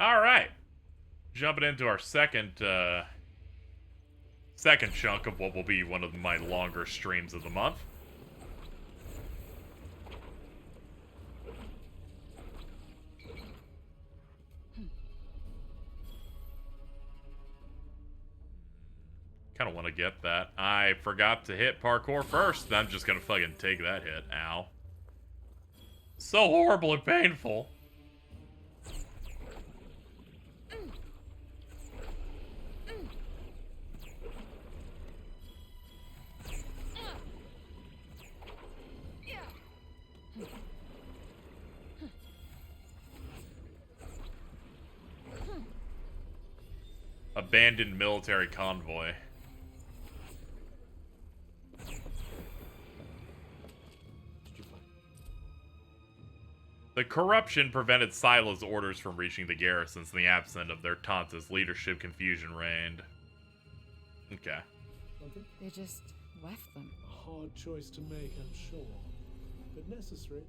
Alright. Jumping into our second chunk of what will be one of my longer streams of the month. Kind of want to get that. I forgot to hit parkour first. I'm just gonna fucking take that hit. Ow. So horrible and painful. Abandoned military convoy. The corruption prevented Sila's orders from reaching the garrisons in the absence of their Tanta's leadership. Confusion reigned. Okay. They just left them. A hard choice to make, I'm sure, but necessary.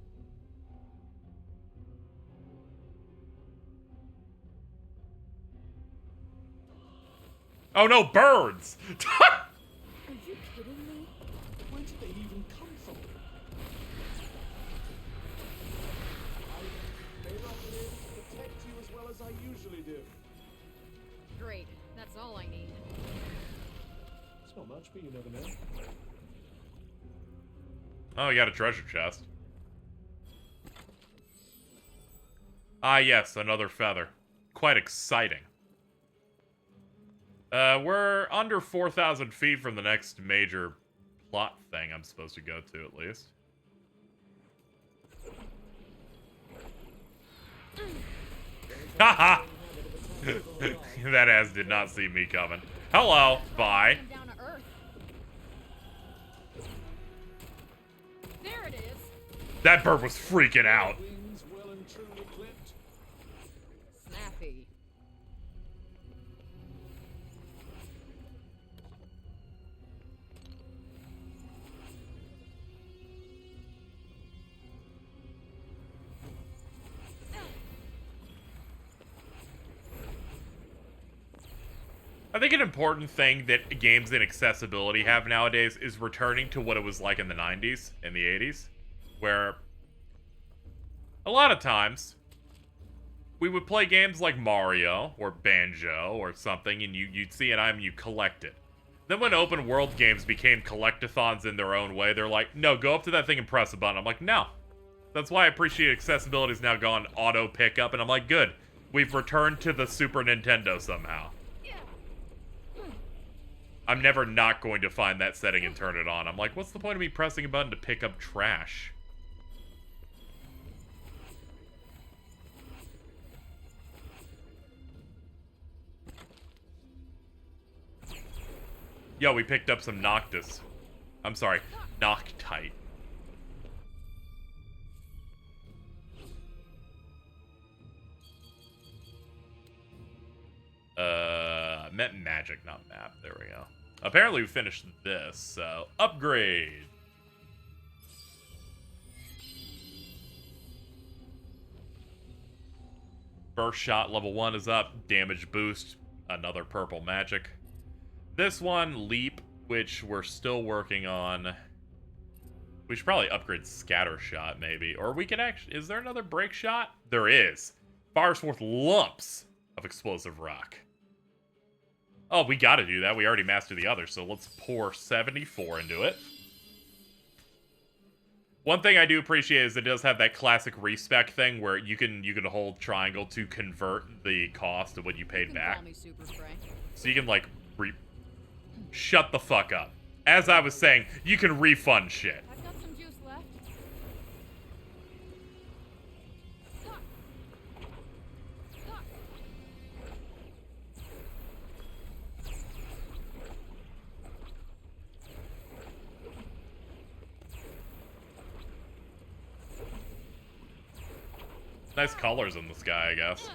Oh no, birds! Are you kidding me? Where did they even come from? I may not be able to protect you as well as I usually do. Great. That's all I need. It's not much, but you never know. Oh, you got a treasure chest. Ah, yes, another feather. Quite exciting. We're under 4,000 feet from the next major plot thing I'm supposed to go to, at least. Haha! That ass did not see me coming. Hello, bye. Down to Earth. There it is. That bird was freaking out. Wings well and truly clipped. Snappy. I think an important thing that games in accessibility have nowadays is returning to what it was like in the 90s and the 80s, where a lot of times we would play games like Mario or Banjo or something, and you'd see an item, you collect it. Then when open world games became collectathons in their own way, they're like, no, go up to that thing and press a button. I'm like, no. That's why I appreciate accessibility has now gone auto pickup, and I'm like, good. We've returned to the Super Nintendo somehow. I'm never not going to find that setting and turn it on. I'm like, what's the point of me pressing a button to pick up trash? Yo, we picked up some Noctis. I'm sorry, Noctite. Meant magic, not map. There we go. Apparently we finished this, so upgrade. Burst shot level 1 is up. Damage boost, another purple magic. This one, leap, which we're still working on. We should probably upgrade scatter shot, maybe. Or we could actually... Is there another break shot? There is. Fires forth lumps of explosive rock. Oh, we gotta do that. We already mastered the other, so let's pour 74 into it. One thing I do appreciate is it does have that classic respec thing where you can hold triangle to convert the cost of what you paid back. Call me Super Spray. So you can, like, shut the fuck up. As I was saying, you can refund shit. I've got some juice left. Nice colors in the sky, I guess.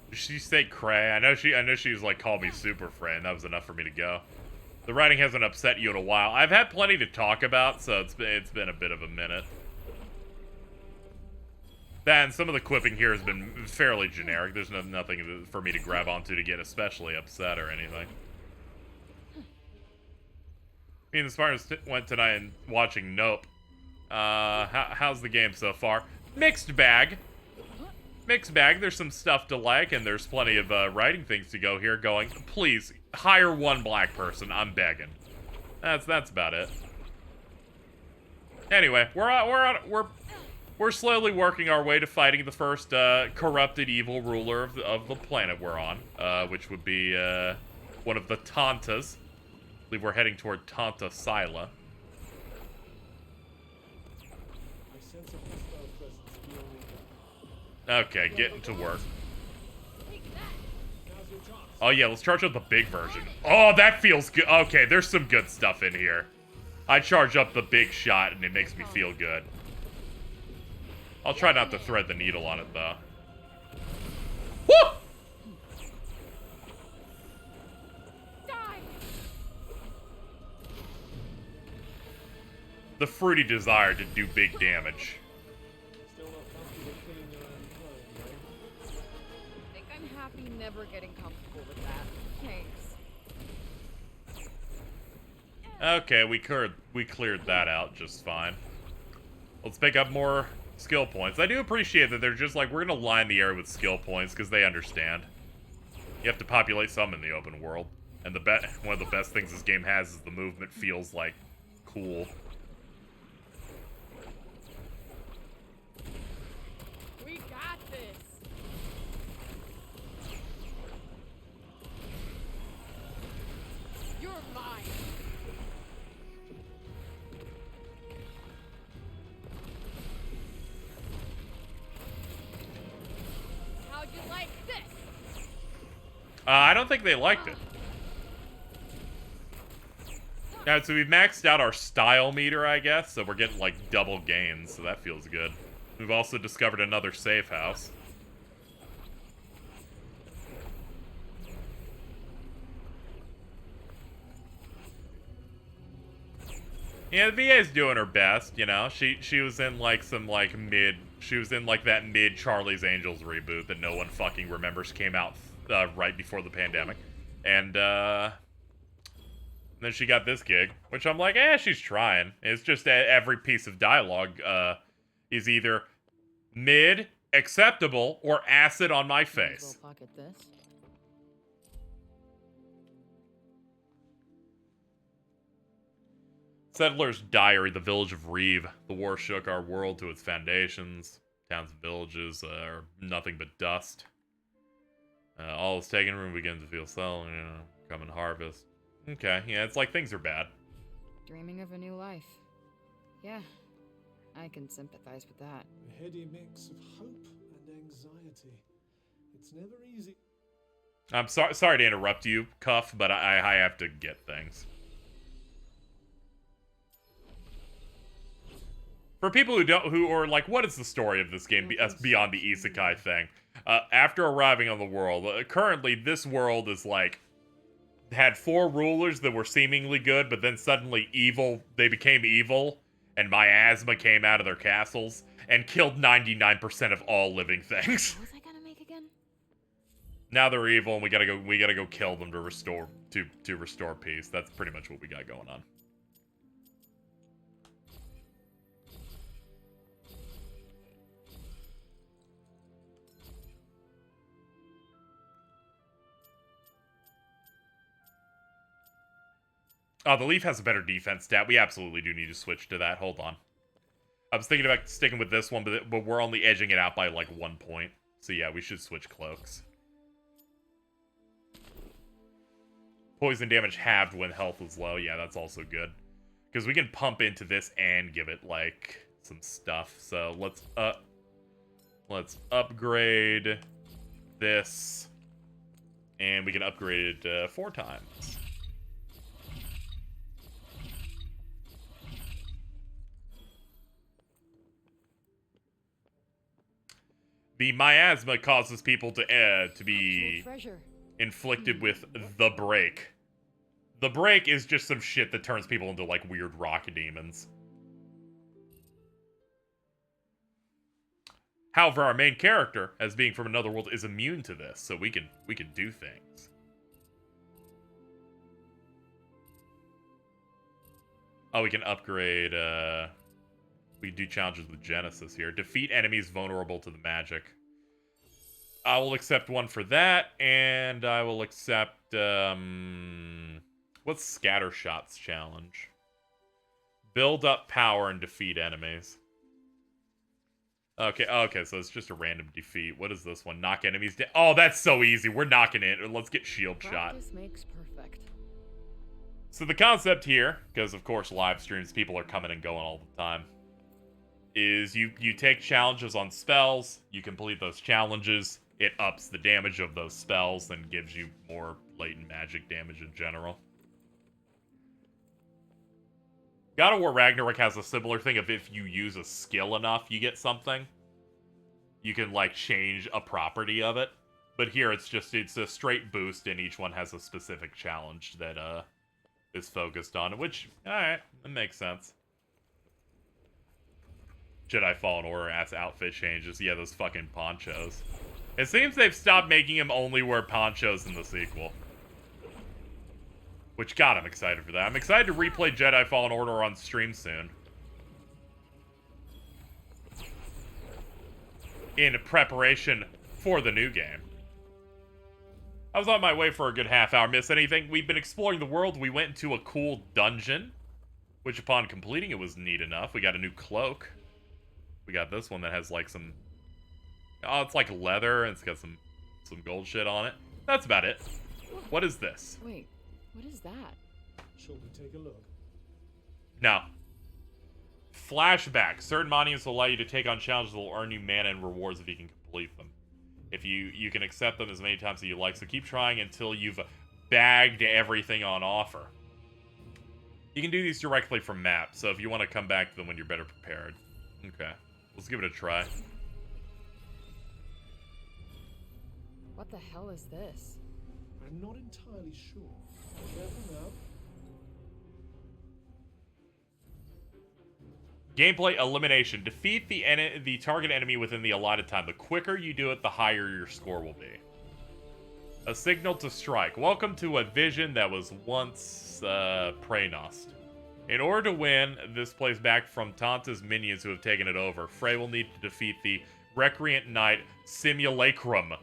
Did she say cray? I know she was like, call me super friend. That was enough for me to go. The writing hasn't upset you in a while. I've had plenty to talk about, so it's been a bit of a minute. Then some of the quipping here has been fairly generic. There's nothing for me to grab onto to get especially upset or anything. Me and the Spartans went tonight and watching Nope. How's the game so far? Mixed bag. Mixed bag. There's some stuff to like, and there's plenty of writing things to go here. Going, please hire one black person. I'm begging. That's about it. Anyway, we're slowly working our way to fighting the first corrupted evil ruler of the planet we're on, which would be one of the Tantas. I believe we're heading toward Tanta Sila. I sense a hostile presence beyond. Okay, getting to work. Take that. Now's your chance. Oh yeah, let's charge up the big version. Oh, that feels good. Okay, there's some good stuff in here. I charge up the big shot and it makes me feel good. I'll try not to thread the needle on it though. Woo! Die. The fruity desire to do big damage. Still not comfortable killing your own kind, eh? I think I'm happy never getting comfortable with that. Thanks. Okay, we cleared that out just fine. Let's pick up more skill points. I do appreciate that they're just like, we're gonna line the area with skill points because they understand. You have to populate some in the open world. And one of the best things this game has is the movement feels like cool. We got this. You're mine. How'd you like this? I don't think they liked it. Alright, so we've maxed out our style meter, I guess, so we're getting, like, double gains, so that feels good. We've also discovered another safe house. Yeah, the VA's doing her best, you know? She was in, like, some, like, she was in, like, that mid Charlie's Angels reboot that no one fucking remembers came out, right before the pandemic. And, then she got this gig, which I'm like, she's trying. It's just every piece of dialogue, is either mid, acceptable, or acid on my Might as face. well pocket this. Settler's Diary, the village of Reeve. The war shook our world to its foundations. Towns and villages are nothing but dust. All is taken, room begins to feel sullen, you know, come and harvest. Okay, yeah, it's like things are bad. Dreaming of a new life. Yeah, I can sympathize with that. A heady mix of hope and anxiety. It's never easy. I'm sorry to interrupt you, Cuff, but I have to get things. For people who are like, what is the story of this game beyond the isekai thing? After arriving on the world, currently this world is like, had 4 rulers that were seemingly good, but then suddenly they became evil, and miasma came out of their castles, and killed 99% of all living things. What was I gonna make again? Now they're evil, and we gotta go kill them to restore peace. That's pretty much what we got going on. Oh, the Leaf has a better defense stat. We absolutely do need to switch to that. Hold on. I was thinking about sticking with this one, but we're only edging it out by, like, 1 point. So yeah, we should switch cloaks. Poison damage halved when health is low. Yeah, that's also good. Because we can pump into this and give it, like, some stuff. So let's upgrade this. And we can upgrade it 4 times. The miasma causes people to be Treasure. inflicted with the break. The break is just some shit that turns people into, like, weird rock demons. However, our main character, as being from another world, is immune to this, so we can do things. Oh, we can upgrade, we can do challenges with Genesis here. Defeat enemies vulnerable to the magic. I will accept one for that, and I will accept, what's Scatter Shots challenge? Build up power and defeat enemies. Okay, so it's just a random defeat. What is this one? Knock enemies down. Oh, that's so easy. We're knocking it. Let's get shield shot. Practice makes perfect. So the concept here, because of course live streams, people are coming and going all the time, is you take challenges on spells, you complete those challenges, it ups the damage of those spells and gives you more latent magic damage in general. God of War Ragnarok has a similar thing of if you use a skill enough, you get something. You can, like, change a property of it. But here it's a straight boost, and each one has a specific challenge that, is focused on, which, alright, that makes sense. Jedi Fallen Order ass outfit changes. Yeah, those fucking ponchos. It seems they've stopped making him only wear ponchos in the sequel. Which, God, I'm excited for that. I'm excited to replay Jedi Fallen Order on stream soon. In preparation for the new game. I was on my way for a good half hour. Miss anything? We've been exploring the world. We went into a cool dungeon, which upon completing it was neat enough. We got a new cloak. We got this one that has like some... Oh, it's like leather and it's got some gold shit on it. That's about it. What is this? Wait, what is that? Shall we take a look? No. Flashback. Certain monuments will allow you to take on challenges that will earn you mana and rewards if you can complete them. If you can accept them as many times as you like, so keep trying until you've bagged everything on offer. You can do these directly from maps, so if you want to come back to them when you're better prepared. Okay, let's give it a try. What the hell is this? I'm not entirely sure. Careful now. Gameplay elimination. Defeat the target enemy within the allotted time. The quicker you do it, the higher your score will be. A signal to strike. Welcome to a vision that was once Praenost. In order to win, this plays back from Tanta's minions who have taken it over. Frey will need to defeat the Recreant Knight Simulacrum,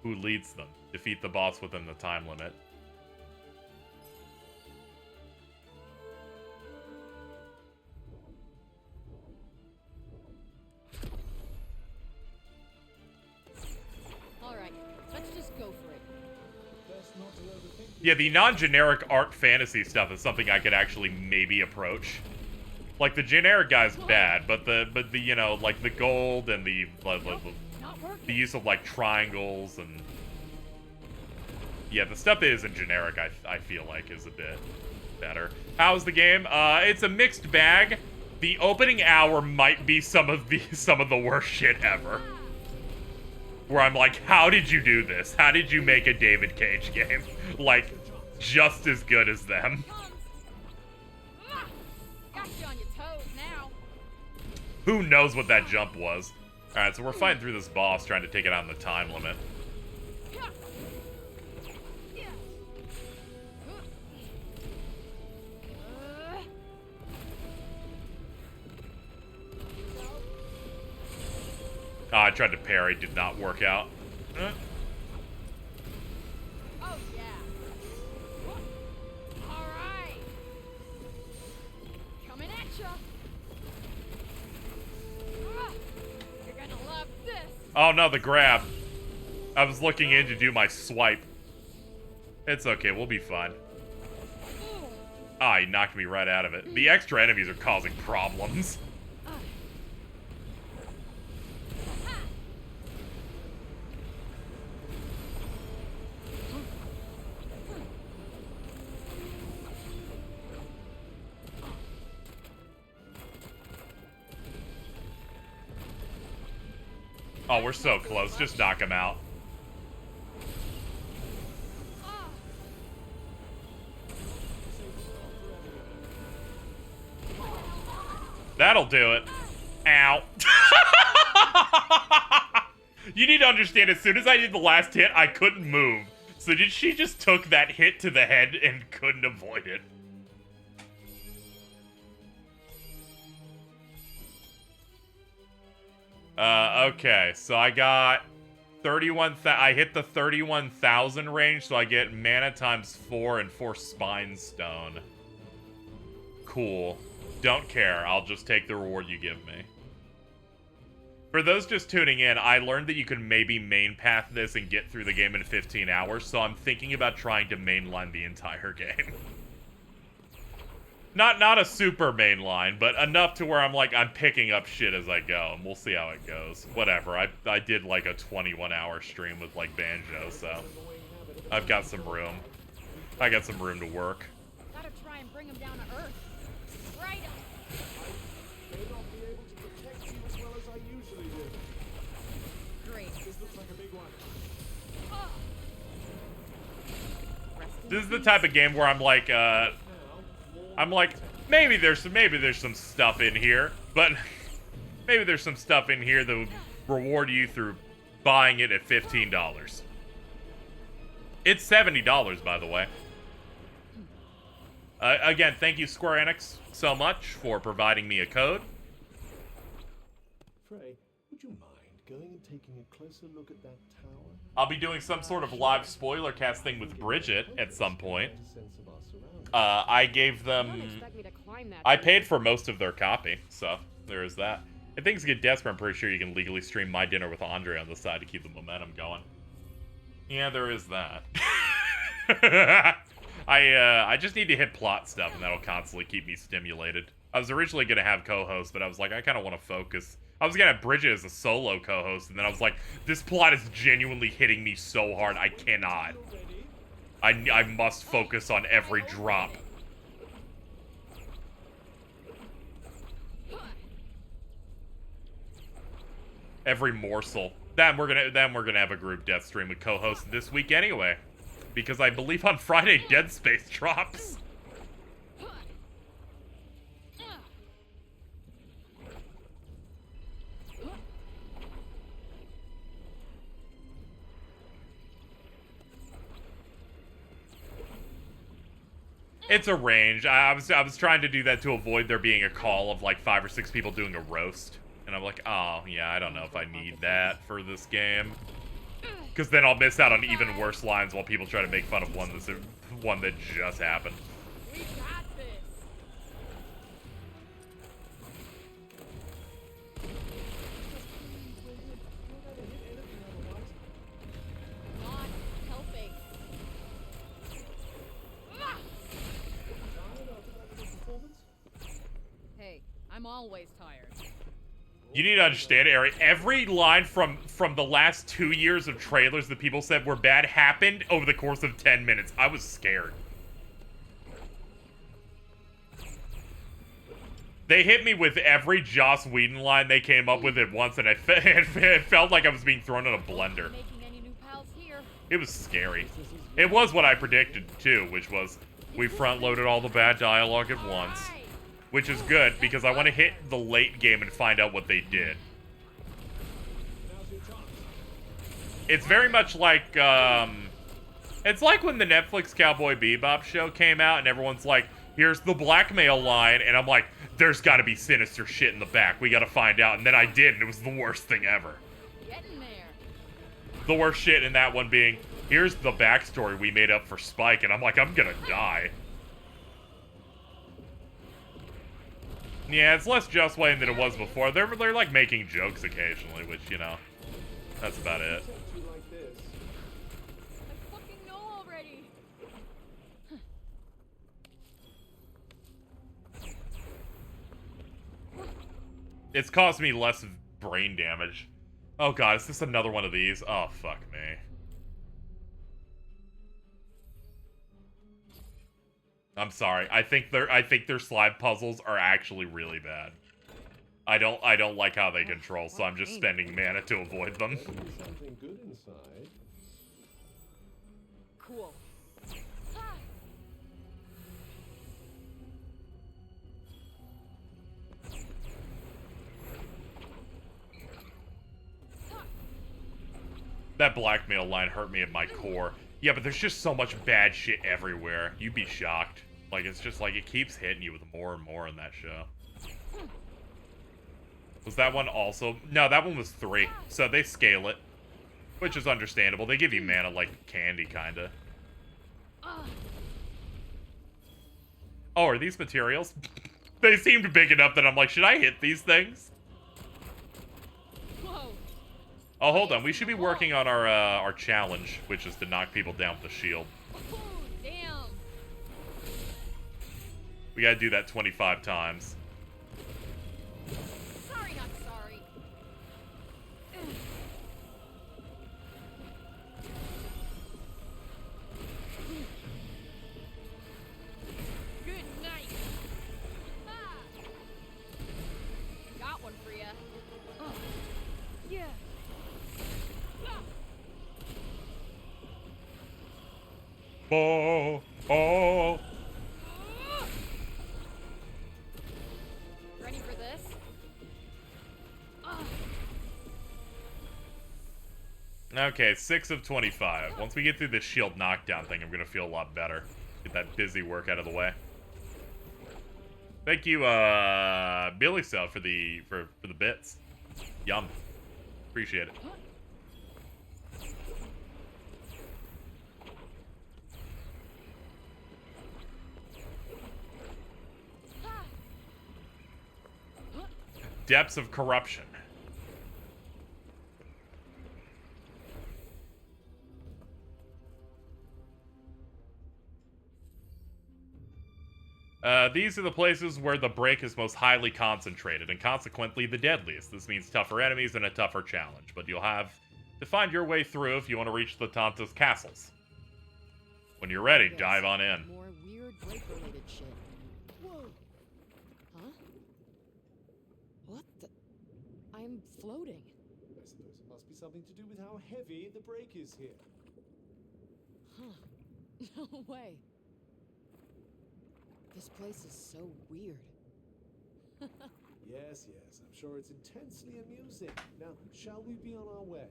who leads them. Defeat the boss within the time limit. Alright, let's just go for it. Best not to overthink it. Yeah, the non-generic art fantasy stuff is something I could actually maybe approach. Like, the generic guy's bad, but the you know, like, the gold and the use of, like, triangles and... Yeah, the stuff that isn't generic, I feel like, is a bit better. How's the game? It's a mixed bag. The opening hour might be some of the worst shit ever. Where I'm like, how did you do this? How did you make a David Cage game? Like, just as good as them. Got you on your toes now. Who knows what that jump was? Alright, so we're fighting through this boss, trying to take it out in the time limit. Oh, I tried to parry, did not work out. Oh yeah. All right. Coming at ya. You're gonna love this. Oh no, the grab. I was looking in to do my swipe. It's okay, we'll be fine. Ah, he knocked me right out of it. The extra enemies are causing problems. Oh, we're so close. Just knock him out. That'll do it. Ow. You need to understand, as soon as I did the last hit, I couldn't move. So she just took that hit to the head and couldn't avoid it. Okay, so I got 31. I hit the 31,000 range, so I get mana times 4 and 4 spine stone. Cool. Don't care. I'll just take the reward you give me. For those just tuning in, I learned that you can maybe main path this and get through the game in 15 hours, so I'm thinking about trying to mainline the entire game. Not a super mainline, but enough to where I'm like, I'm picking up shit as I go, and we'll see how it goes. Whatever, I did like a 21-hour stream with like Banjo, so I've got some room. I got some room to work. Gotta try and bring him down to earth. Right. I may not be able to protect you as well as I usually do. Great. This looks like a big one. This is the type of game where I'm like, maybe there's some stuff in here, but maybe there's some stuff in here that would reward you through buying it at $15. It's $70, by the way. Again, thank you, Square Enix, so much for providing me a code. Frey, would you mind going and taking a closer look at that tower? I'll be doing some sort of live spoiler cast thing with Bridget at some point. I gave them... I paid for most of their copy, so there is that. If things get desperate, I'm pretty sure you can legally stream My Dinner with Andre on the side to keep the momentum going. Yeah, there is that. I just need to hit plot stuff, and that'll constantly keep me stimulated. I was originally going to have co-hosts, but I was like, I kind of want to focus. I was going to have Bridget as a solo co-host, and then I was like, this plot is genuinely hitting me so hard, I cannot. I must focus on every drop. Every morsel. Then we're gonna have a group death stream with co-hosts this week anyway. Because I believe on Friday Dead Space drops. It's a range. I was trying to do that to avoid there being a call of like 5 or 6 people doing a roast. And I'm like, oh, yeah, I don't know if I need that for this game. Because then I'll miss out on even worse lines while people try to make fun of one that just happened. We got this. Not helping. Hey, I'm always tired. You need to understand, Ari, every line from the last 2 years of trailers that people said were bad happened over the course of 10 minutes. I was scared. They hit me with every Joss Whedon line they came up with at once, and it felt like I was being thrown in a blender. It was scary. It was what I predicted, too, which was we front-loaded all the bad dialogue at once. Which is good, because I want to hit the late game and find out what they did. It's very much like, it's like when the Netflix Cowboy Bebop show came out and everyone's like, here's the blackmail line, and I'm like, there's gotta be sinister shit in the back, we gotta find out, and then I did, and it was the worst thing ever. Getting there. The worst shit in that one being, here's the backstory we made up for Spike, and I'm like, I'm gonna die. Yeah, it's less Just Wayne than it was before. They're like making jokes occasionally, which, you know, that's about it. I fucking know already. It's caused me less brain damage. Oh god, is this another one of these? Oh, fuck me. I'm sorry. I think their slide puzzles are actually really bad. I don't like how they control, so I'm just spending mana to avoid them. Something good inside. Cool. That blackmail line hurt me at my core. Yeah, but there's just so much bad shit everywhere. You'd be shocked. Like, it's just like, it keeps hitting you with more and more in that show. Was that one also? No, that one was 3. So they scale it. Which is understandable. They give you mana like candy, kinda. Oh, are these materials? They seemed big enough that I'm like, should I hit these things? Whoa. Oh, hold on. We should be working on our challenge, which is to knock people down with the shield. Oh, damn. We gotta do that 25 times. Sorry, not sorry. Good night. Ah. Got one for ya. Yeah. Ah. Oh, oh. Ready for this? Okay, 6 of 25. Once we get through this shield knockdown thing, I'm gonna feel a lot better. Get that busy work out of the way. Thank you, Billy Cell for the bits. Yum. Appreciate it. Depths of corruption. These are the places where the break is most highly concentrated, and consequently the deadliest. This means tougher enemies and a tougher challenge, but you'll have to find your way through if you want to reach the Tanta's castles. When you're ready, dive on in. More weird break-related shit. Whoa. Huh? What the? I'm floating. I suppose it must be something to do with how heavy the break is here. Huh. No way. This place is so weird. Yes, I'm sure it's intensely amusing. Now, shall we be on our way?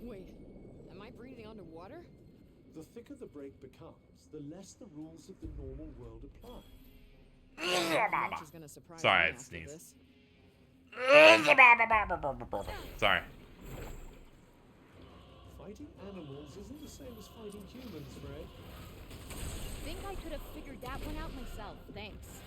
Wait, am I breathing underwater? The thicker the break becomes, the less the rules of the normal world apply. Lunch is gonna surprise Sorry, me I after sneezed. this. Sorry. Fighting animals isn't the same as fighting humans, Fred. Think I could have figured that one out myself. Thanks.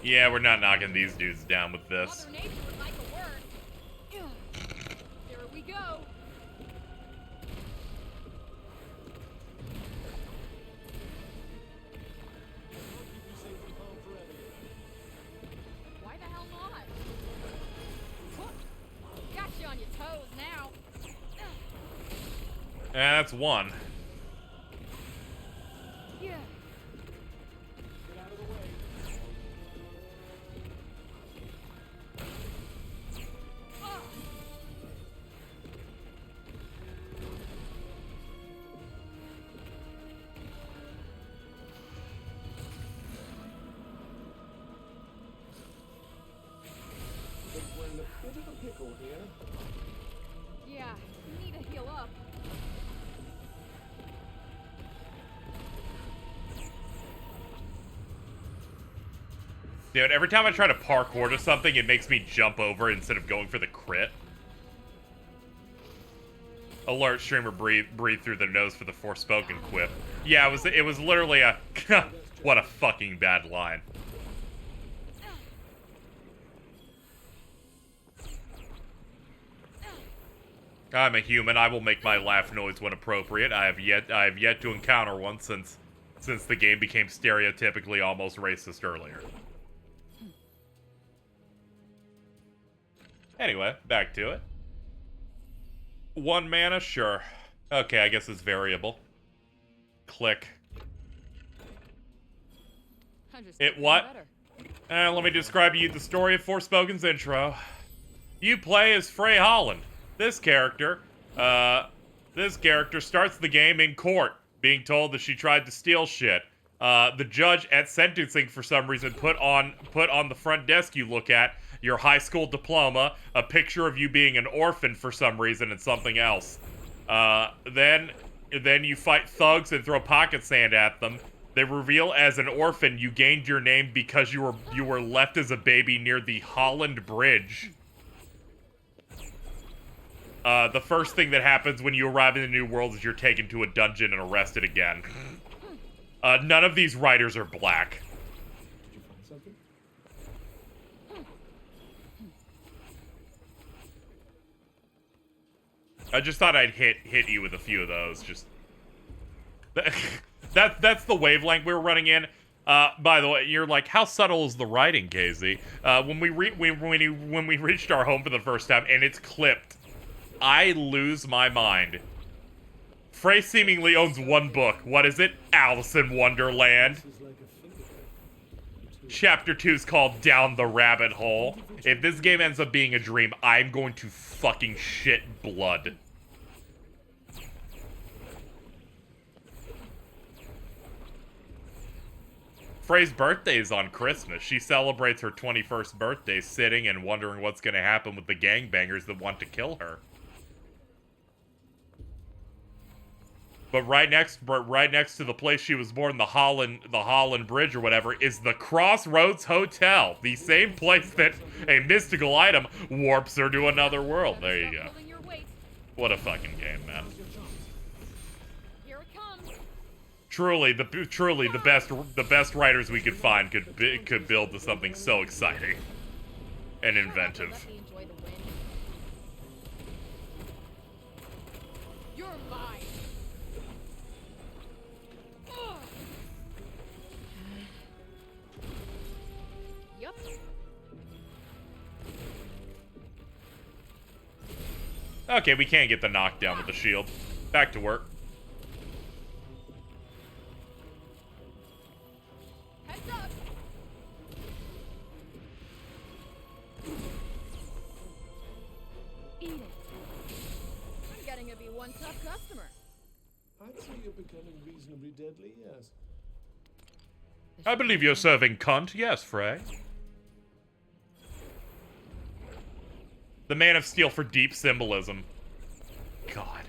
Yeah, we're not knocking these dudes down with this. Mother Nature would like a word. Here we go. Why the hell not? Got you on your toes now. That's one. Yeah. Get out of the way. But we're in a bit of a pickle here. Yeah, you need to heal up. Dude, every time I try to parkour to something, it makes me jump over instead of going for the crit. Alert, streamer breathe through their nose for the Forspoken quip. Yeah, it was literally a what a fucking bad line. I'm a human. I will make my laugh noise when appropriate. I have yet to encounter one since the game became stereotypically almost racist earlier. Anyway, back to it. 1 mana, sure. Okay, I guess it's variable. Click. It what? Let me describe to you the story of Forspoken's intro. You play as Frey Holland, this character starts the game in court, being told that she tried to steal shit. The judge at sentencing, for some reason, put on the front desk you look at your high school diploma, a picture of you being an orphan for some reason, and something else. Then you fight thugs and throw pocket sand at them. They reveal as an orphan you gained your name because you were left as a baby near the Holland Bridge. The first thing that happens when you arrive in the new world is you're taken to a dungeon and arrested again. None of these writers are black. Did you find something? I just thought I'd hit you with a few of those. Just that's the wavelength we were running in. By the way, you're like, how subtle is the writing, KZ? When we reached our home for the first time and it's clipped, I lose my mind. Frey seemingly owns one book. What is it? Alice in Wonderland. This is like a fingerprint. Chapter 2 is called Down the Rabbit Hole. If this game ends up being a dream, I'm going to fucking shit blood. Frey's birthday is on Christmas. She celebrates her 21st birthday sitting and wondering what's going to happen with the gangbangers that want to kill her. But right next to the place she was born, the Holland Bridge or whatever, is the Crossroads Hotel. The same place that a mystical item warps her to another world. There you go. What a fucking game, man. Here it comes. Truly the best writers we could find could build to something so exciting and inventive. Let me enjoy the win. You're mine. Ugh. Yup. Okay, we can't get the knockdown with the shield. Back to work. Heads up. Eat it. I'm getting to be one tough customer. I'd say you're becoming reasonably deadly, yes. I believe you're serving cunt. Yes, Frey. The Man of Steel for deep symbolism. God.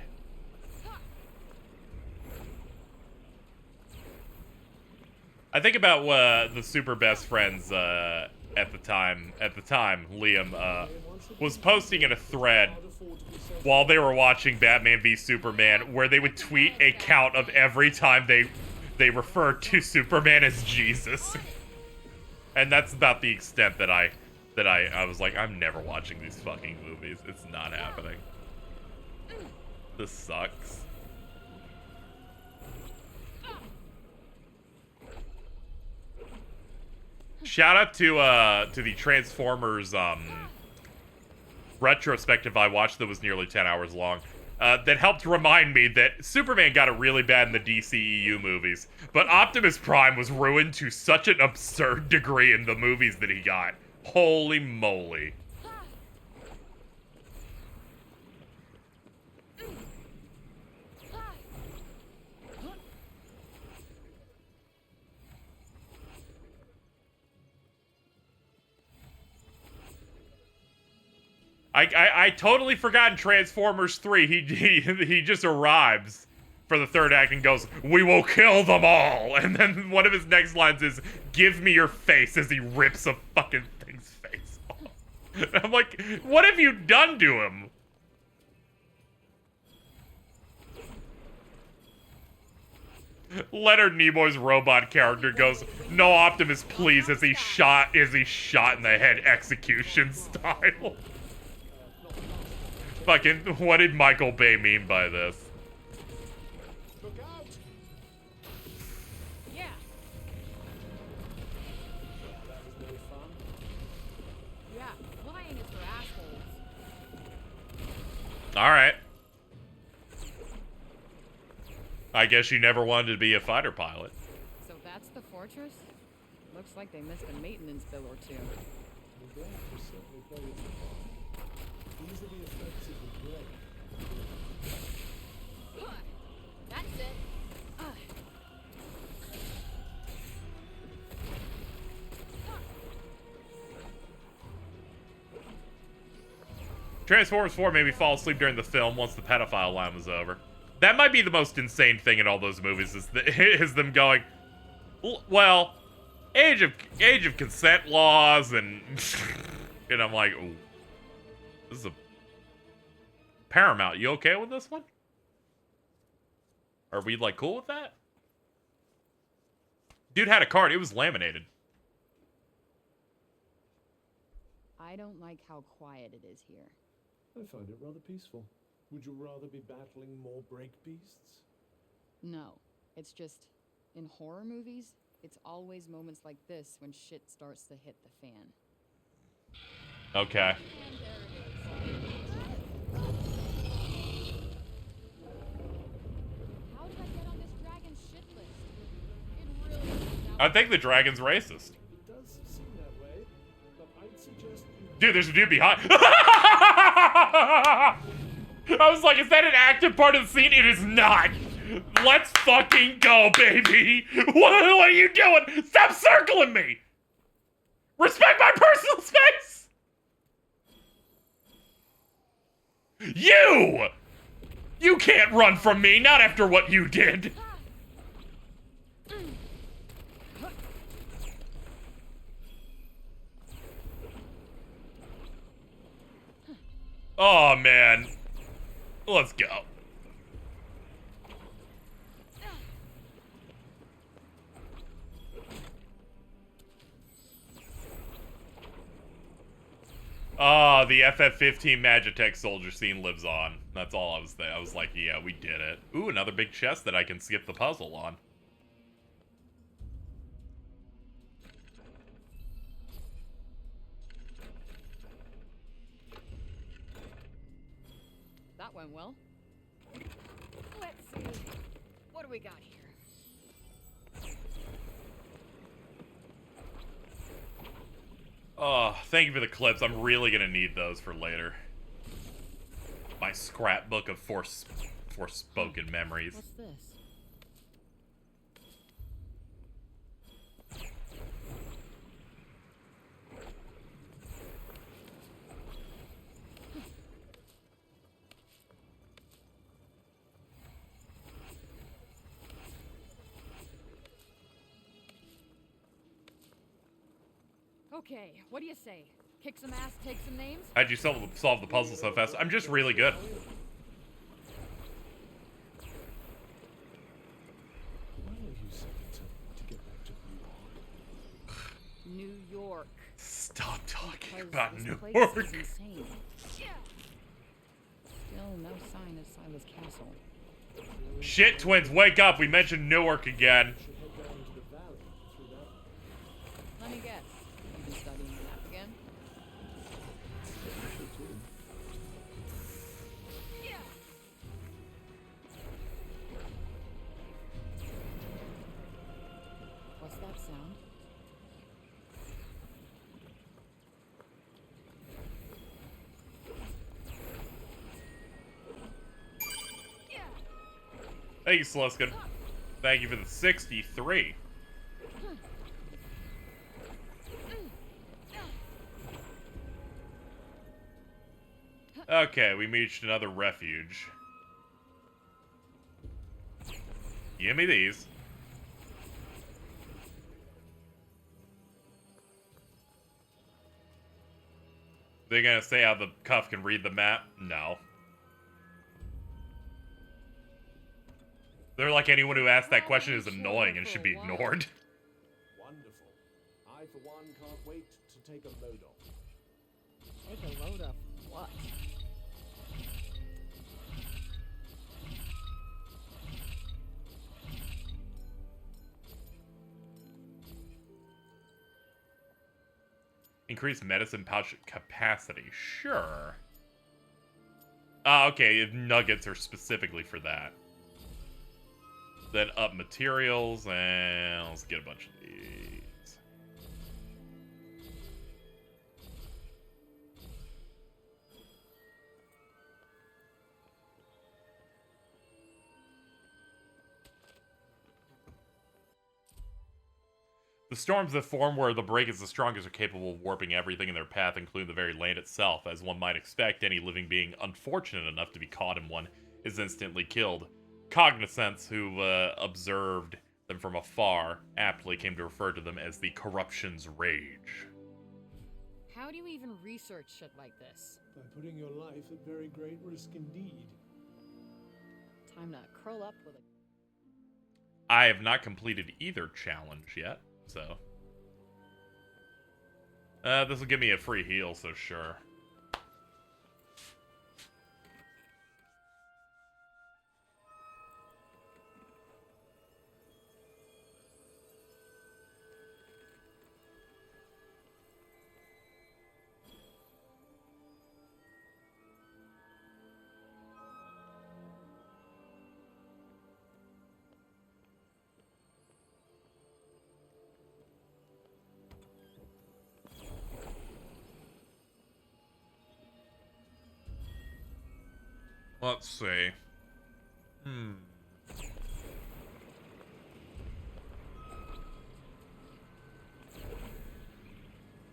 I think about the super best friends at the time, Liam was posting in a thread while they were watching Batman v Superman, where they would tweet a count of every time they referred to Superman as Jesus. And that's about the extent that I was like, I'm never watching these fucking movies. It's not happening. This sucks. Shout out to the Transformers retrospective I watched that was nearly 10 hours long. That helped remind me that Superman got it really bad in the DCEU movies, but Optimus Prime was ruined to such an absurd degree in the movies that he got. Holy moly. I totally forgot in Transformers 3, he just arrives for the third act and goes, "We will kill them all!" And then one of his next lines is, "Give me your face," as he rips a fucking thing's face off. I'm like, what have you done to him? Leonard Nimoy's robot character goes, "No, Optimus, please," as he's shot in the head execution style. Fucking, what did Michael Bay mean by this? Look out! Yeah. That was no fun. Yeah. Flying is for assholes. Alright. I guess you never wanted to be a fighter pilot. So that's the fortress? Looks like they missed a maintenance bill or two. The graft was certainly playing its part. These are the effects of the break. Transformers 4 made me fall asleep during the film once the pedophile line was over. That might be the most insane thing in all those movies is them going, well, age of consent laws and and I'm like, ooh, this is a Paramount. You okay with this one? Are we like cool with that? Dude had a card. It was laminated. I don't like how quiet it is here. I find it rather peaceful. Would you rather be battling more break beasts? No, it's just, in horror movies, it's always moments like this when shit starts to hit the fan. Okay. How did I get on this dragon's shit list? It really is I think the dragon's racist. It does seem that way, but I'd suggest you... Dude, there's a dude behind. I was like, is that an active part of the scene? It is not. Let's fucking go, baby. What are you doing? Stop circling me. Respect my personal space. You can't run from me, not after what you did. Oh, man. Let's go. Oh, the FF-15 Magitech soldier scene lives on. That's all I was saying. I was like, yeah, we did it. Ooh, another big chest that I can skip the puzzle on. That went well. Let's see. What do we got here? Oh, thank you for the clips. I'm really gonna need those for later. My scrapbook of Forspoken memories. What's this? Okay, what do you say? Kick some ass, take some names? How'd you solve the puzzle so fast? I'm just really good. Why are you saying to get back to New York? New York. Stop talking Because about this New place York. is insane. Still no sign of Silas Castle. Shit, twins, wake up. We mentioned Newark again. Should head down to the valley through that. Let me guess. You've been studying the map again? Actually, too. What's that sound? Thank you, Sluskin. Thank you for the 63. Okay, we reached another refuge. Give me these. They're gonna say how the cuff can read the map? No. They're like anyone who asks that question is annoying and should be ignored. Wonderful. I, for one, can't wait to take a load off. Take a load of what? Increase medicine pouch capacity. Sure. Okay, if nuggets are specifically for that. Then up materials, and let's get a bunch of these. The storms that form where the break is the strongest are capable of warping everything in their path, including the very land itself. As one might expect, any living being unfortunate enough to be caught in one is instantly killed. Cognizants who observed them from afar aptly came to refer to them as the corruption's rage. How do you even research shit like this? By putting your life at very great risk indeed. Time to curl up with a... I have not completed either challenge yet, so... this will give me a free heal, so sure. Let's see.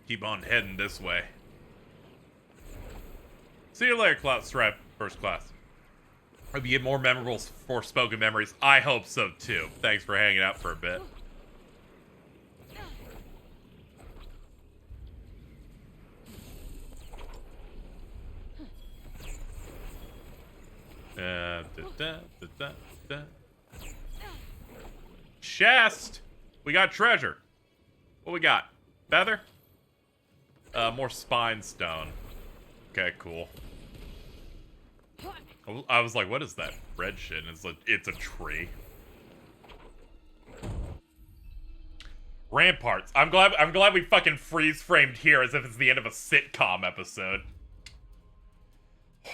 Keep on heading this way. See you later, Cloud Stripe, first class. Hope you get more memorable Forspoken memories. I hope so, too. Thanks for hanging out for a bit. Chest! We got treasure. What we got? Feather? More spine stone. Okay, cool. I was like, what is that red shit? And it's a tree. Ramparts. I'm glad we fucking freeze framed here as if it's the end of a sitcom episode.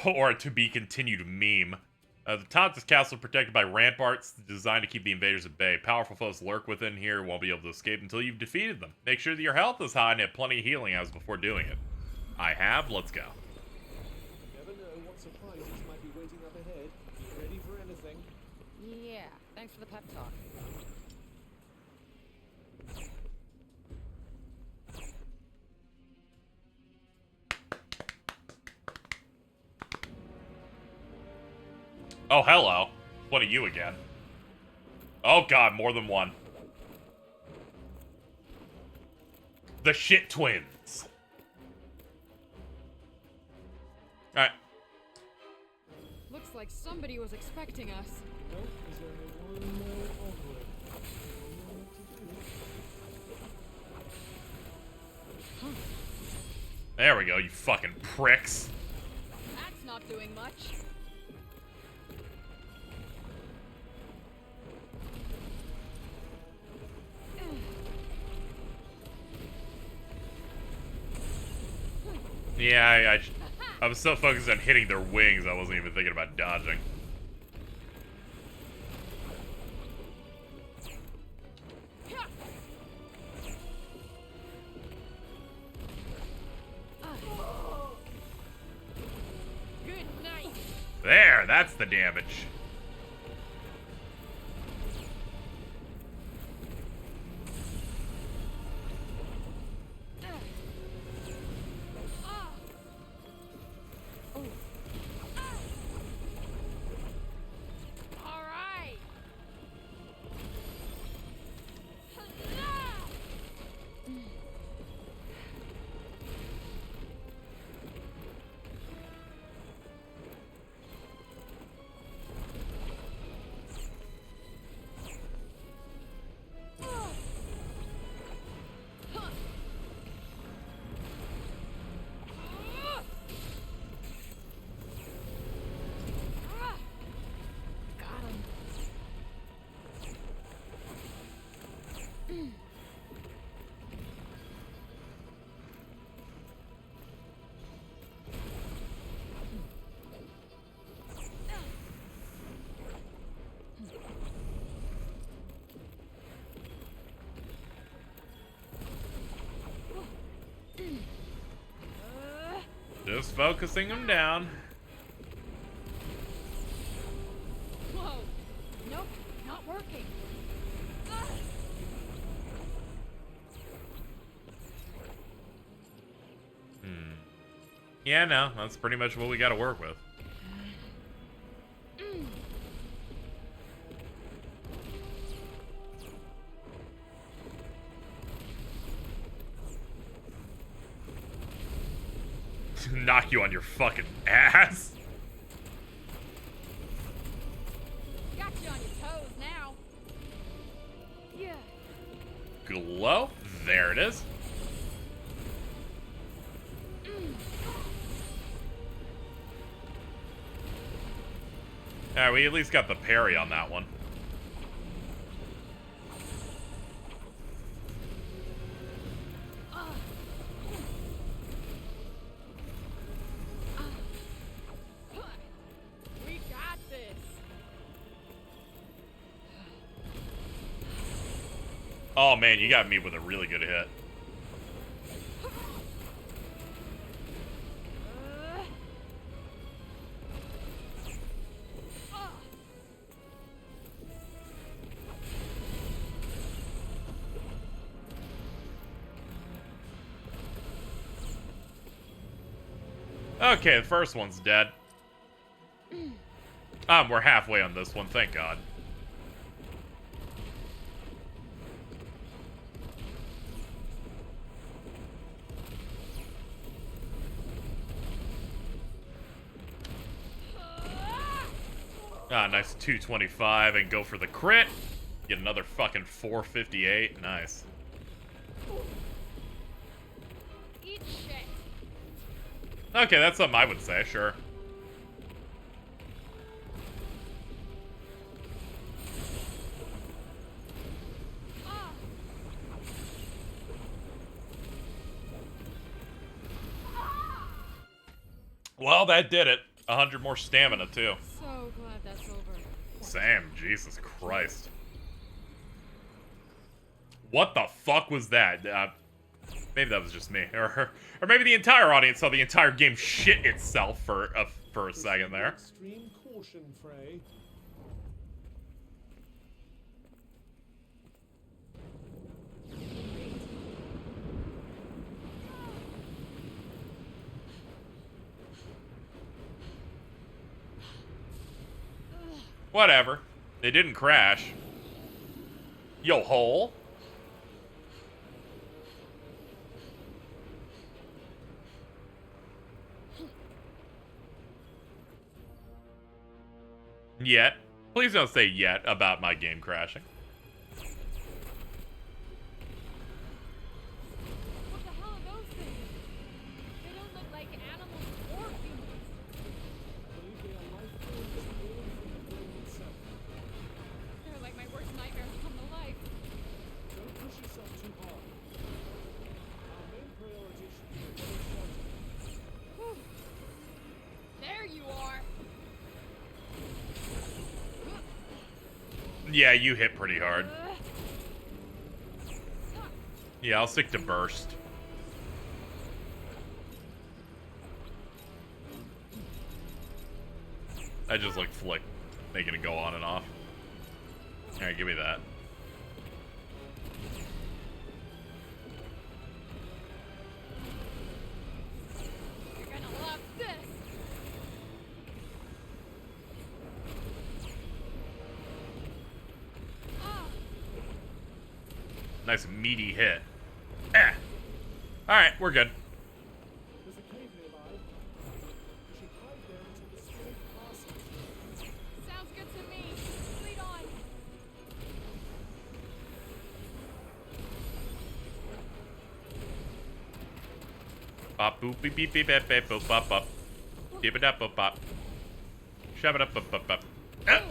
Or a to be continued meme. The Tanta's castle is protected by ramparts designed to keep the invaders at bay. Powerful foes lurk within here and won't be able to escape until you've defeated them. Make sure that your health is high and have plenty of healing as before doing it. I have. Let's go. You never know what surprises might be waiting up ahead. Be ready for anything. Yeah, thanks for the pep talk. Oh, hello. What are you again? Oh god, more than one. The shit twins. Alright. Looks like somebody was expecting us. Nope, there's only one more onward. There we go, you fucking pricks. That's not doing much. Yeah, I was so focused on hitting their wings, I wasn't even thinking about dodging. Good night. There, that's the damage. All right. Got him. Just focusing them down. Whoa. Nope, not working. Yeah, no, that's pretty much what we got to work with. Knock you on your fucking ass. Got you on your toes now. Yeah. Glow. There it is. Alright, we at least got the parry on that one. We got this. Oh man, you got me with a really good hit. Okay, the first one's dead. We're halfway on this one, thank God. Nice 225 and go for the crit. Get another fucking 458. Nice. Eat shit. Okay, that's something I would say, sure. Well, that did it. 100 more stamina, too. So glad that's over. Sam, Jesus Christ. What the fuck was that? Maybe that was just me. Or maybe the entire audience saw the entire game shit itself for a second there. Extreme caution, Frey. Whatever. They didn't crash. Yo, hole. Yet. Please don't say yet about my game crashing. What the hell are those things? They don't look like animals or humans. I believe they are life forms born from the brain itself. They're like my worst nightmare come to life. Don't push yourself too hard. Our main priority should be to get it started. Whew. There you are. Yeah, you hit pretty hard. Yeah, I'll stick to burst. I just like flick, making it go on and off. Alright, give me that. You're gonna love this. Nice meaty hit. Eh. Alright, we're good. There's a cave nearby. You should hide there until the storm passes. Sounds good to me. Lead on. Bop boop beep beep beep beep beep boop bop bop. Dip it up bop bop. Shove it up bop bop bop. Ah.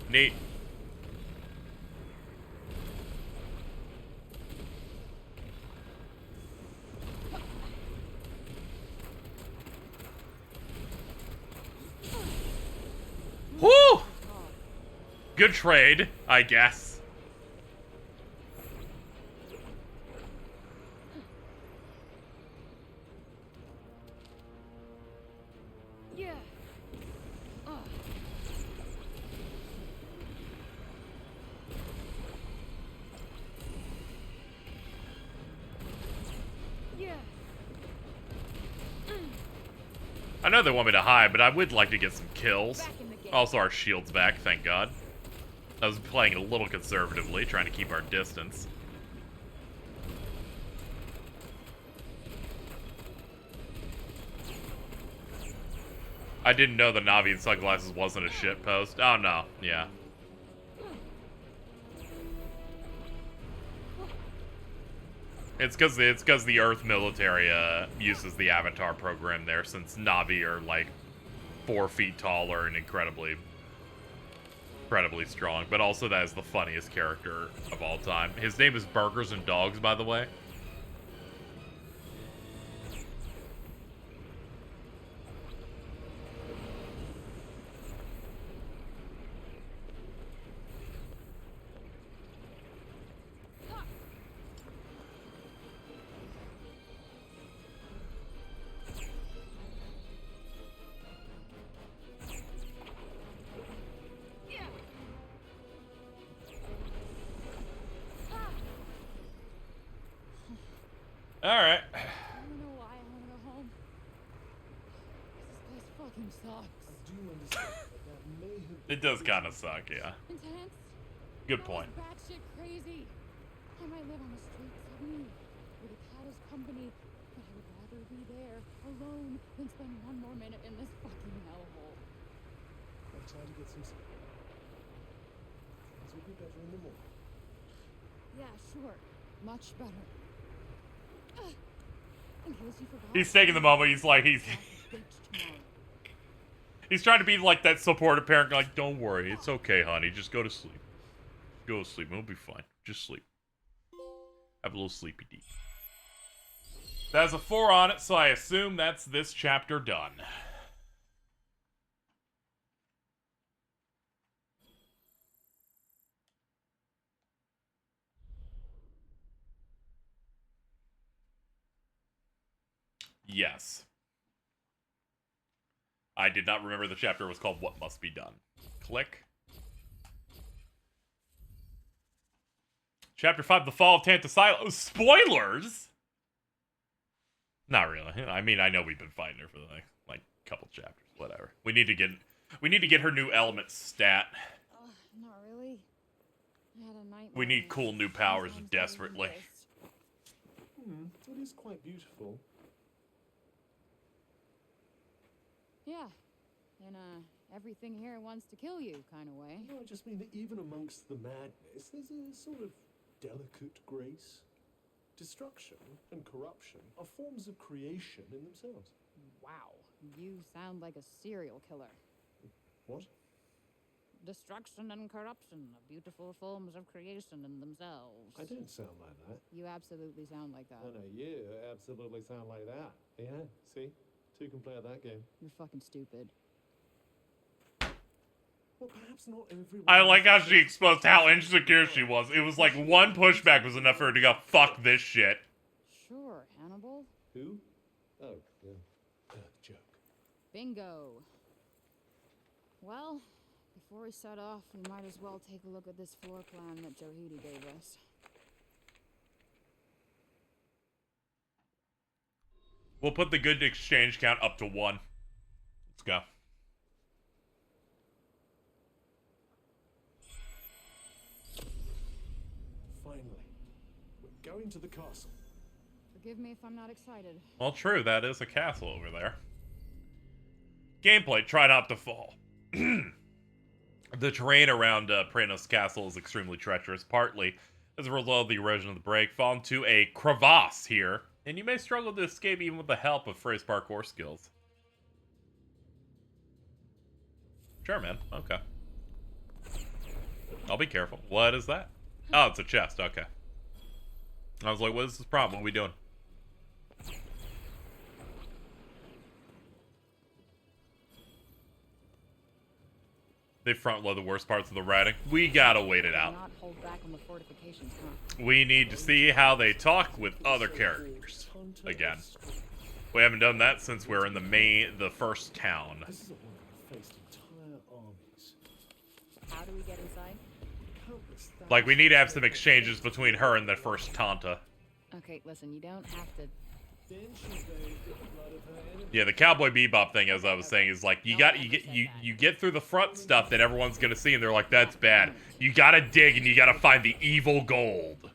Neat. Woo! Good trade, I guess. Yeah. Yeah. I know they want me to hide, but I would like to get some kills. Back in the game. Also, our shield's back, thank God. I was playing a little conservatively, trying to keep our distance. I didn't know the Navi and sunglasses wasn't a shit post. Oh no, yeah. It's because the Earth military uses the Avatar program there, since Navi are like 4 feet taller and incredibly strong. But also that is the funniest character of all time. His name is Burgers and Dogs, by the way. Alright. I don't know why I want to go home. This place fucking sucks. I do understand that may have It does kind of suck, yeah. Intense. Good point. Batshit crazy. I might live on the streets suddenly, with a cat as company, but I would rather be there, alone, than spend one more minute in this fucking hellhole. I'll try to get some sleep. Things will be better in the morning. Yeah, sure. Much better. In case you forgot. He's taking the moment. He's like, he's trying to be like that supportive parent. Like, don't worry, it's okay, honey. Just go to sleep. Go to sleep. It'll be fine. Just sleep. Have a little sleepy D. That has a 4 on it, so I assume that's this chapter done. Yes. I did not remember the chapter was called What Must Be Done. Click. Chapter 5, The Fall of Tanta Silo. Spoilers? Not really. I mean, I know we've been fighting her for the like couple chapters. Whatever. We need to get her new element stat. Not really. I had a nightmare. We need cool new powers desperately. It is quite beautiful. Yeah. In everything here wants to kill you kind of way. No, I just mean that even amongst the madness, there's a sort of delicate grace. Destruction and corruption are forms of creation in themselves. Wow. You sound like a serial killer. What? Destruction and corruption are beautiful forms of creation in themselves. I don't sound like that. You absolutely sound like that. I know you absolutely sound like that. Yeah, see? Two can play at that game. You're fucking stupid. Well, perhaps not everyone. I like how she exposed how insecure she was. It was like one pushback was enough for her to go, fuck this shit. Sure, Hannibal. Who? Oh, yeah. Joke. Bingo. Well, before we set off, we might as well take a look at this floor plan that Johidi gave us. We'll put the good exchange count up to 1. Let's go. Finally. We're going to the castle. Forgive me if I'm not excited. Well, true, that is a castle over there. Gameplay, try not to fall. The terrain around Praenos Castle is extremely treacherous, partly as a result of the erosion of the break. Fall into a crevasse here, and you may struggle to escape even with the help of Frey's parkour skills. Sure, man. Okay. I'll be careful. What is that? Oh, it's a chest. Okay. I was like, what is this problem? What are we doing? They front load the worst parts of the writing. We gotta wait it out. Not hold back on the fortifications, huh? We need to see how they talk with other characters. Again. We haven't done that since we're in the first town. This is a war that faced entire armies. How do we get inside? Countless Like, we need to have some exchanges between her and the first Tanta. Okay, listen, you don't have to Yeah, the Cowboy Bebop thing, as I was saying, is like you get through the front stuff that everyone's gonna see, and they're like, that's bad. You gotta dig and you gotta find the evil gold,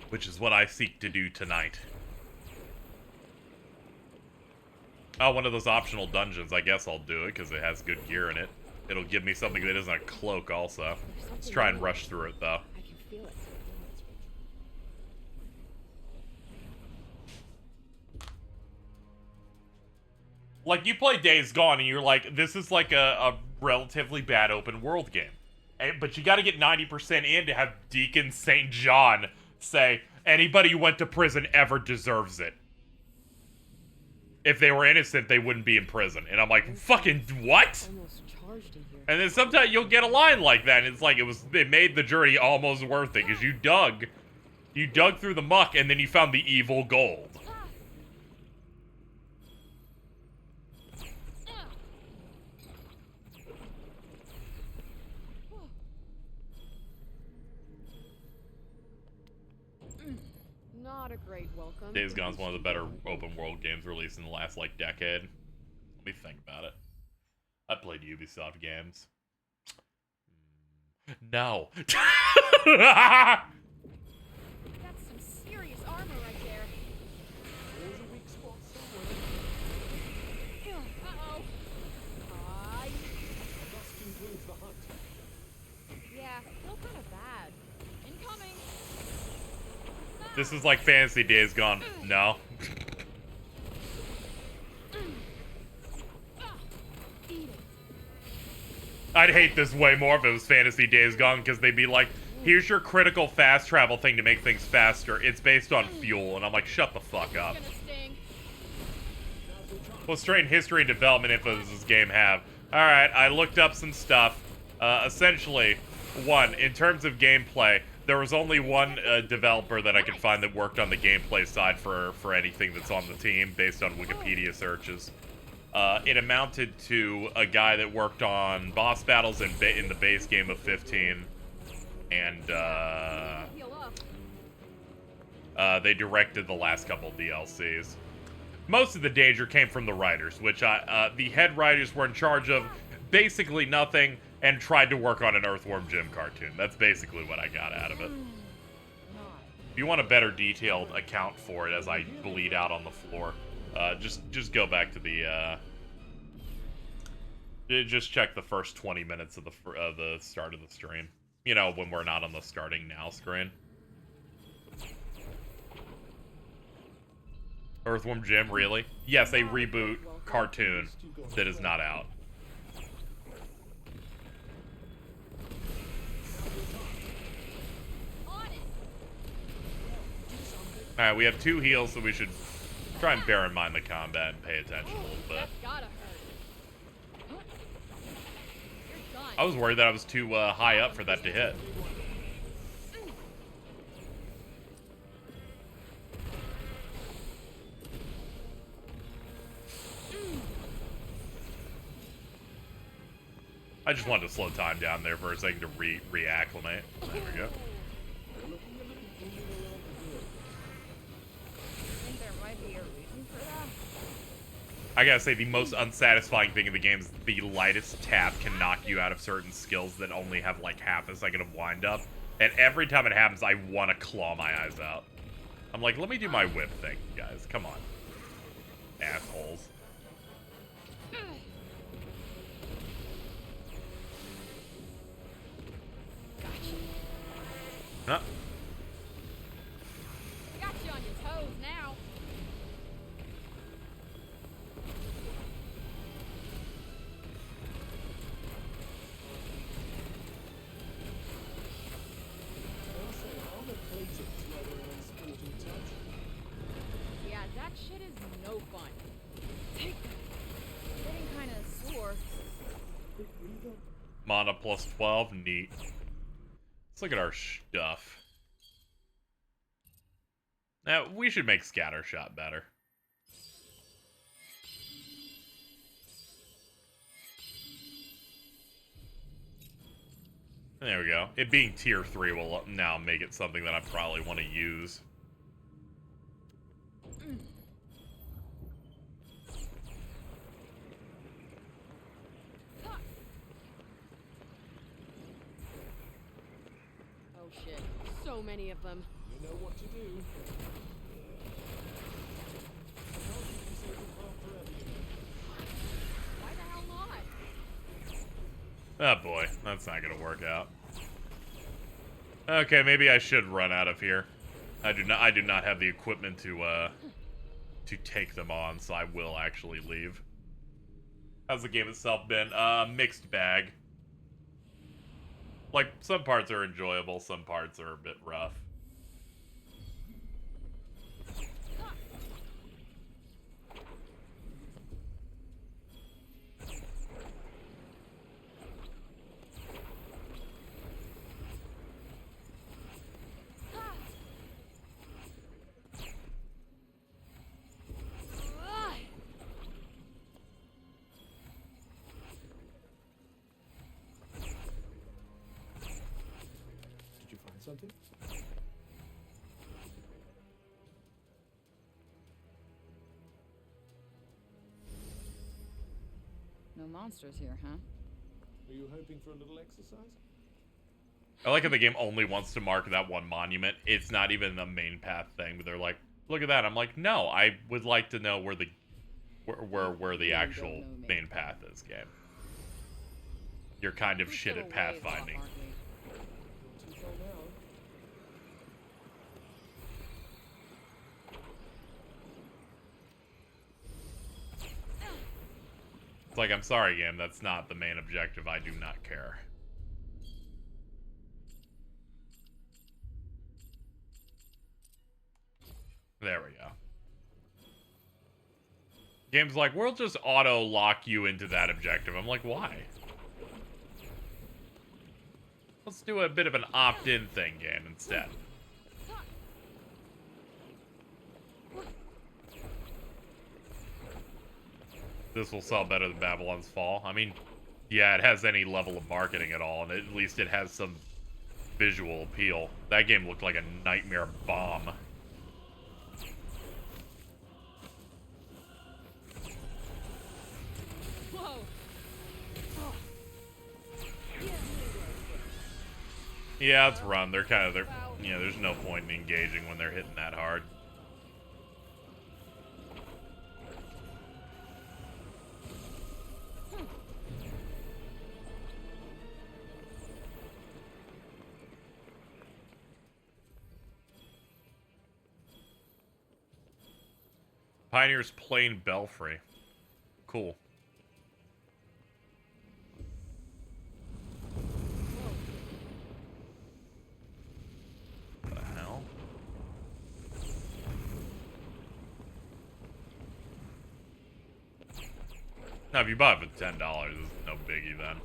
which is what I seek to do tonight. Oh, one of those optional dungeons. I guess I'll do it because it has good gear in it. It'll give me something that isn't a cloak, also. Let's try and rush through it, though. I can feel it. Like, you play Days Gone, and you're like, this is like a relatively bad open world game. But you gotta get 90% in to have Deacon St. John say, anybody who went to prison ever deserves it. If they were innocent, they wouldn't be in prison. And I'm like, fucking what? And then sometimes you'll get a line like that, and it's like, it made the journey almost worth it, because you dug through the muck, and then you found the evil gold. Not a great welcome. Days Gone's one of the better open world games released in the last, like, decade. Let me think about it. I played Ubisoft games. No. That's some serious armor right there. There's a weak spot somewhere. Uh-oh. Must conclude the hunt. Yeah, feel kind of bad. Incoming. This is like Fantasy Days Gone. No. I'd hate this way more if it was Fantasy Days Gone, because they'd be like, here's your critical fast travel thing to make things faster. It's based on fuel. And I'm like, shut the fuck up. What strain history and development info does this game have? Alright, I looked up some stuff. Essentially, one, in terms of gameplay, there was only one developer that I could find that worked on the gameplay side for anything that's on the team, based on Wikipedia searches. It amounted to a guy that worked on boss battles in the base game of 15, and they directed the last couple DLCs. Most of the danger came from the writers, which the head writers were in charge of basically nothing and tried to work on an Earthworm Jim cartoon. That's basically what I got out of it. If you want a better detailed account for it as I bleed out on the floor, just go back to the just check the first 20 minutes of the start of the stream. You know, when we're not on the starting now screen. Earthworm Jim, really? Yes, a reboot cartoon that is not out. Alright, we have 2 heals, so we should try and bear in mind the combat and pay attention a little bit. I was worried that I was too high up for that to hit. I just wanted to slow time down there for a second to reacclimate. There we go. I gotta say, the most unsatisfying thing in the game is the lightest tap can knock you out of certain skills that only have like half a second of wind up. And every time it happens, I want to claw my eyes out. I'm like, let me do my whip thing, guys. Come on. Assholes. Huh? Got you on your toes now. Yeah, that shit is no fun. Getting kind of sore. Mana plus 12, neat. Let's look at our stuff. Now, we should make Scattershot better. There we go. It being tier 3 will now make it something that I probably want to use. shit. So many of them. You know what to do. I can't keep you safe from harm forever, you know. Why the hell not? Oh boy, that's not gonna work out. Okay, maybe I should run out of here. I do not have the equipment to take them on, so I will actually leave. How's the game itself been? Mixed bag. Like, some parts are enjoyable, some parts are a bit rough. Did you find something? No monsters here, huh? Were you hoping for a little exercise? I like how the game only wants to mark that one monument. It's not even a main path thing, but they're like, look at that. I'm like, no, I would like to know where the actual main path is, game. You're kind of shit at pathfinding. Too far now. It's like, I'm sorry, game, that's not the main objective. I do not care. There we go. Game's like, we'll just auto-lock you into that objective. I'm like, why? Let's do a bit of an opt-in thing, game, instead. This will sell better than Babylon's Fall. I mean, yeah, it has any level of marketing at all, and at least it has some visual appeal. That game looked like a nightmare bomb. Whoa! Yeah, let's run. They're yeah, there's no point in engaging when they're hitting that hard. Pioneer's Plain Belfry. Cool. What the hell? Now, if you bought it for $10, it's no biggie then.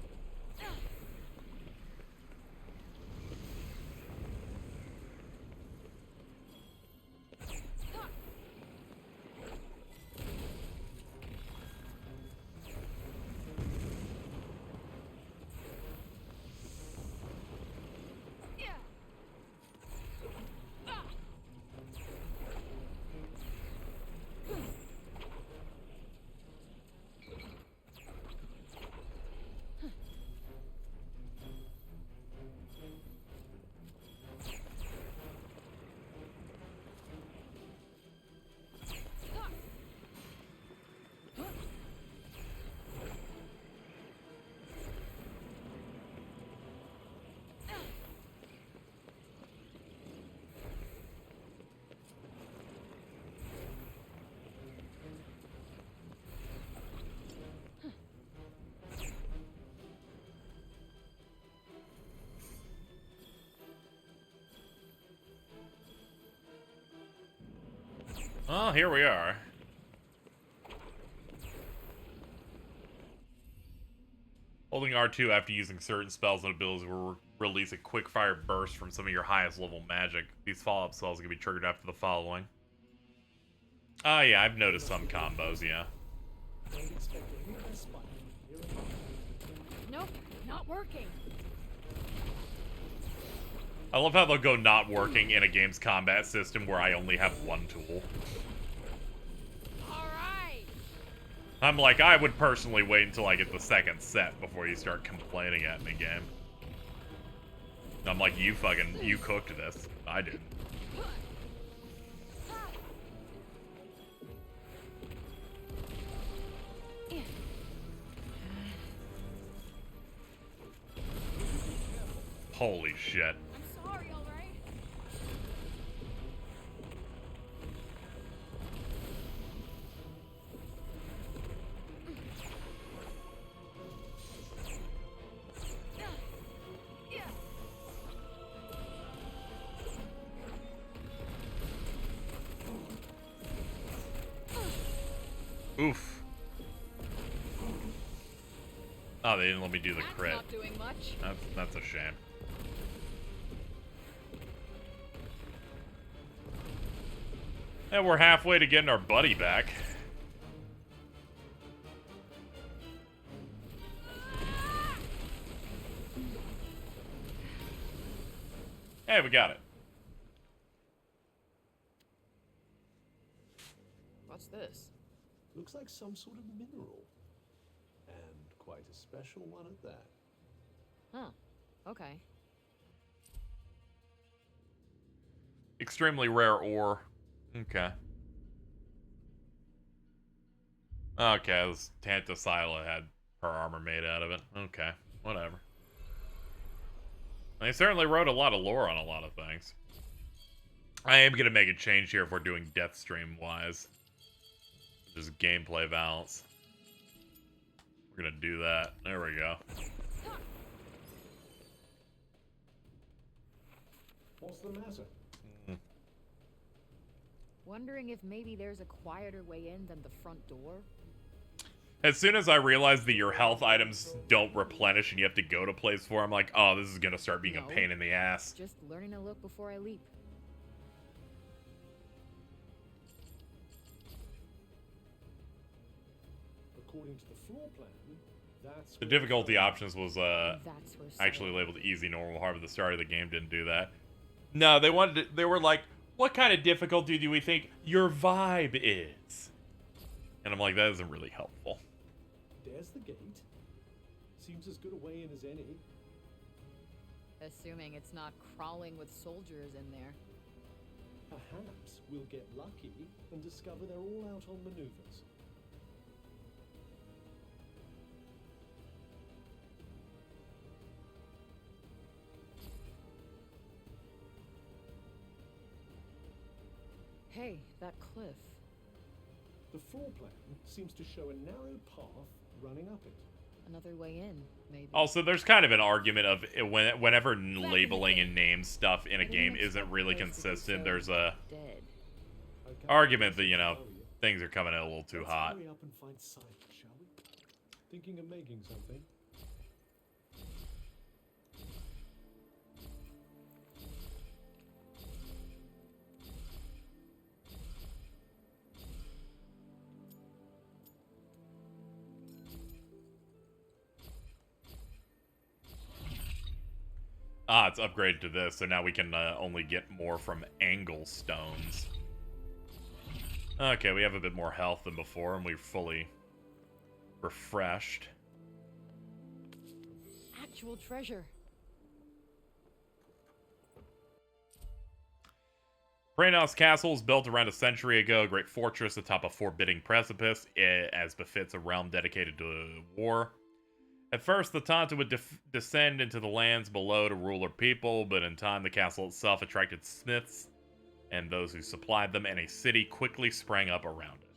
Well, here we are. Holding R2 after using certain spells and abilities will release a quick fire burst from some of your highest level magic. These follow-up spells can be triggered after the following. Ah, yeah, I've noticed some combos, yeah. Don't expect any respite. Here it comes. Nope, not working. I love how they'll go not working in a game's combat system where I only have one tool. Alright. I'm like, I would personally wait until I get the second set before you start complaining at me, game. I'm like, you cooked this. I didn't. Holy shit. I'm sorry, all right? Oof. Oh, they didn't let me do the That's crit. not doing much. That's a shame. And we're halfway to getting our buddy back. Hey, we got it. What's this? Looks like some sort of mineral. And quite a special one at that. Huh. Okay. Extremely rare ore. Okay. Okay, this Tanta Sila had her armor made out of it. Okay, whatever. They certainly wrote a lot of lore on a lot of things. I am going to make a change here if we're doing death stream wise. Just gameplay balance. We're going to do that. There we go. What's the matter? Wondering if maybe there's a quieter way in than the front door? As soon as I realized that your health items don't replenish and you have to go to place for, I'm like, oh, this is going to start being a pain in the ass. Just learning to look before I leap. According to the floor plan, that's The difficulty options was That's where actually labeled easy, normal, hard at the start of the game. Didn't do that. No, they were like, what kind of difficulty do we think your vibe is? And I'm like, that isn't really helpful. There's the gate. Seems as good a way in as any. Assuming it's not crawling with soldiers in there. Perhaps we'll get lucky and discover they're all out on maneuvers. Hey, that cliff. The floor plan seems to show a narrow path running up it. Another way in, maybe. Also, there's kind of an argument of whenever labeling and name stuff in a game isn't really consistent, there's a Dead. Okay, argument that, you know, let's hurry. things are coming in a little too Let's hot. hurry up and find Silent, shall we? Thinking of making something? Ah, it's upgraded to this, so now we can only get more from angle stones. Okay, we have a bit more health than before, and we're fully refreshed. Actual treasure. Brandhouse Castle was built around a century ago, a great fortress atop a forbidding precipice, as befits a realm dedicated to war. At first, the Tanta would descend into the lands below to rule her people, but in time the castle itself attracted smiths and those who supplied them, and a city quickly sprang up around it.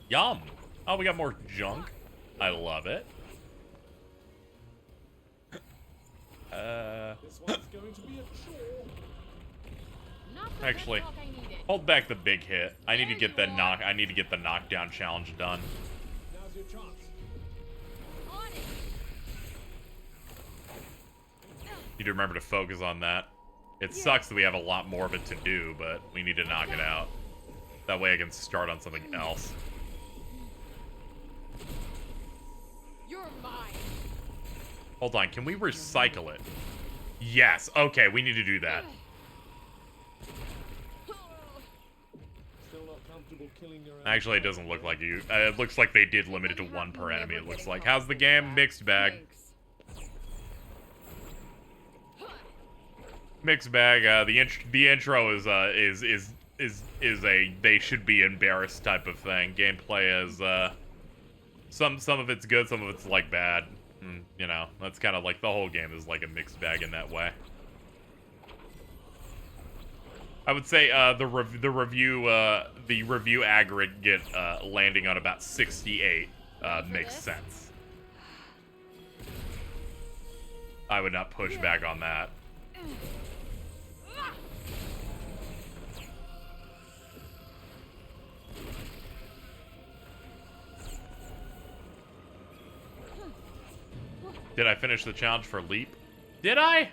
Yum! Oh, we got more junk. I love it. This one's going to be a chore. Not the Actually, pep talk I needed. hold back the big hit. I need to get the knockdown challenge done. Now's your chance. On Need to remember to focus on that. It sucks that we have a lot more of it to do, but we need to knock it out. That way I can start on something else. You're mine. Hold on, can we recycle it? Yes, okay, we need to do that. Still not comfortable killing your own Actually, it doesn't look like you. It looks like they did limit it to one per enemy, it looks like. How's the game? Mixed bag. Thanks. Mixed bag. The intro is a they should be embarrassed type of thing. Gameplay is some of it's good, some of it's like bad. You know, that's kind of like the whole game is like a mixed bag in that way. I would say the review aggregate landing on about 68 makes sense. I would not push back on that. Did I finish the challenge for Leap? Did I?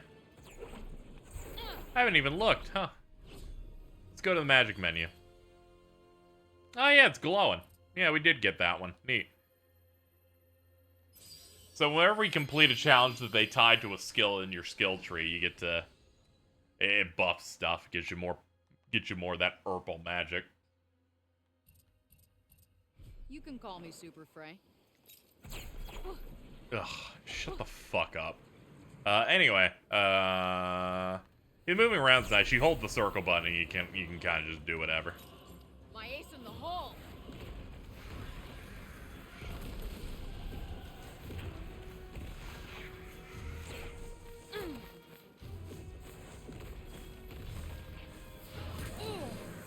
I haven't even looked, huh? Let's go to the magic menu. Oh yeah, it's glowing. Yeah, we did get that one. Neat. So whenever we complete a challenge that they tied to a skill in your skill tree, you get to... It buffs stuff, gives you more of that purple magic. You can call me Super Frey. Ugh, shut the fuck up. Anyway, in moving around tonight, you hold the circle button and you can kind of just do whatever. My ace in the hole.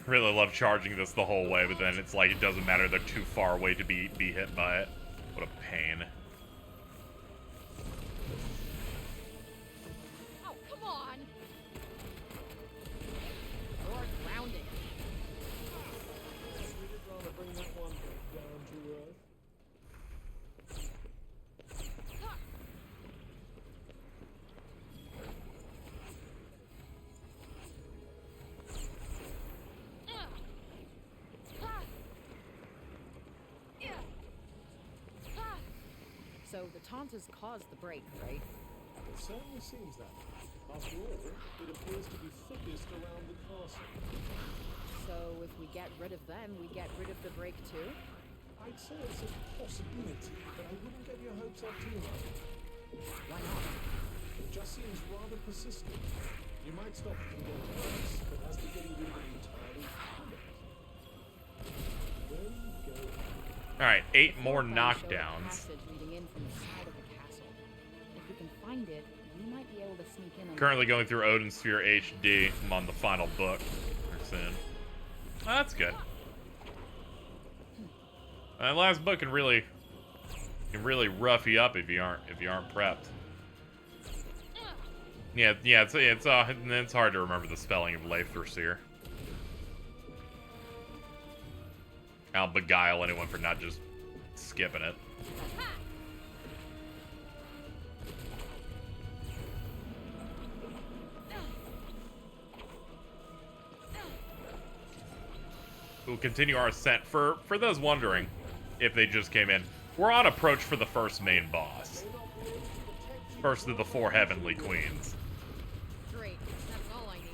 Really love charging this the whole way, but then it's like it doesn't matter, they're too far away to be hit by it. What a pain. Oh, come on. You're grounded. We did rather bring that one down to earth. So the Tantas caused the break, right? It certainly seems that. After all, it appears to be thickest around the castle. So if we get rid of them, we get rid of the break too? I'd say it's a possibility, but I wouldn't get your hopes up too much. Why not? It just seems rather persistent. You might stop it from getting worse, but as to getting rid of it entirely, where are you going? Alright, 8 more Showed a knockdowns. passage leading in from the side of the castle. If we can find it, we might be able to sneak in on Currently going through Odin Sphere HD. I'm on the final book. Or soon. Oh, that's good. That last book can really rough you up if you aren't prepped. Yeah, it's hard to remember the spelling of Leifthurseer. I'll beguile anyone for not just skipping it. We'll continue our ascent. For those wondering if they just came in, we're on approach for the first main boss. First of the 4 Heavenly Queens. Great, that's all I need.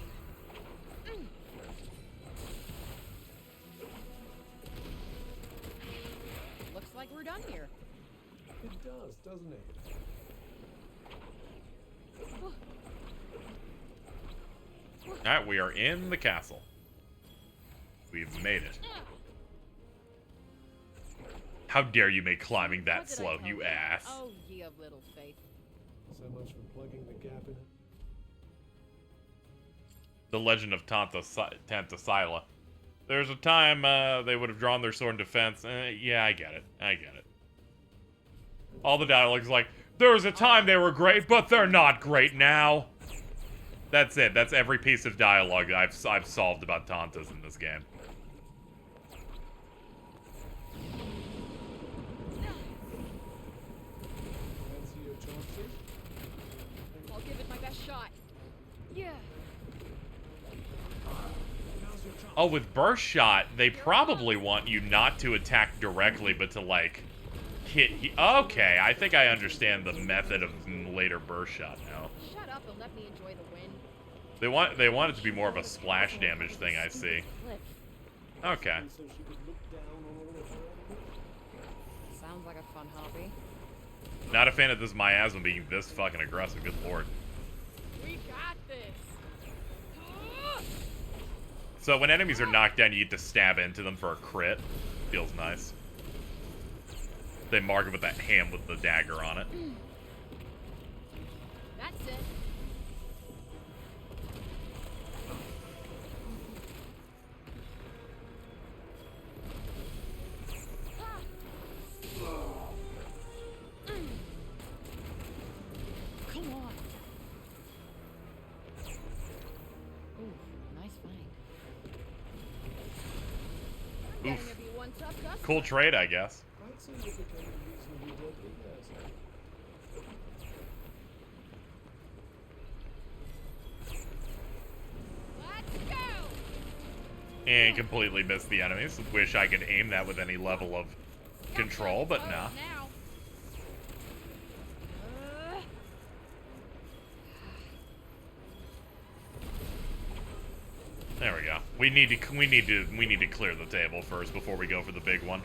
Looks like we're done here. It does, doesn't it? Alright, we are in the castle. We've made it. How dare you make climbing that What did I slow, tell you ass. Oh, ye of little faith. So much for plugging the gap in it. The legend of Tanta Sila. There's a time they would have drawn their sword in defense. Yeah, I get it. I get it. All the dialogue's like, there was a time they were great, but they're not great now. That's it. That's every piece of dialogue I've solved about Tantas in this game. Fancy your chances? I'll give it my best shot. Yeah. Oh, with burst shot, they probably want you not to attack directly, but to, like, hit... Okay, I think I understand the method of later burst shot now. Shut up and let me enjoy the win. They want it to be more of a splash damage thing, I see. Okay. So she could look down on all of her enemies? Sounds like a fun hobby. Not a fan of this miasma being this fucking aggressive, good lord. We got this. So when enemies are knocked down, you get to stab into them for a crit. Feels nice. They mark it with that hand with the dagger on it. That's it. Come on. Ooh, nice find. Oof. Getting to be one tough customer. Cool trade, I guess. I'd say you're becoming reasonably deadly, yes. Let's go. And completely missed the enemies. Wish I could aim that with any level of control, but nah. Now. There we go. We need to clear the table first before we go for the big one.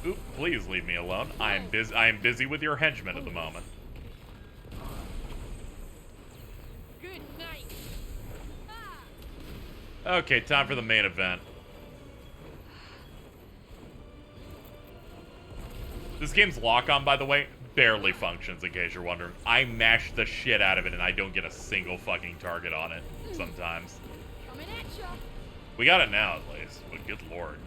Oop, please leave me alone. I am busy with your henchmen at the moment. Good night. Okay, time for the main event. This game's lock-on, by the way, barely functions, in case you're wondering. I mash the shit out of it, and I don't get a single fucking target on it sometimes. Coming at ya. We got it now, at least, but good lord.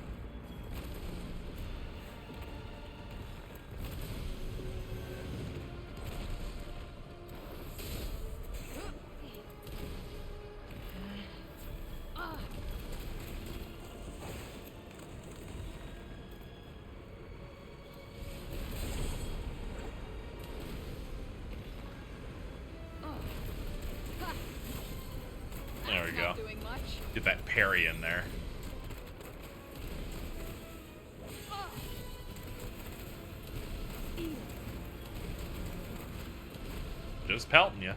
There we go. Not doing much. Get that parry in there. Just pelting you.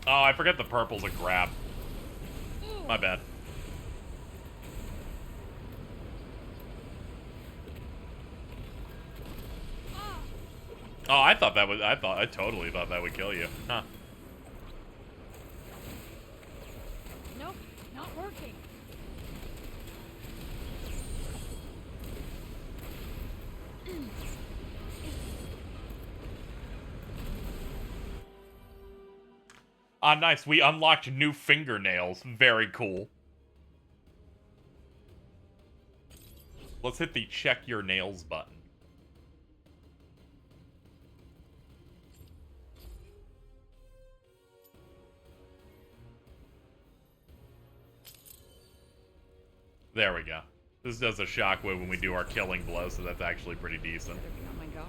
Oh, I forget the purple's a grab. My bad. Oh, I totally thought that would kill you. Huh. Nope, not working. Ah, nice. We unlocked new fingernails. Very cool. Let's hit the check your nails button. There we go. This does a shockwave when we do our killing blow, so that's actually pretty decent. Better be on my guard.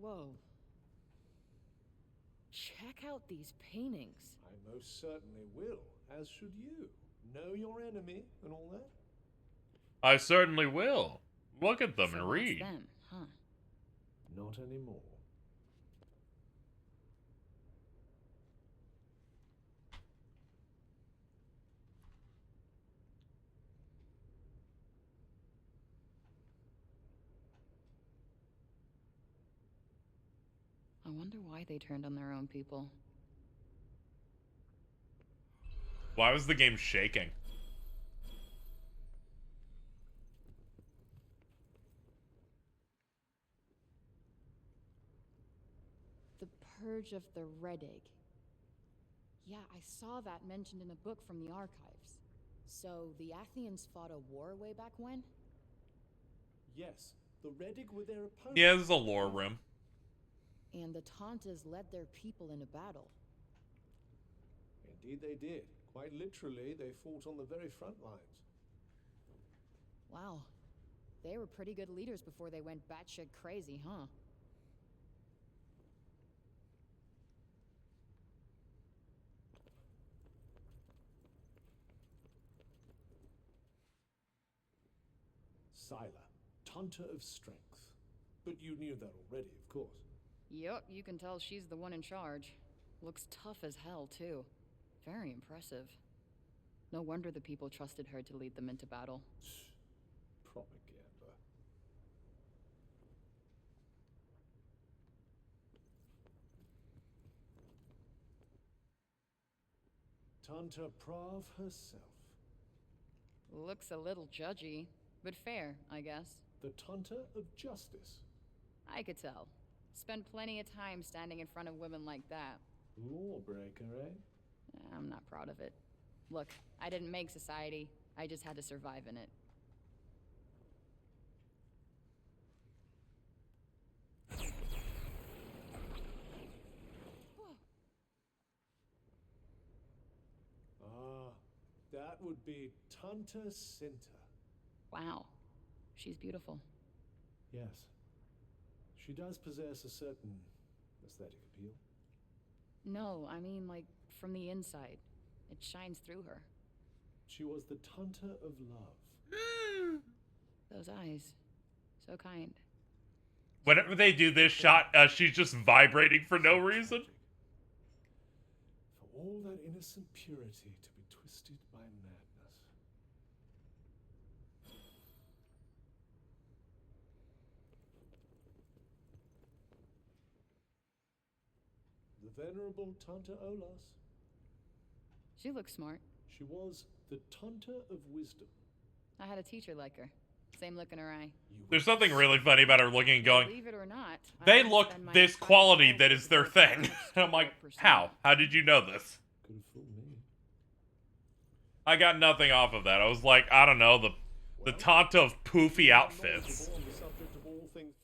Whoa. Check out these paintings. I most certainly will, as should you. Know your enemy and all that? I certainly will. Look at them So and what's read. them, huh? Not anymore. I wonder why they turned on their own people. Why was the game shaking? The Purge of the Redig. Yeah, I saw that mentioned in a book from the archives. So, the Athenians fought a war way back when? Yes, the Redig were their opponents. Yeah, this is a lore room. And the Tantas led their people in a battle. Indeed they did. Quite literally, they fought on the very front lines. Wow. They were pretty good leaders before they went batshit crazy, huh? Scylla, Tanta of strength. But you knew that already, of course. Yup, you can tell she's the one in charge. Looks tough as hell, too. Very impressive. No wonder the people trusted her to lead them into battle. Propaganda. Tanta Prav herself. Looks a little judgy, but fair, I guess. The Tanta of justice. I could tell. Spent plenty of time standing in front of women like that. Lawbreaker, eh? I'm not proud of it. Look, I didn't make society. I just had to survive in it. Ah, that would be Tanta Sinta. Wow. She's beautiful. Yes. She does possess a certain aesthetic appeal. No, I mean, like, from the inside. It shines through her. She was the Tanta of love. Those eyes. So kind. Whenever they do this shot, she's just vibrating for no reason. For all that innocent purity to be twisted by madness. The venerable Tanta Olas. She looks smart. She was the Tanta of wisdom. I had a teacher like her. Same look in her eye. There's something really funny about her looking and going, Believe it or not, they look this quality that is their thing. And I'm like, how? How did you know this? Could have fooled me. I got nothing off of that. I was like, I don't know, the Tanta of poofy outfits. On the subject of all things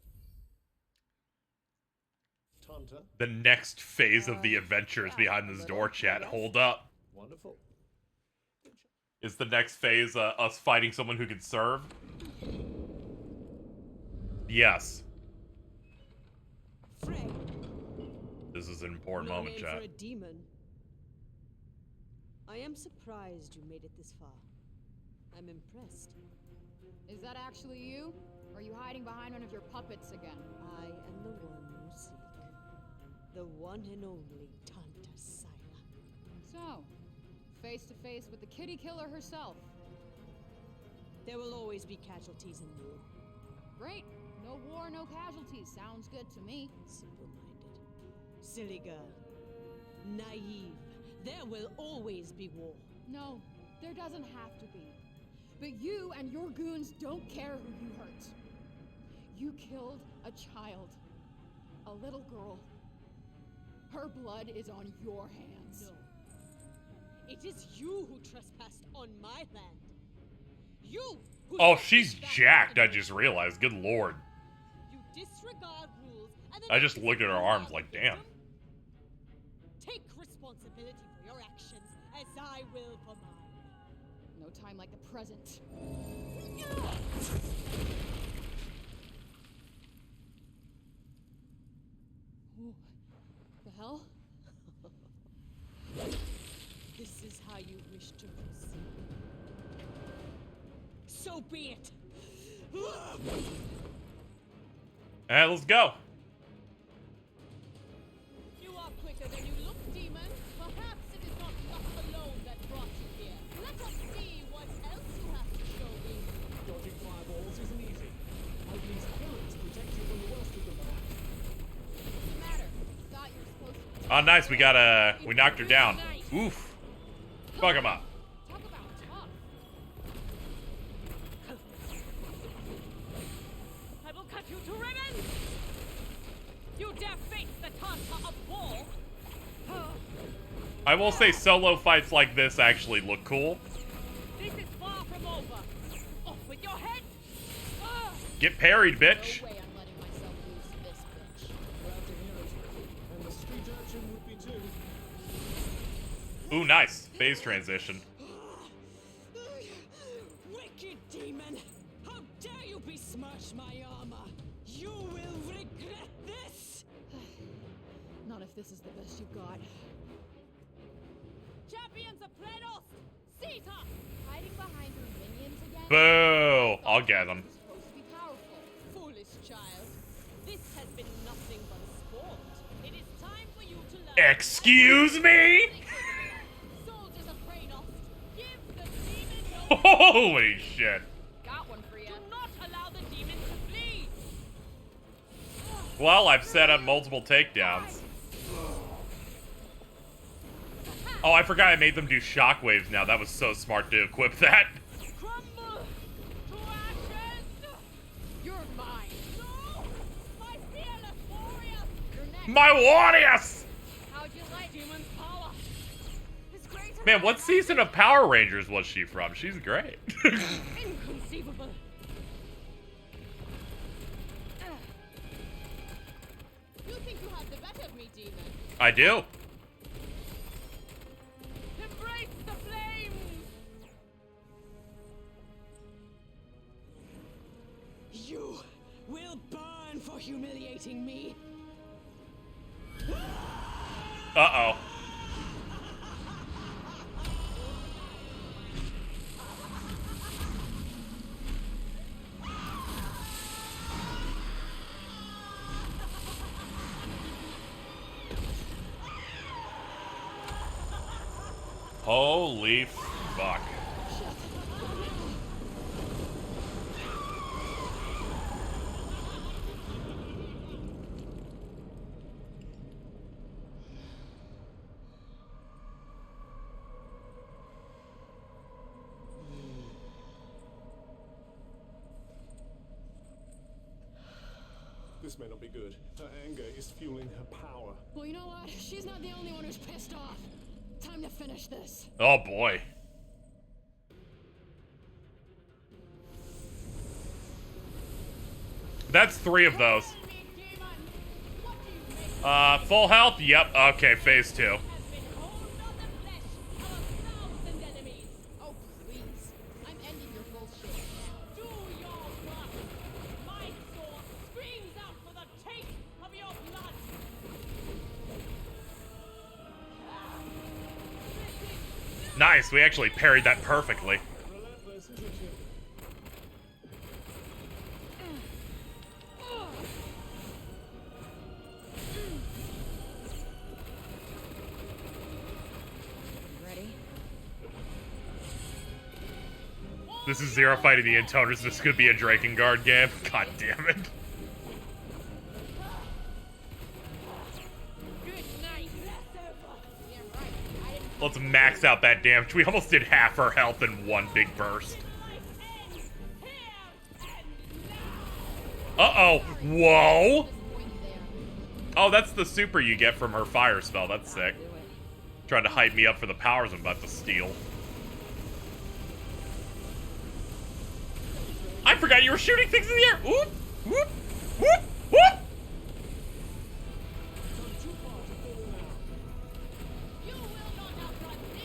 Tanta. The next phase of the adventures behind this door, chat. Hold up. Wonderful. Is the next phase us fighting someone who can serve? Yes. Frey, This is an important no moment, name chat. for a demon. I am surprised you made it this far. I'm impressed. Is that actually you? Or are you hiding behind one of your puppets again? I am the one you seek. The one and only Tanta Scylla. So, face to face with the kitty killer herself. There will always be casualties in war. Great. No war, no casualties. Sounds good to me. Simple-minded. Silly girl. Naive. There will always be war. No, there doesn't have to be. But you and your goons don't care who you hurt. You killed a child. A little girl. Her blood is on your hands. No. It is you who trespassed on my land. You who Oh, set she's me back jacked, I in just your realized. Good lord. You disregard rules and then I just looked at her arms like, damn. Take responsibility for your actions as I will for mine. No time like the present. Ooh, the hell? This is how you wish to proceed. So be it. Alright, let's go. You are quicker than you look, demon. Perhaps it is not luck alone that brought you here. Let us see what else you have to show me. Dodging fireballs isn't easy. At least pillars protect you from the worst of them. What's the matter? Thought you were supposed to. Oh, nice. We knocked her down. Oof. Fuck him up. Talk about tough. I will cut you to ribbons. You dare face the Tanta of war. I will say solo fights like this actually look cool. This is far from over. Off with your head. Get parried, bitch. No way I'm letting myself lose to this bitch. Glad to hear it. And the street urchin would be too. Ooh, nice. Phase transition. Wicked demon! How dare you besmirch my armor! You will regret this! Not if this is the best you've got. Champions of Planos! Sita! Hiding behind her minions again? Boo! I'll get them. You're supposed to be powerful. Foolish child. This has been nothing but sport. It is time for you to learn. Excuse me? Soldiers of Planos, give the demon no. Holy shit. Got one for you. Do not allow the demon to flee! Well, I've set up multiple takedowns. Oh, I forgot I made them do shockwaves now. That was so smart to equip that. Crumble to ashes! You're mine. No! My fearless warriors! You're next. My warriors! How'd you like it? Demon's power is greater. Man, what season of Power Rangers was she from? She's great. Inconceivable. You think you have the better of me, demon? I do. Embrace the flames! You will burn for humiliating me. Uh-oh. Holy fuck. This may not be good. Her anger is fueling her power. Well, you know what? She's not the only one who's pissed off. Time to finish this. Oh boy. That's 3 of those. Me, demon! What do you make Full health? Yep. Okay, phase 2. has been honed on the flesh of 1,000 enemies? Oh, please. I'm ending your bullshit now. Do your work! My sword screams out for the taste of your blood! Nice, we actually parried that perfectly. Relentless, isn't she? Ready? This is Zero fighting the Intoners. This could be a Drakengard game. God damn it. Good night. Yeah, right. I didn't. Let's max out that damage. We almost did half our health in one big burst. Life ends here and now! Uh-oh. Whoa. Disappoint you there. Oh, that's the super you get from her fire spell. That's sick. Do it. Trying to hype me up for the powers I'm about to steal. I forgot you were shooting things in the air. Whoop, whoop, whoop, whoop. You will not outrun this!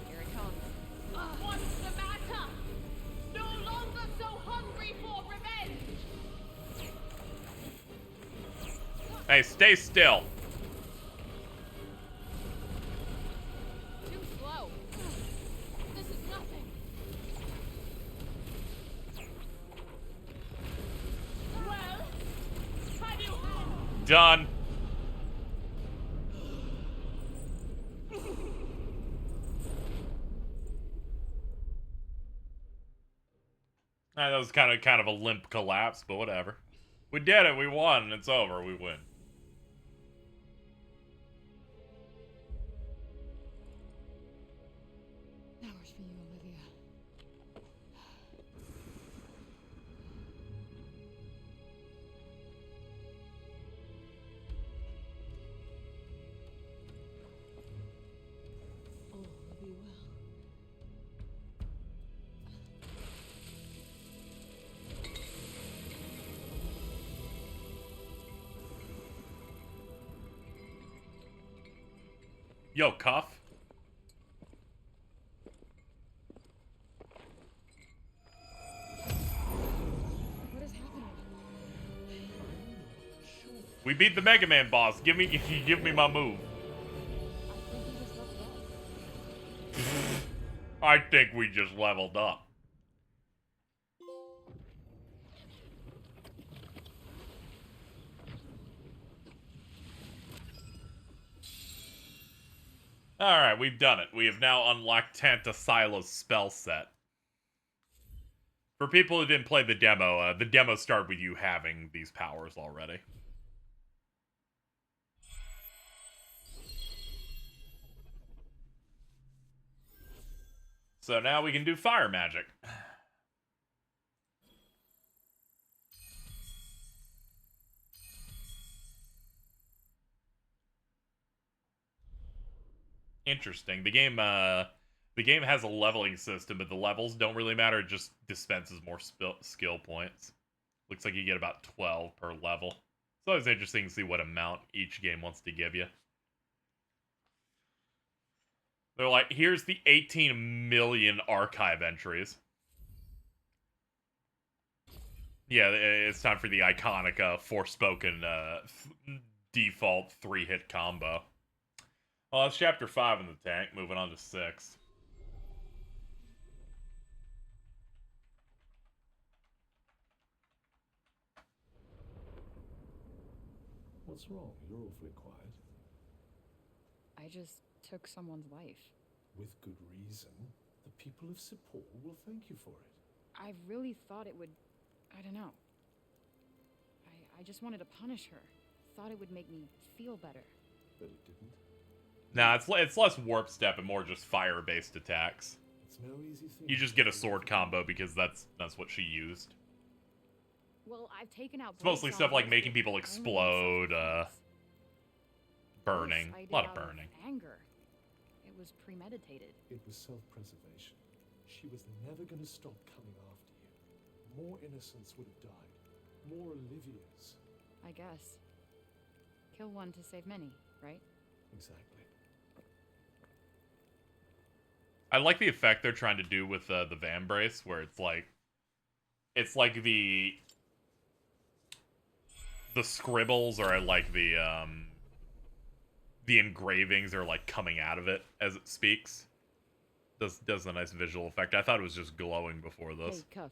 Here it comes. What's the matter? No longer so hungry for revenge! Hey, stay still. Too slow. This is nothing. Well, have you had? Done. That was kind of a limp collapse, but whatever. We did it. We won. It's over. We win. That was for you, Olivia. Yo, Cuff. What is happening? We beat the Mega Man boss. Give me my move. I think he just leveled up. I think we just leveled up. Alright, we've done it. We have now unlocked Tanta Silo's spell set. For people who didn't play the demo started with you having these powers already. So now we can do fire magic. Interesting. The game has a leveling system, but the levels don't really matter. It just dispenses more skill points. Looks like you get about 12 per level. It's always interesting to see what amount each game wants to give you. They're like, here's the 18 million archive entries. Yeah, it's time for the iconic Forspoken default 3-hit combo. Well, that's chapter 5 in the tank. Moving on to 6. What's wrong? You're awfully quiet. I just took someone's life. With good reason. The people of Sepul will thank you for it. I really thought it would... I don't know. I just wanted to punish her. Thought it would make me feel better. But it didn't. Nah, it's less warp step and more just fire-based attacks. It's no easy thing. You just get a sword combo because that's what she used. Well, I've taken out... It's mostly stuff like making people explode, burning. A lot of burning. Anger. It was premeditated. It was self-preservation. She was never going to stop coming after you. More innocents would have died. More Olivias. I guess. Kill one to save many, right? Exactly. I like the effect they're trying to do with the Vambrace, where it's like the scribbles or like the engravings are like coming out of it as it speaks. Does a nice visual effect. I thought it was just glowing before this. Hey, Cuff.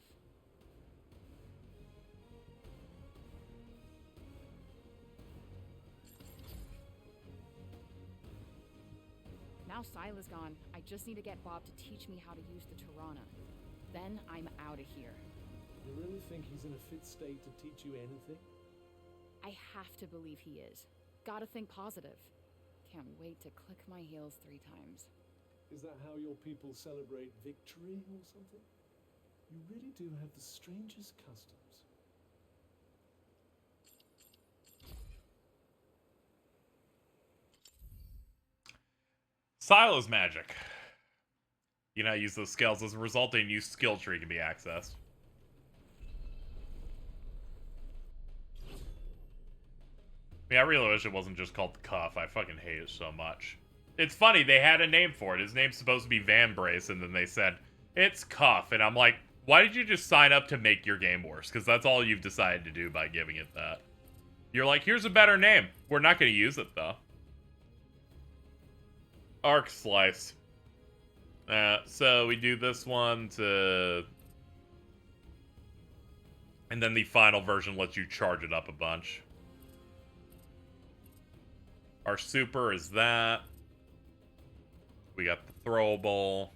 Now Sila's gone. I just need to get Bob to teach me how to use the Tirana. Then I'm out of here. You really think he's in a fit state to teach you anything? I have to believe he is. Gotta think positive. Can't wait to click my heels 3 times. Is that how your people celebrate victory or something? You really do have the strangest customs. Silo's magic. You know, use those skills. As a result, a new skill tree can be accessed. Yeah, I really wish it wasn't just called Cuff. I fucking hate it so much. It's funny, they had a name for it. His name's supposed to be Vambrace, and then they said, it's Cuff. And I'm like, why did you just sign up to make your game worse? Because that's all you've decided to do by giving it that. You're like, here's a better name. We're not going to use it, though. Arc Slice. So we do this one to... And then the final version lets you charge it up a bunch. Our super is that. We got the throwable.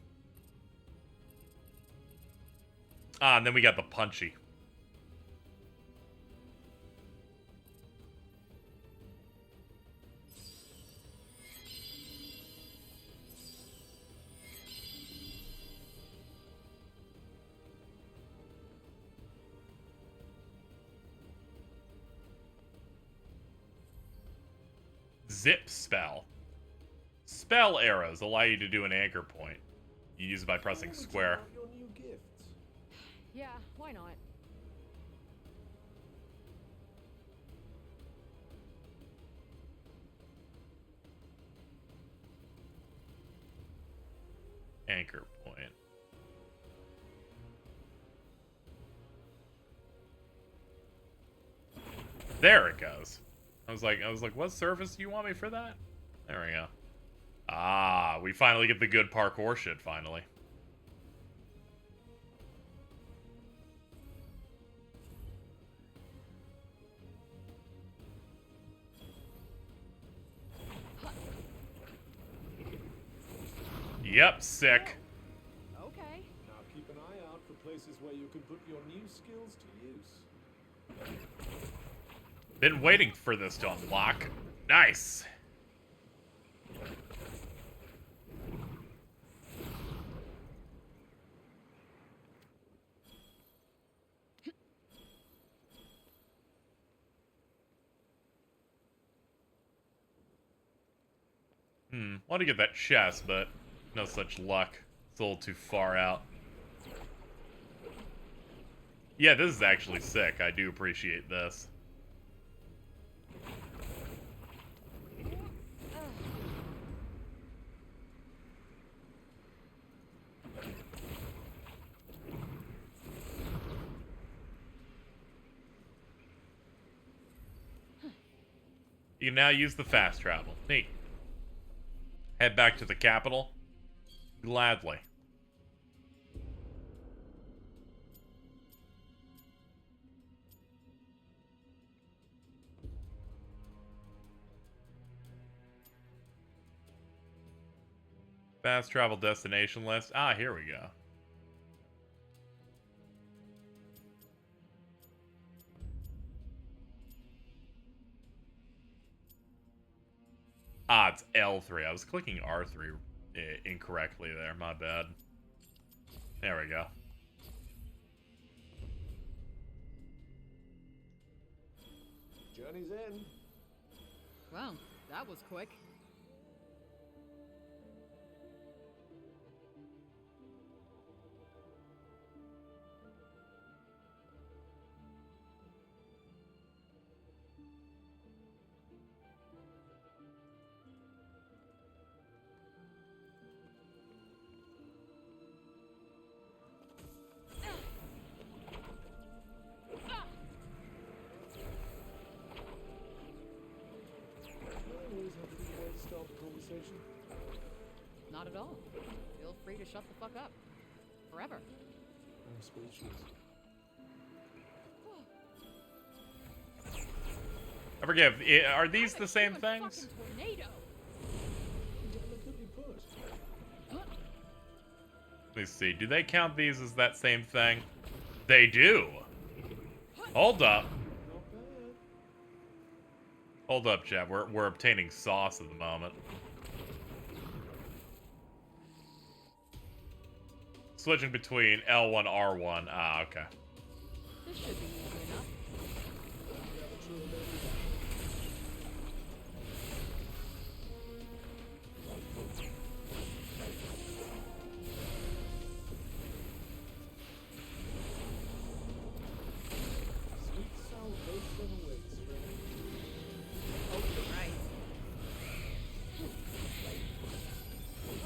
Ah, and then we got the punchy. Zip spell. Spell arrows allow you to do an anchor point. You use it by pressing square. Your new gifts. Yeah, why not? anchor point. There it goes. I was like, what surface do you want me for that? There we go. Ah, we finally get the good parkour shit, finally. Yep, sick. Okay. Now keep an eye out for places where you can put your new skills to use. Been waiting for this to unlock. Nice. Want to get that chest, but no such luck. It's a little too far out. Yeah, this is actually sick. I do appreciate this. You can now use the fast travel. Neat. Head back to the capital? Gladly. Fast travel destination list. Ah, here we go. Ah, it's L3. I was clicking R3 incorrectly there. My bad. There we go. Journey's in. Well, that was quick. Always have a good way to start the conversation. Not at all. Feel free to shut the fuck up. Forever. I'm speechless. I forget. Are these the same things? Tornado. Delicately put. Let me see. Do they count these as that same thing? They do. Hold up. Not bad. Hold up, chat. We're obtaining sauce at the moment. Switching between L1, R1. Ah, okay. This should be easy enough. Sweet salvation awaits, friend. Oh, you're right.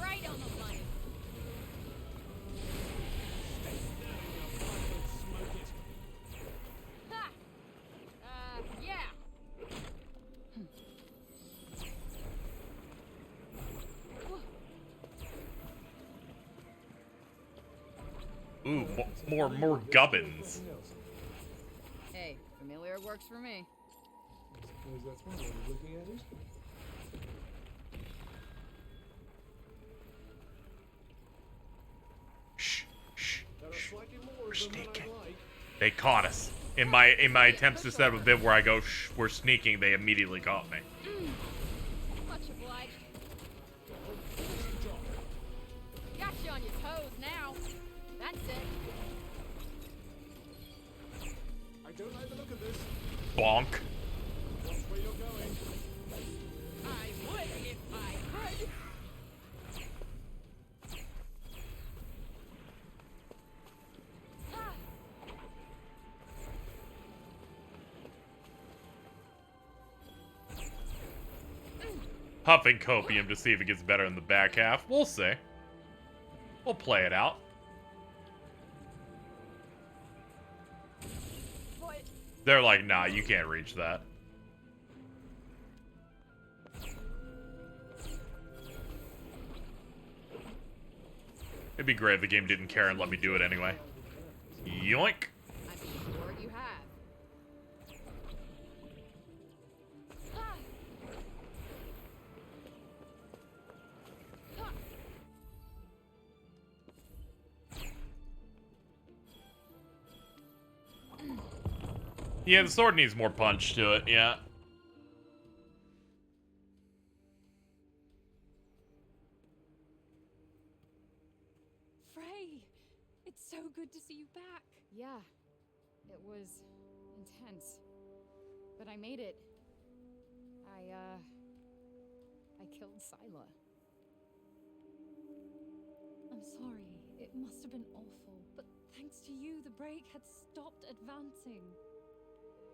Right on the money. Ha! Yeah. Ooh, more gubbins. Nothing else. Hey, familiar works for me. I suppose that's one way of looking at it. Shh, shh. There are slightly more We're of them than sneaking. I'd like. They caught us. In my attempts to set up a bit where I go, shh, we're sneaking, they immediately caught me. Much obliged. Got you on your toes now. That's it. I don't like the look of this. Bonk. Watch where you're going. I would if I could. Ah, Huffing copium to see if it gets better in the back half. We'll see. We'll play it out. But They're like, nah, you can't reach that. It'd be great if the game didn't care and let me do it anyway. Yoink. I'm sure you have. ah, ah, Yeah, the sword needs more punch to it, yeah. Frey, it's so good to see you back. Yeah, it was intense, but I made it. I killed Scylla. I'm sorry. It must have been awful, but thanks to you, the break had stopped advancing.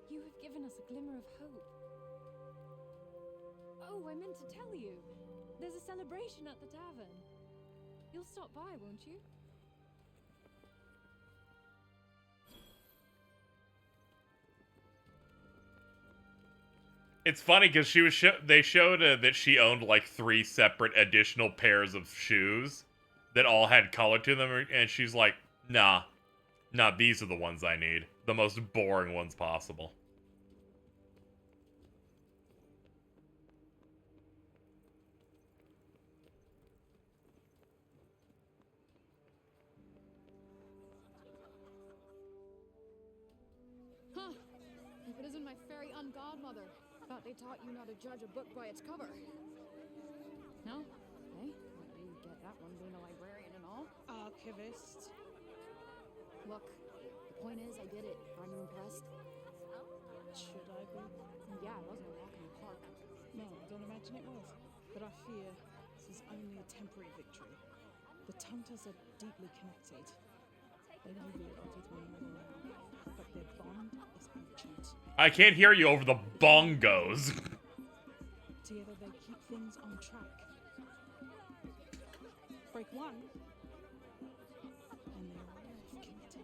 You have given us a glimmer of hope. Oh, I meant to tell you. There's a celebration at the tavern. You'll stop by, won't you? It's funny because she was they showed that she owned like 3 separate additional pairs of shoes that all had color to them, and she's like, nah, these are the ones I need. The most boring ones possible. Huh. If it isn't my fairy ungodmother. Thought they taught you not to judge a book by its cover. No? Hey, you get that one being a librarian and all. Archivist. Look, the point is I did it. Are you impressed? Should I be? Yeah, it wasn't a walk in the park. No, I don't imagine it was. But I fear this is only a temporary victory. The Tantas are deeply connected. They may be at odds with one another now, but their bond is ancient. I can't hear you over the bongos. Together they keep things on track. Break one, and they're all connected.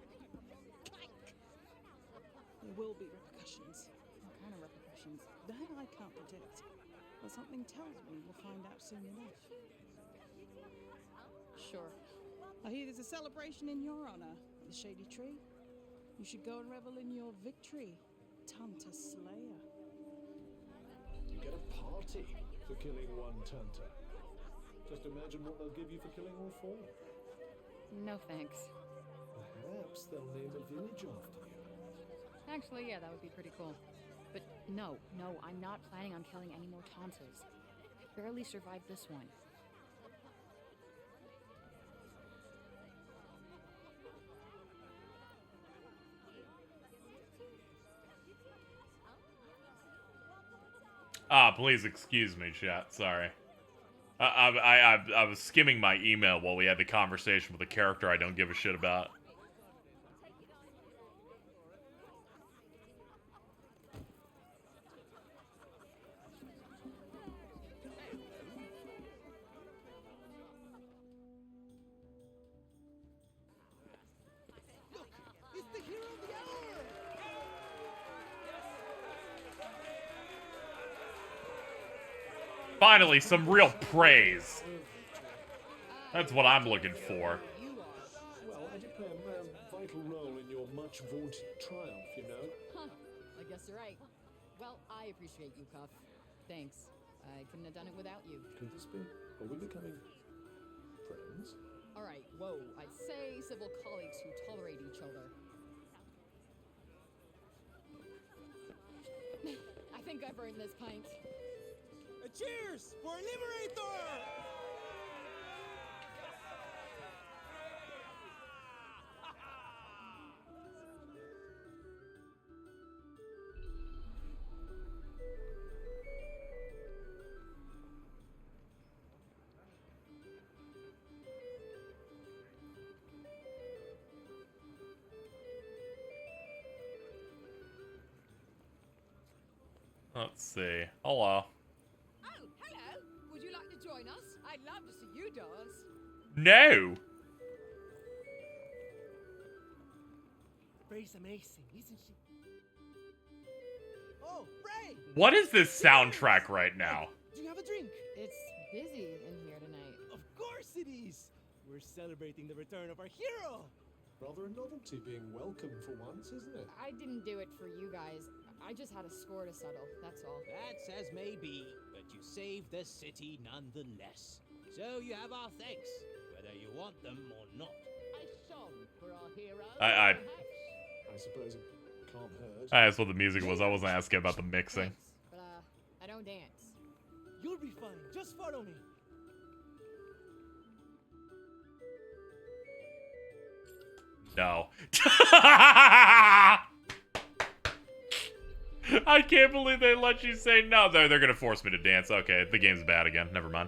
There will be repercussions. What kind of repercussions? That I can't predict, but something tells me we'll find out soon enough. Sure. I hear there's a celebration in your honor at the Shady Tree. You should go and revel in your victory, Tanta Slayer. You get a party for killing one Tanta. Just imagine what they'll give you for killing all 4. No thanks. Perhaps they'll name a village after you. Actually, yeah, that would be pretty cool. But no, I'm not planning on killing any more Tantas. I barely survived this one. Please excuse me, chat. Sorry. I was skimming my email while we had the conversation with a character I don't give a shit about. It's the hero of the hour! Finally, some real praise. That's what I'm looking for. Well, I did play a vital role in your much vaunted triumph, you know. Huh. I guess you're right. Well, I appreciate you, Cuff. Thanks. I couldn't have done it without you. Could this be? Are we becoming friends? All right, whoa. I'd say civil colleagues who tolerate each other. I think I've earned this pint. Cheers for Liberator! Let's see. Hello. Oh, hello. Would you like to join us? I'd love to see you dance. No! Bray's amazing, isn't she? Oh, Bray! What is this soundtrack right now? Do you have a drink? It's busy in here tonight. Of course it is! We're celebrating the return of our hero! Rather a novelty being welcome for once, isn't it? I didn't do it for you guys. I just had a score to settle, that's all. That's as may be, but you saved the city nonetheless. So you have our thanks, whether you want them or not. A song for our hero. I I suppose it can't hurt. asked what the music was. I wasn't asking about the mixing. Thanks, but I don't dance. You'll be fine, just follow me. No. I can't believe they let you say no. They're gonna force me to dance. Okay, the game's bad again. Never mind.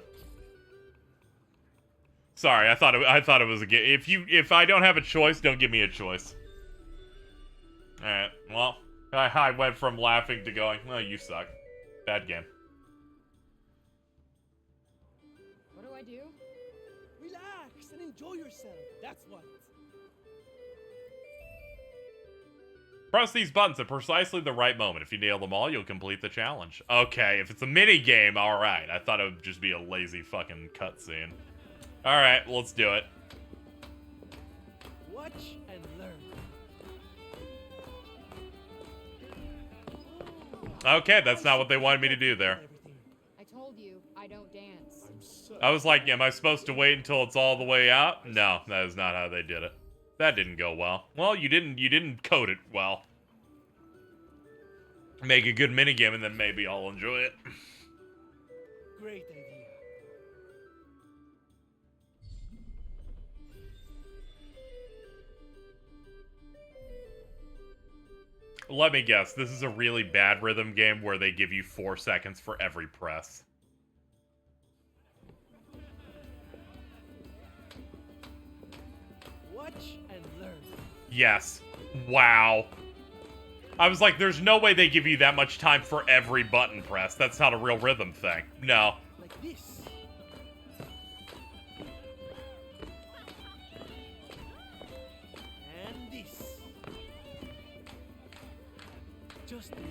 Sorry, I thought it was a game. If I don't have a choice, don't give me a choice. All right. Well, I went from laughing to going, "Oh, you suck." Bad game. What do I do? Relax and enjoy yourself, that's what. Press these buttons at precisely the right moment. If you nail them all, you'll complete the challenge. Okay, if it's a mini game, all right. I thought it would just be a lazy fucking cutscene. All right, let's do it. Watch and learn. Okay, that's not what they wanted me to do there. I told you, I don't dance. I'm so I was like, am I supposed to wait until it's all the way out? No, that is not how they did it. That didn't go well. Well, you didn't code it well. Make a good minigame and then maybe I'll enjoy it. Great idea. Let me guess, this is a really bad rhythm game where they give you 4 seconds for every press. Watch and learn. Yes. Wow. I was like, there's no way they give you that much time for every button press. That's not a real rhythm thing. No. Like this. And this. Just like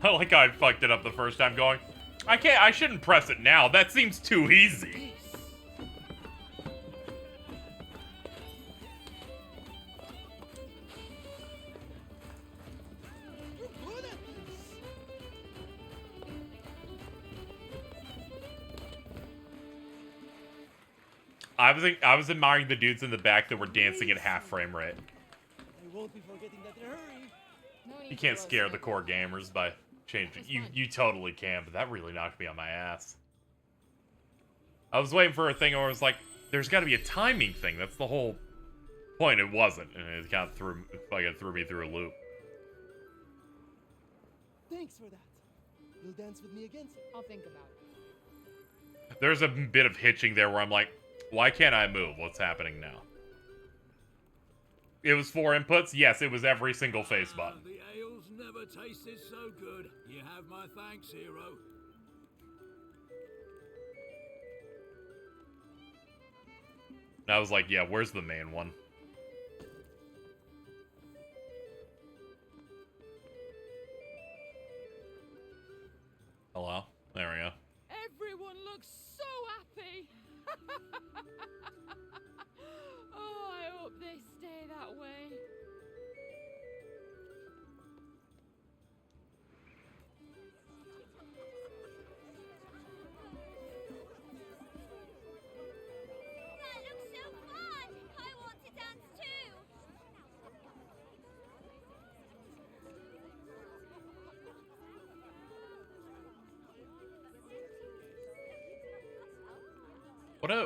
I like how I fucked it up the first time going, I shouldn't press it now. That seems too easy. this. You're good at this. I was admiring the dudes in the back that were dancing at half frame rate. I won't be forgetting that in a hurry. No need You to can't roast scare me. the core gamers by changing. It's You fine. you totally can, but that really knocked me on my ass. I was waiting for a thing where it was like, there's got to be a timing thing. That's the whole point. It wasn't, and it kind of threw me through a loop. Thanks for that. You'll dance with me again, sir. I'll think about it. There's a bit of hitching there where I'm like, why can't I move? What's happening now? It was 4 inputs? Yes, it was every single face button. The ale's never tasted so good. You have my thanks, hero. And I was like, yeah, where's the main one? Hello? There we go. Everyone looks so happy. Oh, I hope they stay that way. That looks so fun! I want to dance too!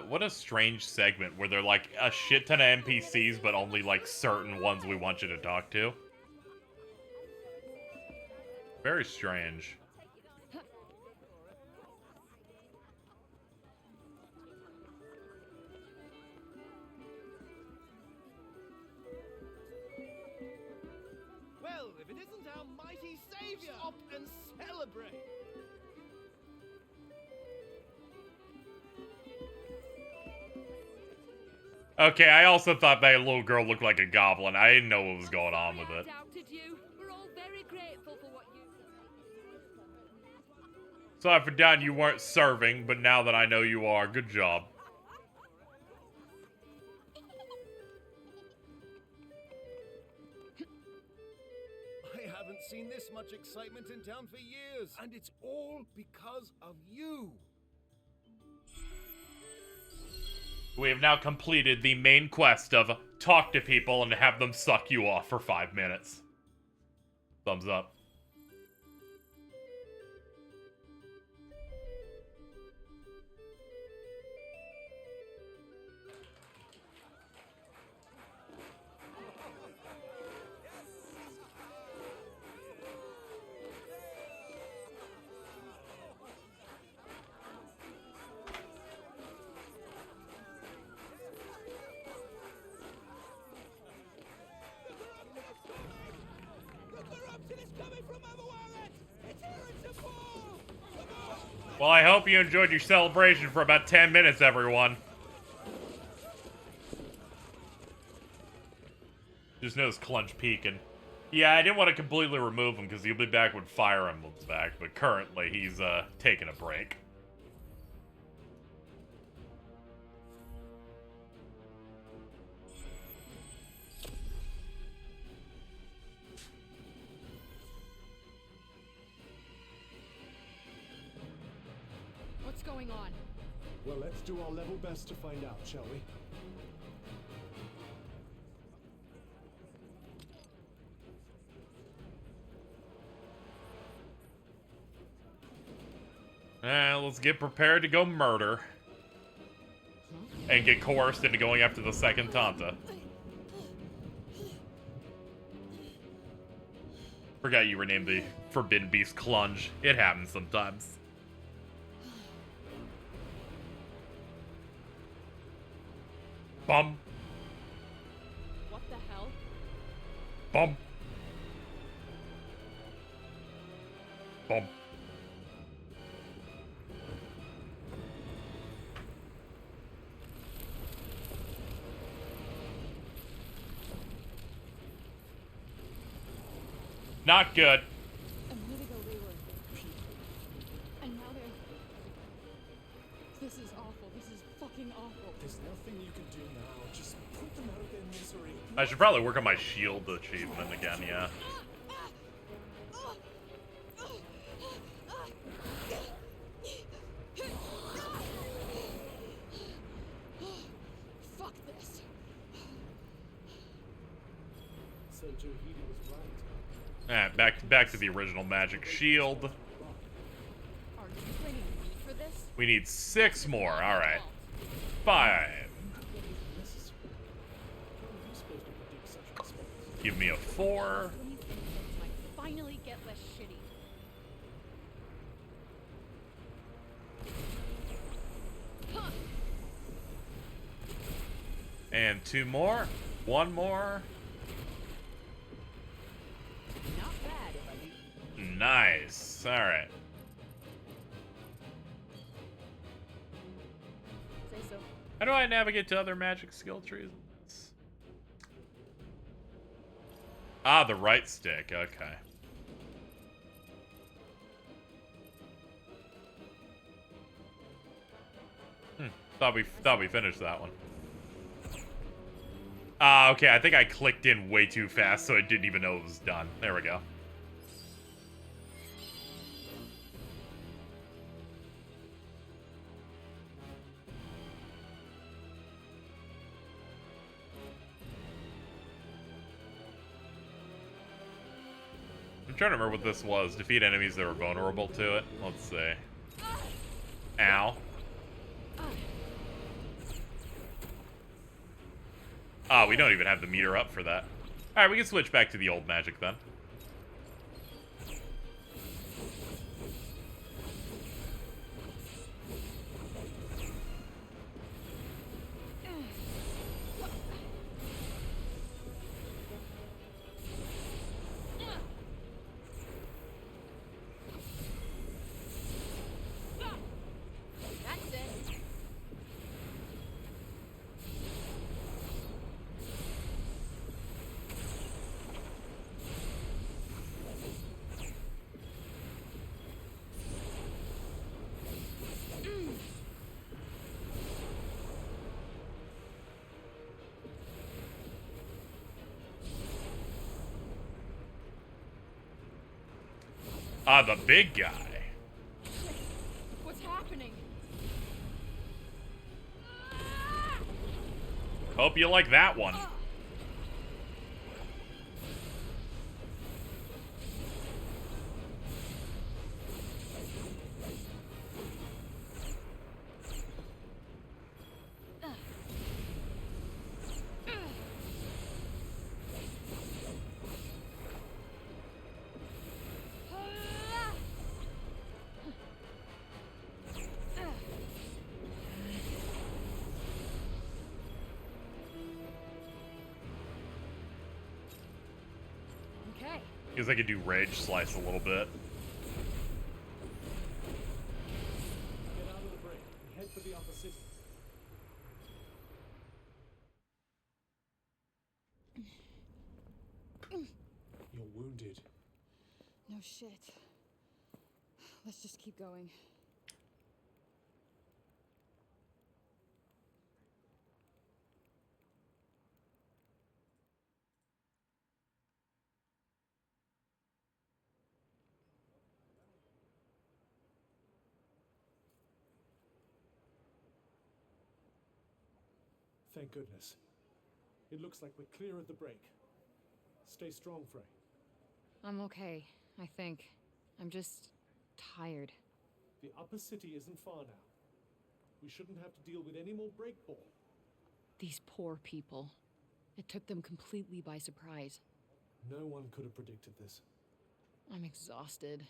What a strange segment where they're like a shit ton of NPCs, but only like certain ones we want you to talk to. Very strange. Well, if it isn't our mighty savior, stop and celebrate. Okay, I also thought that little girl looked like a goblin. I didn't know what was going on with it. Doubted you. We're all very grateful for what you. So I forgot you weren't serving, but now that I know you are, good job. I haven't seen this much excitement in town for years, and it's all because of you. We have now completed the main quest of talk to people and have them suck you off for 5 minutes. Thumbs up. Well, I hope you enjoyed your celebration for about 10 minutes, everyone. Just noticed Clunch peeking. Yeah, I didn't want to completely remove him because he'll be back when Fire Emblem's back, but currently he's taking a break. What's going on? Well, let's do our level best to find out, shall we? Let's get prepared to go murder. And get coerced into going after the second Tanta. Forgot you were named the Forbidden Beast Clunge. It happens sometimes. Bum. What the hell? Bum. Bum. Not good. A minute ago they were people. And now they're... This is awful. This is fucking awful. There's nothing you can do now. Just put them out of their misery. I should probably work on my shield achievement again, yeah. Fuck this. So Johidi was right. Alright, back to the original magic shield. Are you bringing me for this? We need 6 more, alright. 5. Give me a 4. When you think things might finally get less shitty. Huh. And 2 more. 1 more. Not bad if I do. Nice. Alright. Say so. How do I navigate to other magic skill trees? Ah, the right stick. Okay. Thought we finished that one. Ah, okay. I think I clicked in way too fast, so I didn't even know it was done. There we go. I'm trying to remember what this was. Defeat enemies that were vulnerable to it. Let's see. Ow. Ah, we don't even have the meter up for that. Alright, we can switch back to the old magic then. That's it. Ah, the big guy. What's happening? Hope you like that one. Okay. Guess I could do Rage Slice a little bit. Get out of the break and head for the upper city. You're wounded. No shit. Let's just keep going. Thank goodness. It looks like we're clear of the break. Stay strong, Frey. I'm okay, I think. I'm just tired. The upper city isn't far now. We shouldn't have to deal with any more breakball. These poor people. It took them completely by surprise. No one could have predicted this. I'm exhausted.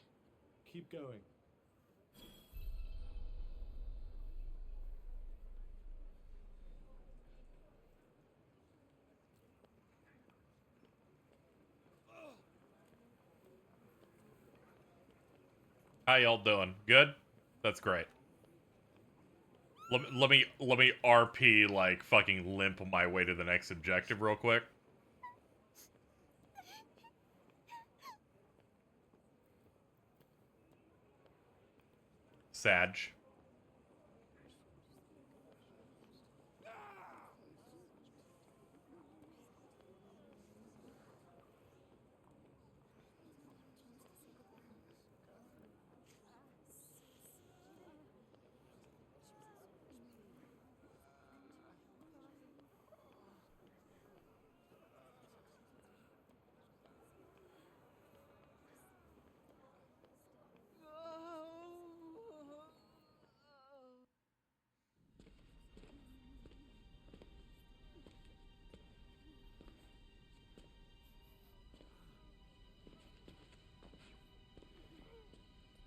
Keep going. How y'all doing? Good? That's great. Let me RP like fucking limp my way to the next objective real quick. Sag.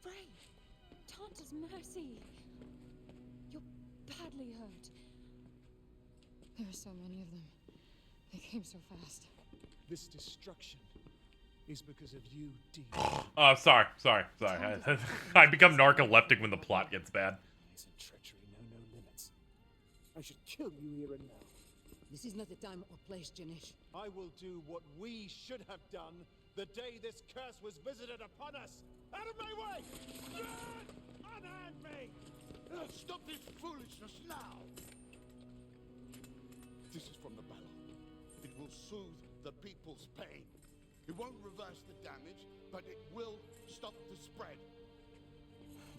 Frey! Tanta's mercy! You're badly hurt. There are so many of them. They came so fast. This destruction is because of you, D. Oh, sorry. I become narcoleptic when the plot gets bad. And treachery know no limits. I should kill you here and now. This is not the time or place, Janesh. I will do what we should have done the day this curse was visited upon us. Out of my way! Unhand me! Stop this foolishness now! This is from the battle. It will soothe the people's pain. It won't reverse the damage, but it will stop the spread.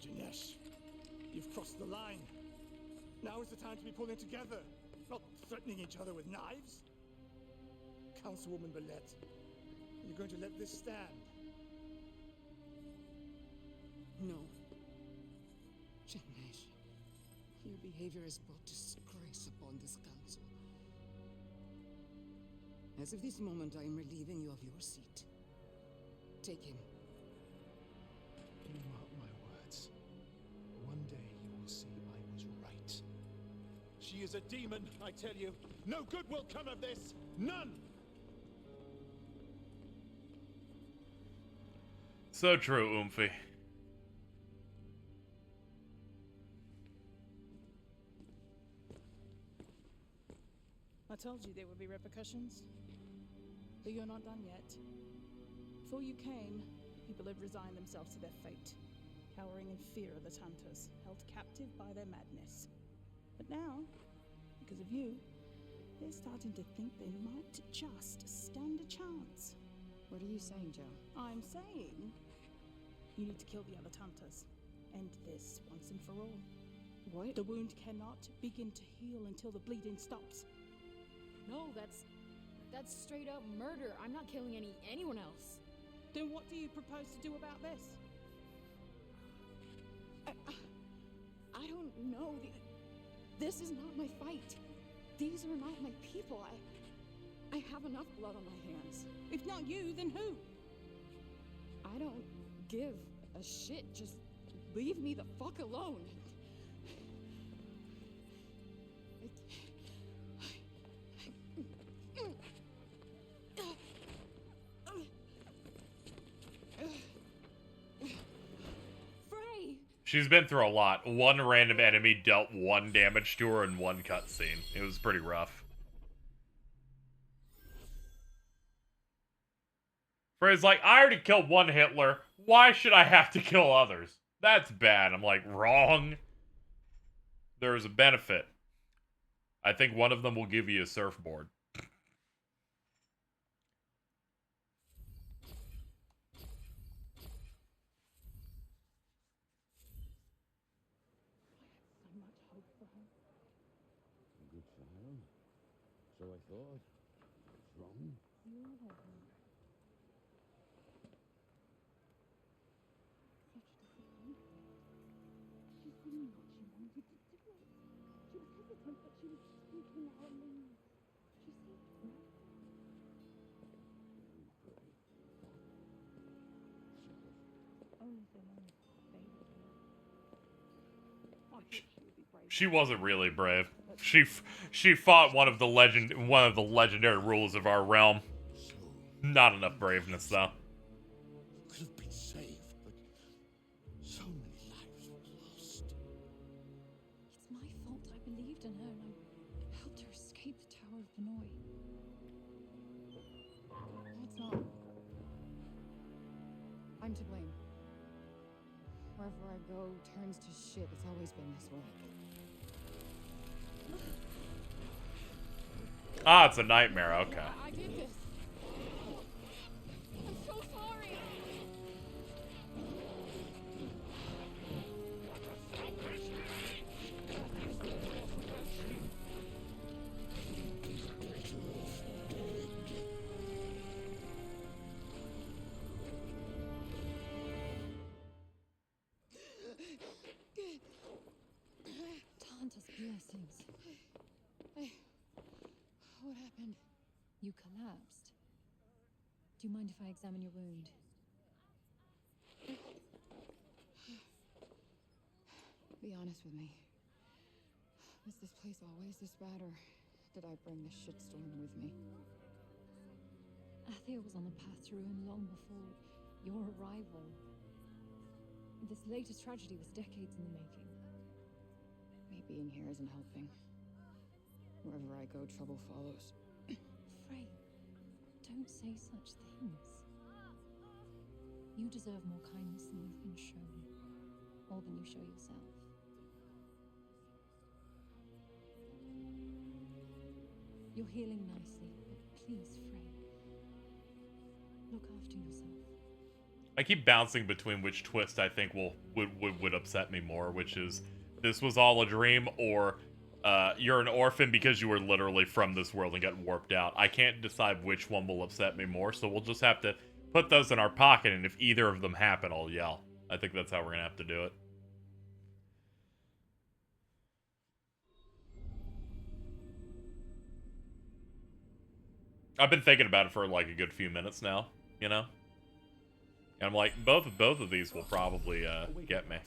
Janesh, you've crossed the line. Now is the time to be pulling together, not threatening each other with knives. Councilwoman Belette, you're going to let this stand? No. Janesh, your behavior has brought disgrace upon this council. As of this moment, I am relieving you of your seat. Take him. You mark my words. One day you will see I was right. She is a demon, I tell you. No good will come of this. None! So true, Oomphy. I told you there would be repercussions. But you're not done yet. Before you came, people had resigned themselves to their fate, cowering in fear of the Tantas, held captive by their madness. But now, because of you, they're starting to think they might just stand a chance. What are you saying, Joe? I'm saying You need to kill the other Tantas. End this once and for all. What? The wound cannot begin to heal until the bleeding stops. No, that's straight up murder. I'm not killing anyone else. Then what do you propose to do about this? I don't know. This is not my fight. These are not my people. I have enough blood on my hands. If not you, then who? I don't give a shit. Just leave me the fuck alone. She's been through a lot. One random enemy dealt 1 damage to her in 1 cutscene. It was pretty rough. Frey's like, I already killed 1 Hitler. Why should I have to kill others? That's bad. I'm like, wrong. There's a benefit. I think one of them will give you a surfboard. Good child. So I thought. What's wrong? She wasn't really brave. She fought one of the legendary rulers of our realm. Not enough braveness though. Could have been saved, but so many lives were lost. It's my fault. I believed in her and I helped her escape the Tower of Benoy. It's not. I'm to blame. Wherever I go turns to shit. It's always been this way. Ah, it's a nightmare. Okay. I did this. I'm so sorry. Tanta's blessings. Hey, what happened? You collapsed. Do you mind if I examine your wound? Be honest with me. Was this place always this bad, or did I bring the shitstorm with me? Athia was on the path to ruin long before your arrival. This latest tragedy was decades in the making. Me being here isn't helping. Wherever I go, trouble follows. Frey, don't say such things. You deserve more kindness than you've been shown, more than you show yourself. You're healing nicely, but please, Frey, look after yourself. I keep bouncing between which twist I think would upset me more, which is this was all a dream, or you're an orphan because you were literally from this world and got warped out. I can't decide which one will upset me more, so we'll just have to put those in our pocket, and if either of them happen, I'll yell. I think that's how we're gonna have to do it. I've been thinking about it for like a good few minutes now, you know? And I'm like, both of these will probably get me.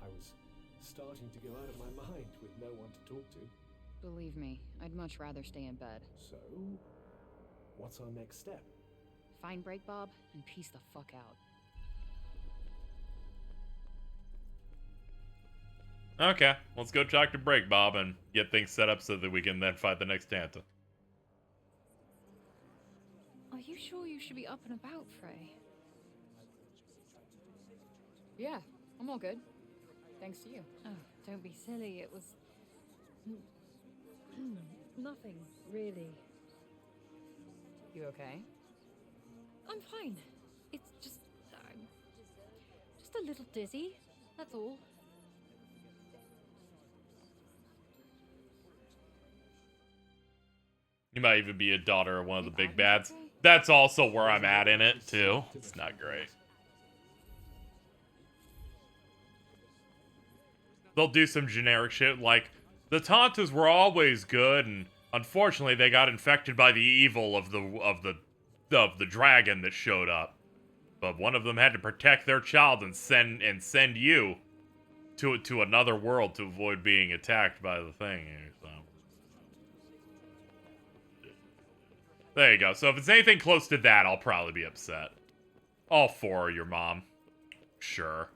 I was starting to go out of my mind with no one to talk to. Believe me, I'd much rather stay in bed. So, what's our next step? Find Break Bob and peace the fuck out. Okay, let's go talk to Break Bob and get things set up so that we can then fight the next Tanta. Are you sure you should be up and about, Frey? Yeah, I'm all good. Thanks to you. Oh, don't be silly. It was nothing, really. You okay? I'm fine. It's just Just a little dizzy, that's all. You might even be a daughter of one of the big bads. That's also where I'm at in it, too. It's not great. They'll do some generic shit like, the Tantas were always good, and unfortunately they got infected by the evil of the dragon that showed up. But one of them had to protect their child and send you to another world to avoid being attacked by the thing. So there you go. So if it's anything close to that, I'll probably be upset. All for your mom. Sure.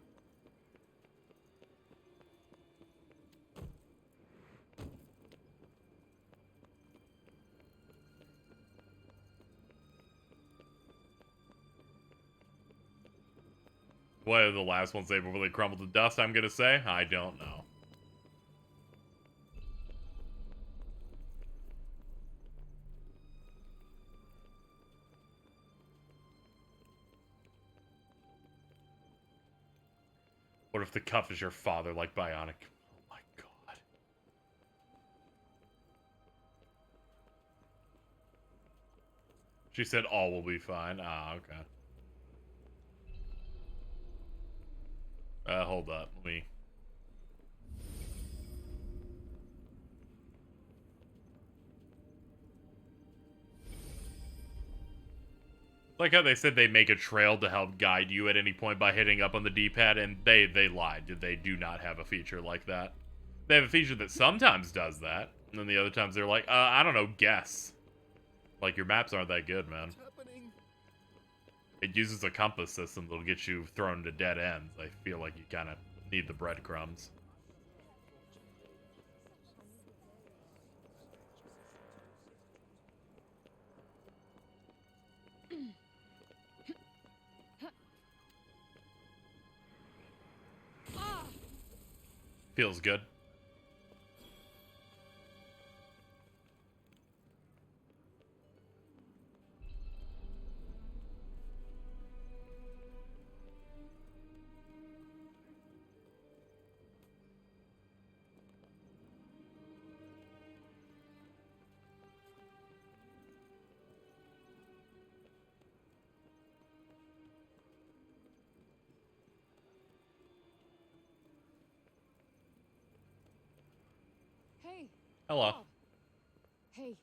What are the last ones they before they crumbled to dust, I'm gonna say? I don't know. What if the cuff is your father, like Bionic? Oh my god. She said all will be fine. Ah, okay. Hold up. Let me... Like how they said they make a trail to help guide you at any point by hitting up on the D-pad, and they lied. They do not have a feature like that. They have a feature that sometimes does that, and then the other times they're like, I don't know, guess. Like, your maps aren't that good, man. It uses a compass system that'll get you thrown to dead ends. I feel like you kind of need the breadcrumbs. Feels good. Hey. Hello. Oh. Hey.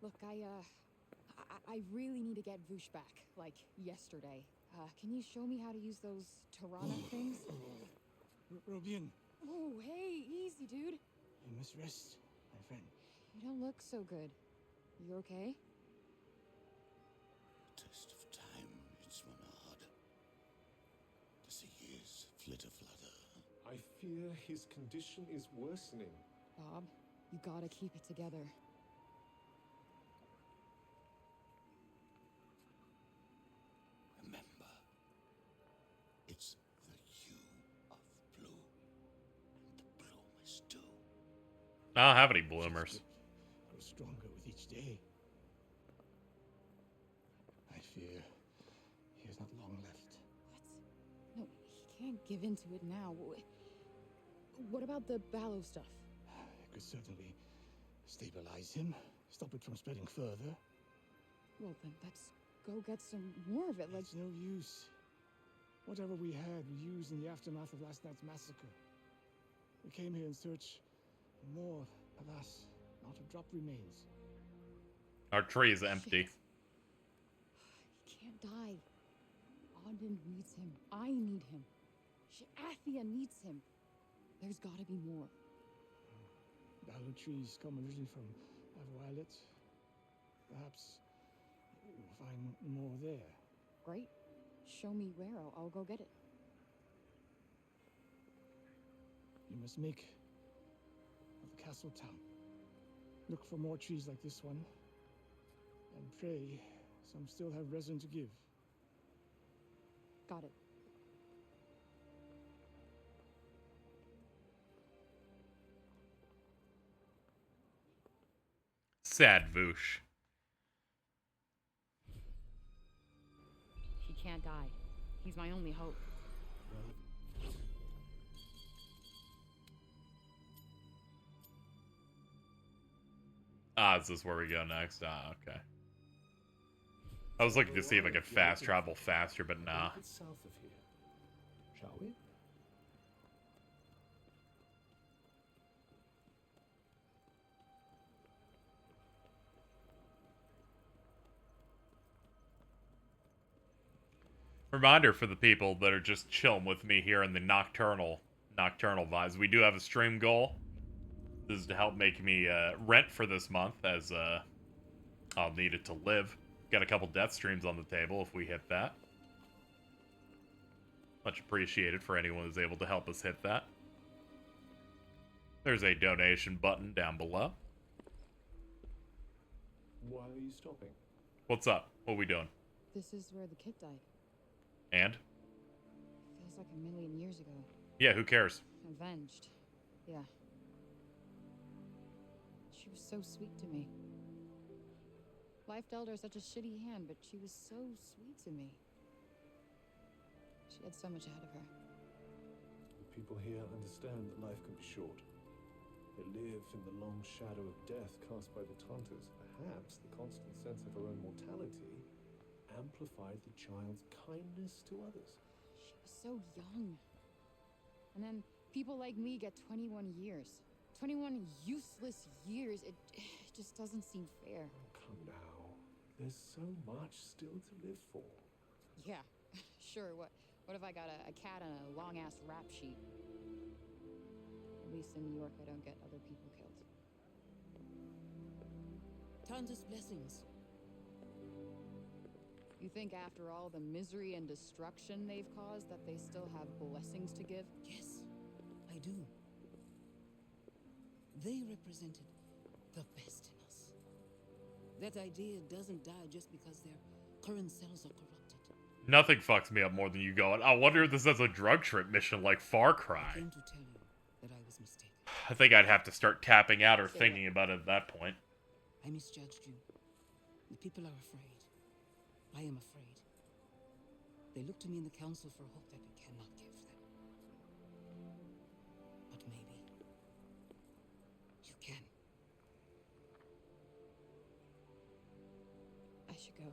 Look, I really need to get Voosh back, like yesterday. Can you show me how to use those Tirana things? Robian. Oh, hey, easy, dude. You must rest, my friend. You don't look so good. You okay? Test of time, it's Monard. Does the years flitter-flutter? I fear his condition is worsening. Bob, you gotta keep it together. Remember, it's the hue of blue, and the bloomers too. I don't have any bloomers. Grow stronger with each day. I fear he has not long left. What? No, he can't give in to it now. What about the Ballo stuff? It could certainly stabilize him, stop it from spreading further. Well, then let's go get some more of it. Like, it's no use. Whatever we had, we used in the aftermath of last night's massacre. We came here in search of more. Alas, not a drop remains. Our tree is empty. he can't die. Auden needs him. I need him. Athia needs him. There's gotta be more. Ballo trees come originally from Violet. Perhaps we'll find more there. Great. Show me where. I'll go get it. You must make the castle town. Look for more trees like this one. And pray some still have resin to give. Got it. Sad Voosh. He can't die. He's my only hope. Ah, is this where we go next? Ah, okay. I was looking to see if I could fast travel faster, but nah. It's south of here. Shall we? Reminder for the people that are just chilling with me here in the nocturnal vibes. We do have a stream goal. This is to help make me rent for this month, as I'll need it to live. Got a couple death streams on the table if we hit that. Much appreciated for anyone who's able to help us hit that. There's a donation button down below. Why are you stopping? What's up? What are we doing? This is where the kid died. And? Feels like a million years ago. Yeah, who cares? Avenged. Yeah. She was so sweet to me. Life dealt her such a shitty hand, but she was so sweet to me. She had so much ahead of her. The people here understand that life can be short. They live in the long shadow of death cast by the Tantas. Perhaps the constant sense of her own mortality amplified the child's kindness to others. She was so young. And then people like me get 21 years. 21 useless years. It just doesn't seem fair. Oh, come now. There's so much still to live for. Yeah, sure. What if I got a cat on a long-ass rap sheet? At least in New York, I don't get other people killed. Tanta's blessings. You think after all the misery and destruction they've caused that they still have blessings to give? Yes, I do. They represented the best in us. That idea doesn't die just because their current cells are corrupted. Nothing fucks me up more than you going, I wonder if this is a drug trip mission like Far Cry. I came to tell you that I was mistaken. I think I'd have to start tapping out or thinking about it at that point. I misjudged you. The people are afraid. I am afraid. They look to me in the council for hope that we cannot give them. But maybe you can. I should go.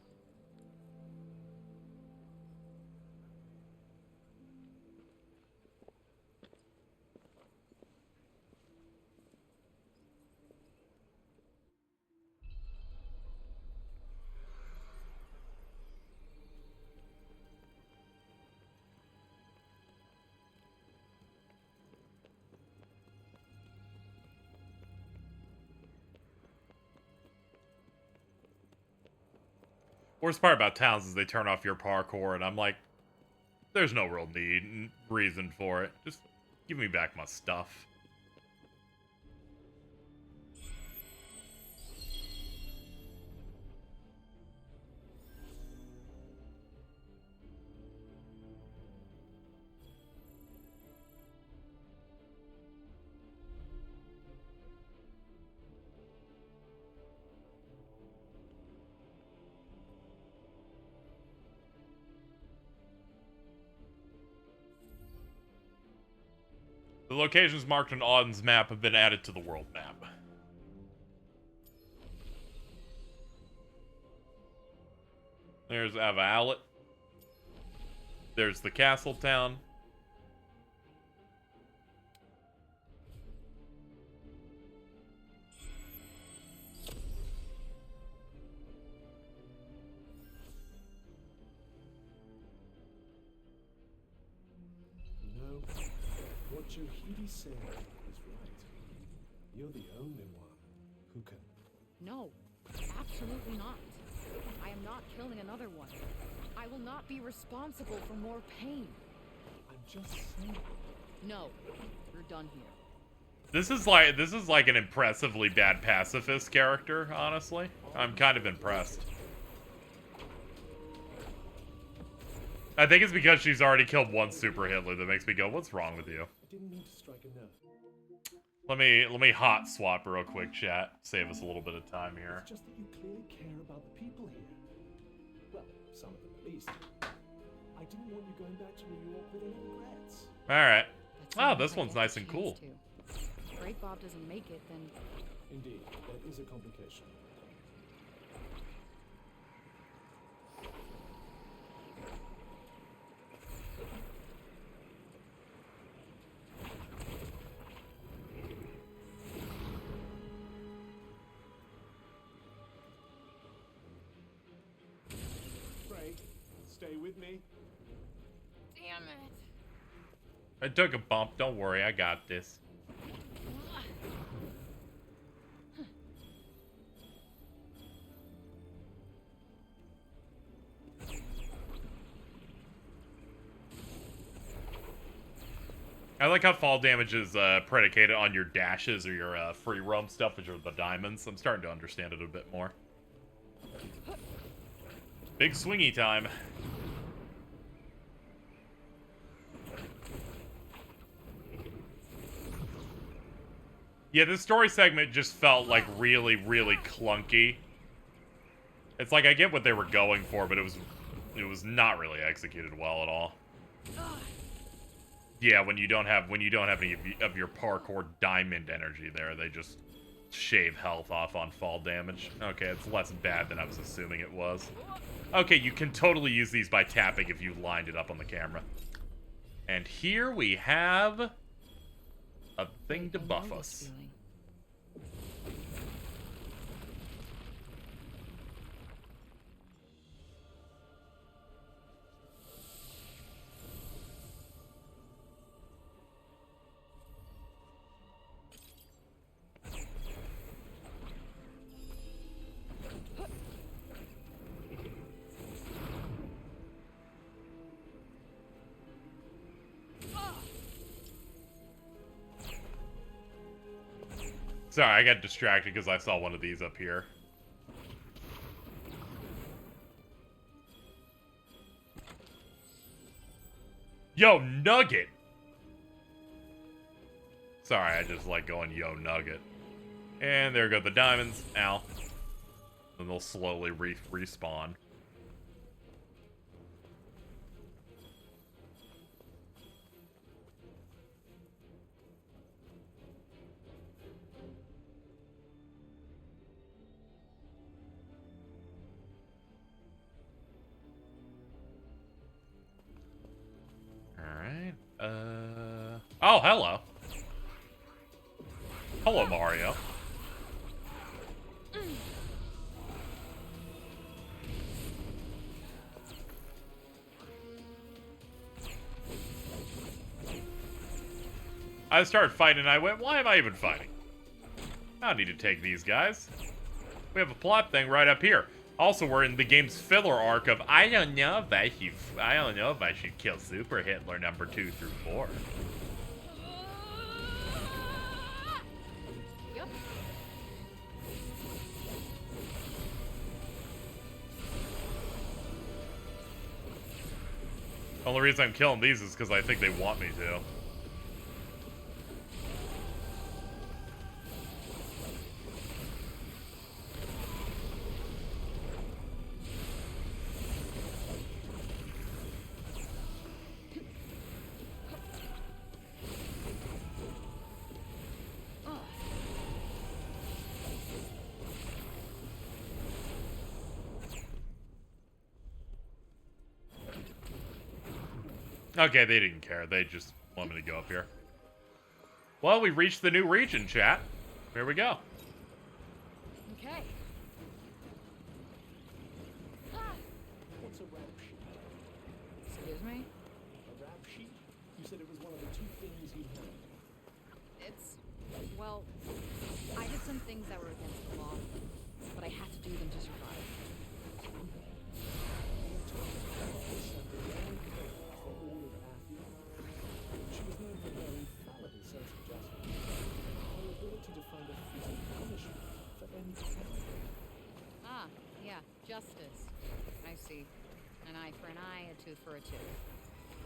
Worst part about towns is they turn off your parkour, and I'm like, there's no real need, reason for it. Just give me back my stuff. The locations marked on Auden's map have been added to the world map. There's Avalet. There's the castle town. No, what Johidi said is right. You're the only one who can. No, absolutely not. I am not killing another one. I will not be responsible for more pain. I'm just saying. No, you're done here. This is like an impressively bad pacifist character, honestly. I'm kind of impressed. I think it's because she's already killed one super Hitler that makes me go, what's wrong with you? I didn't mean to strike a nerve. Let me hot swap real quick, chat. Save us a little bit of time here. It's just that you clearly care about the people here. Well, some of them at least. I didn't want you going back to New York with any regrets. Alright. That's Oh, not this if I one's get nice the and cool. chance to. If Great Bob doesn't make it, then Indeed, there is a complication. Frey, stay with me. Damn it. I took a bump. Don't worry, I got this. I like how fall damage is predicated on your dashes or your free roam stuff, which are the diamonds. I'm starting to understand it a bit more. Big swingy time. Yeah, this story segment just felt like really, really clunky. It's like I get what they were going for, but it was not really executed well at all. Yeah, when you don't have any of your parkour diamond energy there, they just shave health off on fall damage. Okay, it's less bad than I was assuming it was. Okay, you can totally use these by tapping if you lined it up on the camera. And here we have a thing to buff us. Sorry, I got distracted because I saw one of these up here. Yo, Nugget! Sorry, I just like going yo, Nugget. And there go the diamonds. Ow. Then they'll slowly respawn. Alright, oh, hello. Hello, Mario. I started fighting and I went, why am I even fighting? I don't need to take these guys. We have a plot thing right up here. Also, we're in the game's filler arc of I don't know if I should kill Super Hitler number 2 through 4. Yep. Only reason I'm killing these is because I think they want me to. Okay, they didn't care. They just want me to go up here. Well, we reached the new region, chat. Here we go. Okay. What's a rap sheet? Excuse me? A rap sheet? You said it was one of the 2 things you had. It's, well, I did some things that were against the law, but I had to do them to survive. She was known for her infallible sense of justice, her ability to find a fitting punishment for any crime. Ah, yeah, justice. I see. An eye for an eye, a tooth for a tooth.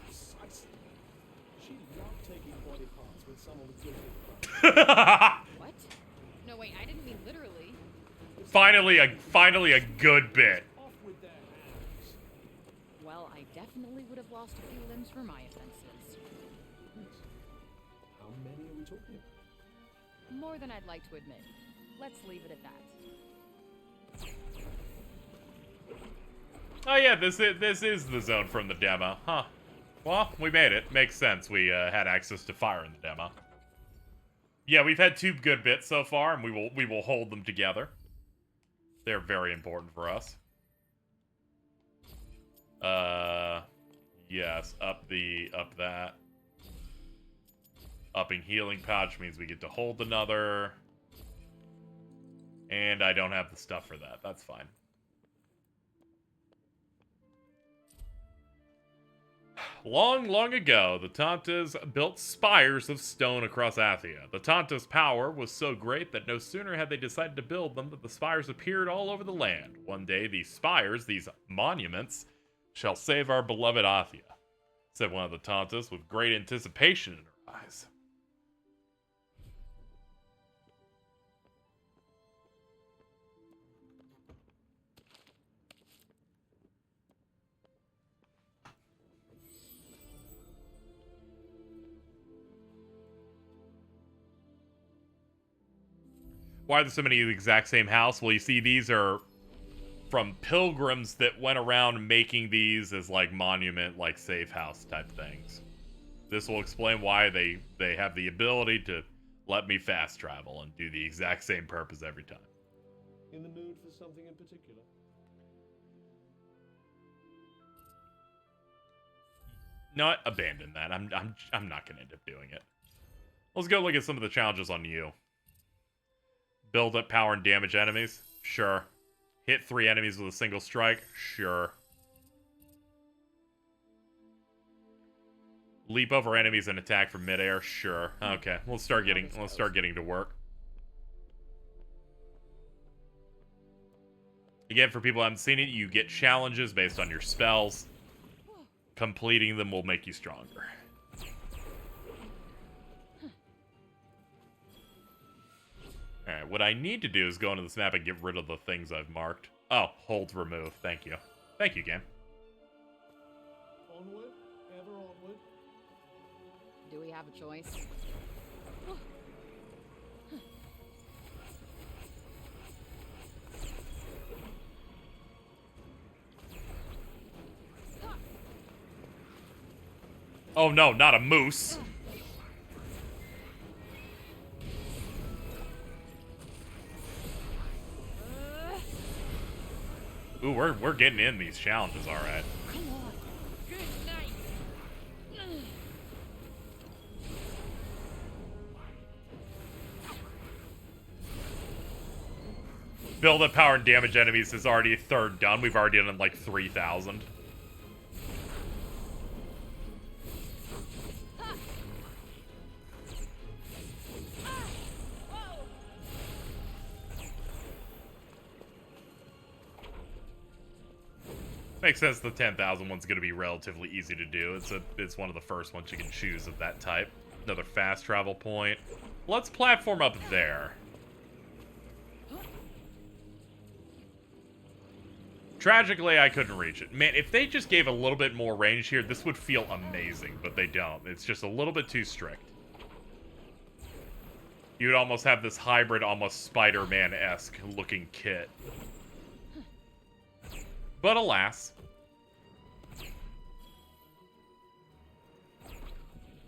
Precisely. She loved taking body parts when someone was guilty. What? No, wait, I didn't mean literally. Finally a good bit. Off with their hands. Well, I definitely would have lost a few limbs for my offenses. How many are we talking about? More than I'd like to admit. let's leave it at that. Oh yeah, this is the zone from the demo, huh? Well, we made it. Makes sense. We had access to fire in the demo. Yeah, we've had 2 good bits so far, and we will hold them together. They're very important for us. Yes, up that. Upping healing pouch means we get to hold another. And I don't have the stuff for that. That's fine. Long, long ago, the Tantas built spires of stone across Athia. The Tantas' power was so great that no sooner had they decided to build them than the spires appeared all over the land. One day, these spires, these monuments, shall save our beloved Athia, said one of the Tantas with great anticipation in her eyes. Why are there so many of the exact same house? Well, you see, these are from pilgrims that went around making these as, like, monument, like, safe house type things. This will explain why they have the ability to let me fast travel and do the exact same purpose every time. In the mood for something in particular? Not abandon that. I'm not gonna end up doing it. Let's go look at some of the challenges on you. Build up power and damage enemies? Sure. Hit 3 enemies with a single strike? Sure. Leap over enemies and attack from midair? Sure. Okay, let's start getting to work. Again, for people who haven't seen it, you get challenges based on your spells. Completing them will make you stronger. Alright, what I need to do is go into this map and get rid of the things I've marked. Oh, hold remove. Thank you. Thank you, game. Onward? Ever onward? Do we have a choice? Oh no, not a moose. Ooh, we're getting in these challenges, all right. Come on. Good night. Build up power and damage enemies is already 3rd done. We've already done like 3,000. Makes sense the 10,000 one's going to be relatively easy to do. It's one of the first ones you can choose of that type. Another fast travel point. Let's platform up there. Tragically, I couldn't reach it. Man, if they just gave a little bit more range here, this would feel amazing, but they don't. It's just a little bit too strict. You'd almost have this hybrid, almost Spider-Man-esque looking kit. But alas.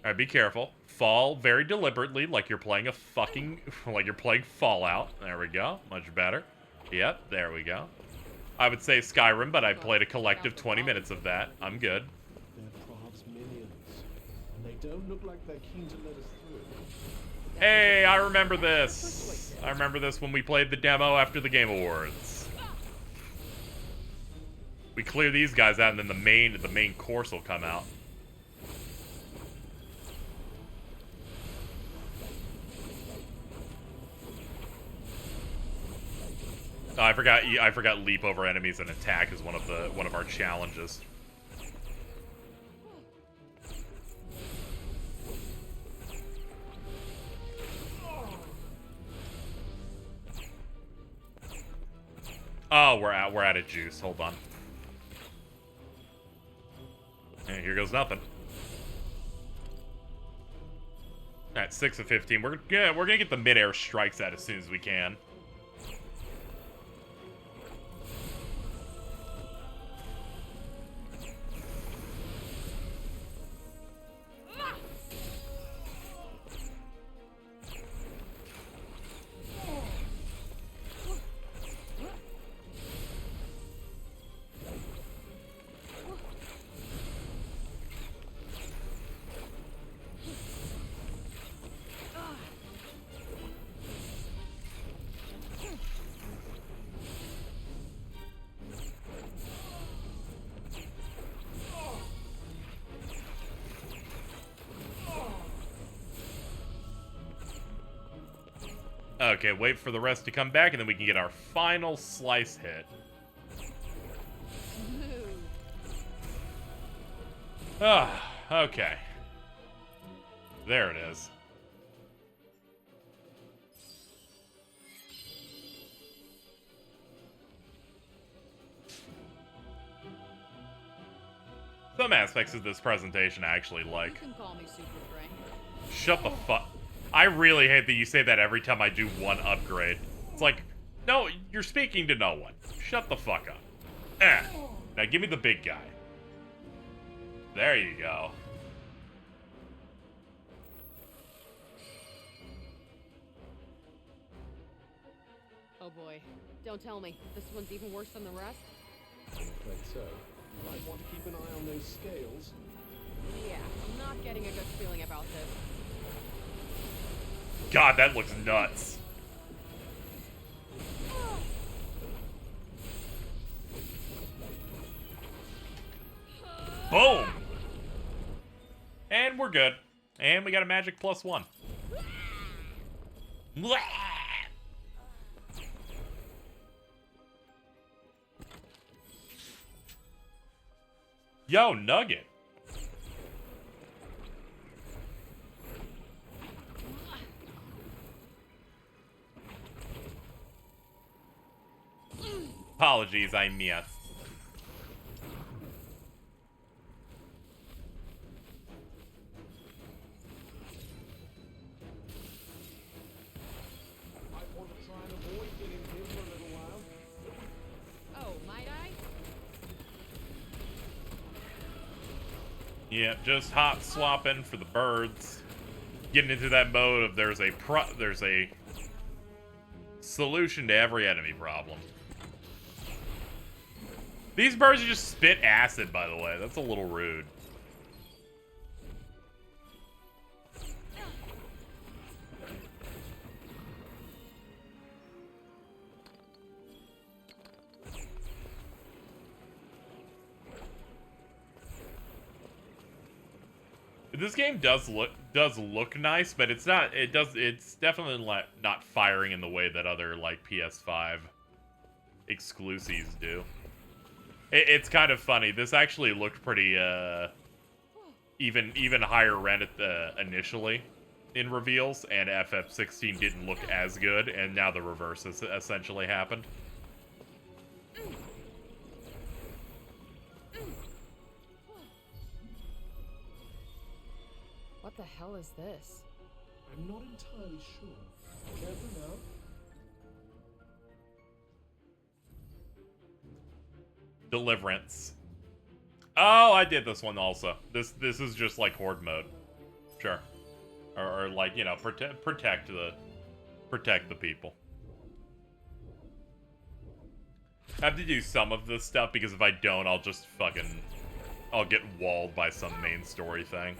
Alright, be careful. Fall very deliberately, like you're playing a fucking... like you're playing Fallout. There we go. Much better. Yep, there we go. I would say Skyrim, but I played a collective 20 minutes of that. I'm good. They're Prob's minions, and they don't look like they're keen to let us through. Hey, I remember this. I remember this when we played the demo after the Game Awards. We clear these guys out, and then the main course will come out. Oh, I forgot leap over enemies and attack is one of our challenges. Oh, we're out of juice. Hold on. And here goes nothing. Alright, 6 of 15. We're gonna get the mid-air strikes out as soon as we can. Okay, wait for the rest to come back, and then we can get our final slice hit. Ah, okay. There it is. Some aspects of this presentation I actually like. You can call me Super Frank. Shut the fuck. I really hate that you say that every time I do one upgrade. It's like, no, you're speaking to no one. Shut the fuck up. Now give me the big guy. There you go. Oh boy. Don't tell me. This one's even worse than the rest? I'm afraid so. You might want to keep an eye on those scales. Yeah, I'm not getting a good feeling about this. God, that looks nuts. Boom! And we're good. And we got a magic +1. Blah! Yo, Nugget. Apologies, I missed. Might want to try and avoid getting here for a little while. Oh, might I? Yep, just hot swapping for the birds. Getting into that mode of there's a solution to every enemy problem. These birds just spit acid, by the way. That's a little rude. This game does look nice, but it's not. It's definitely not firing in the way that other like PS5 exclusives do. It's kind of funny. This actually looked pretty even higher rent at the initially in reveals, and FF16 didn't look as good, and now the reverse has essentially happened. What the hell is this? I'm not entirely sure. Careful now. Deliverance. Oh, I did this one also. This is just like horde mode. Sure. Or like, you know, protect the people. I have to do some of this stuff because if I don't, I'll just I'll get walled by some main story thing.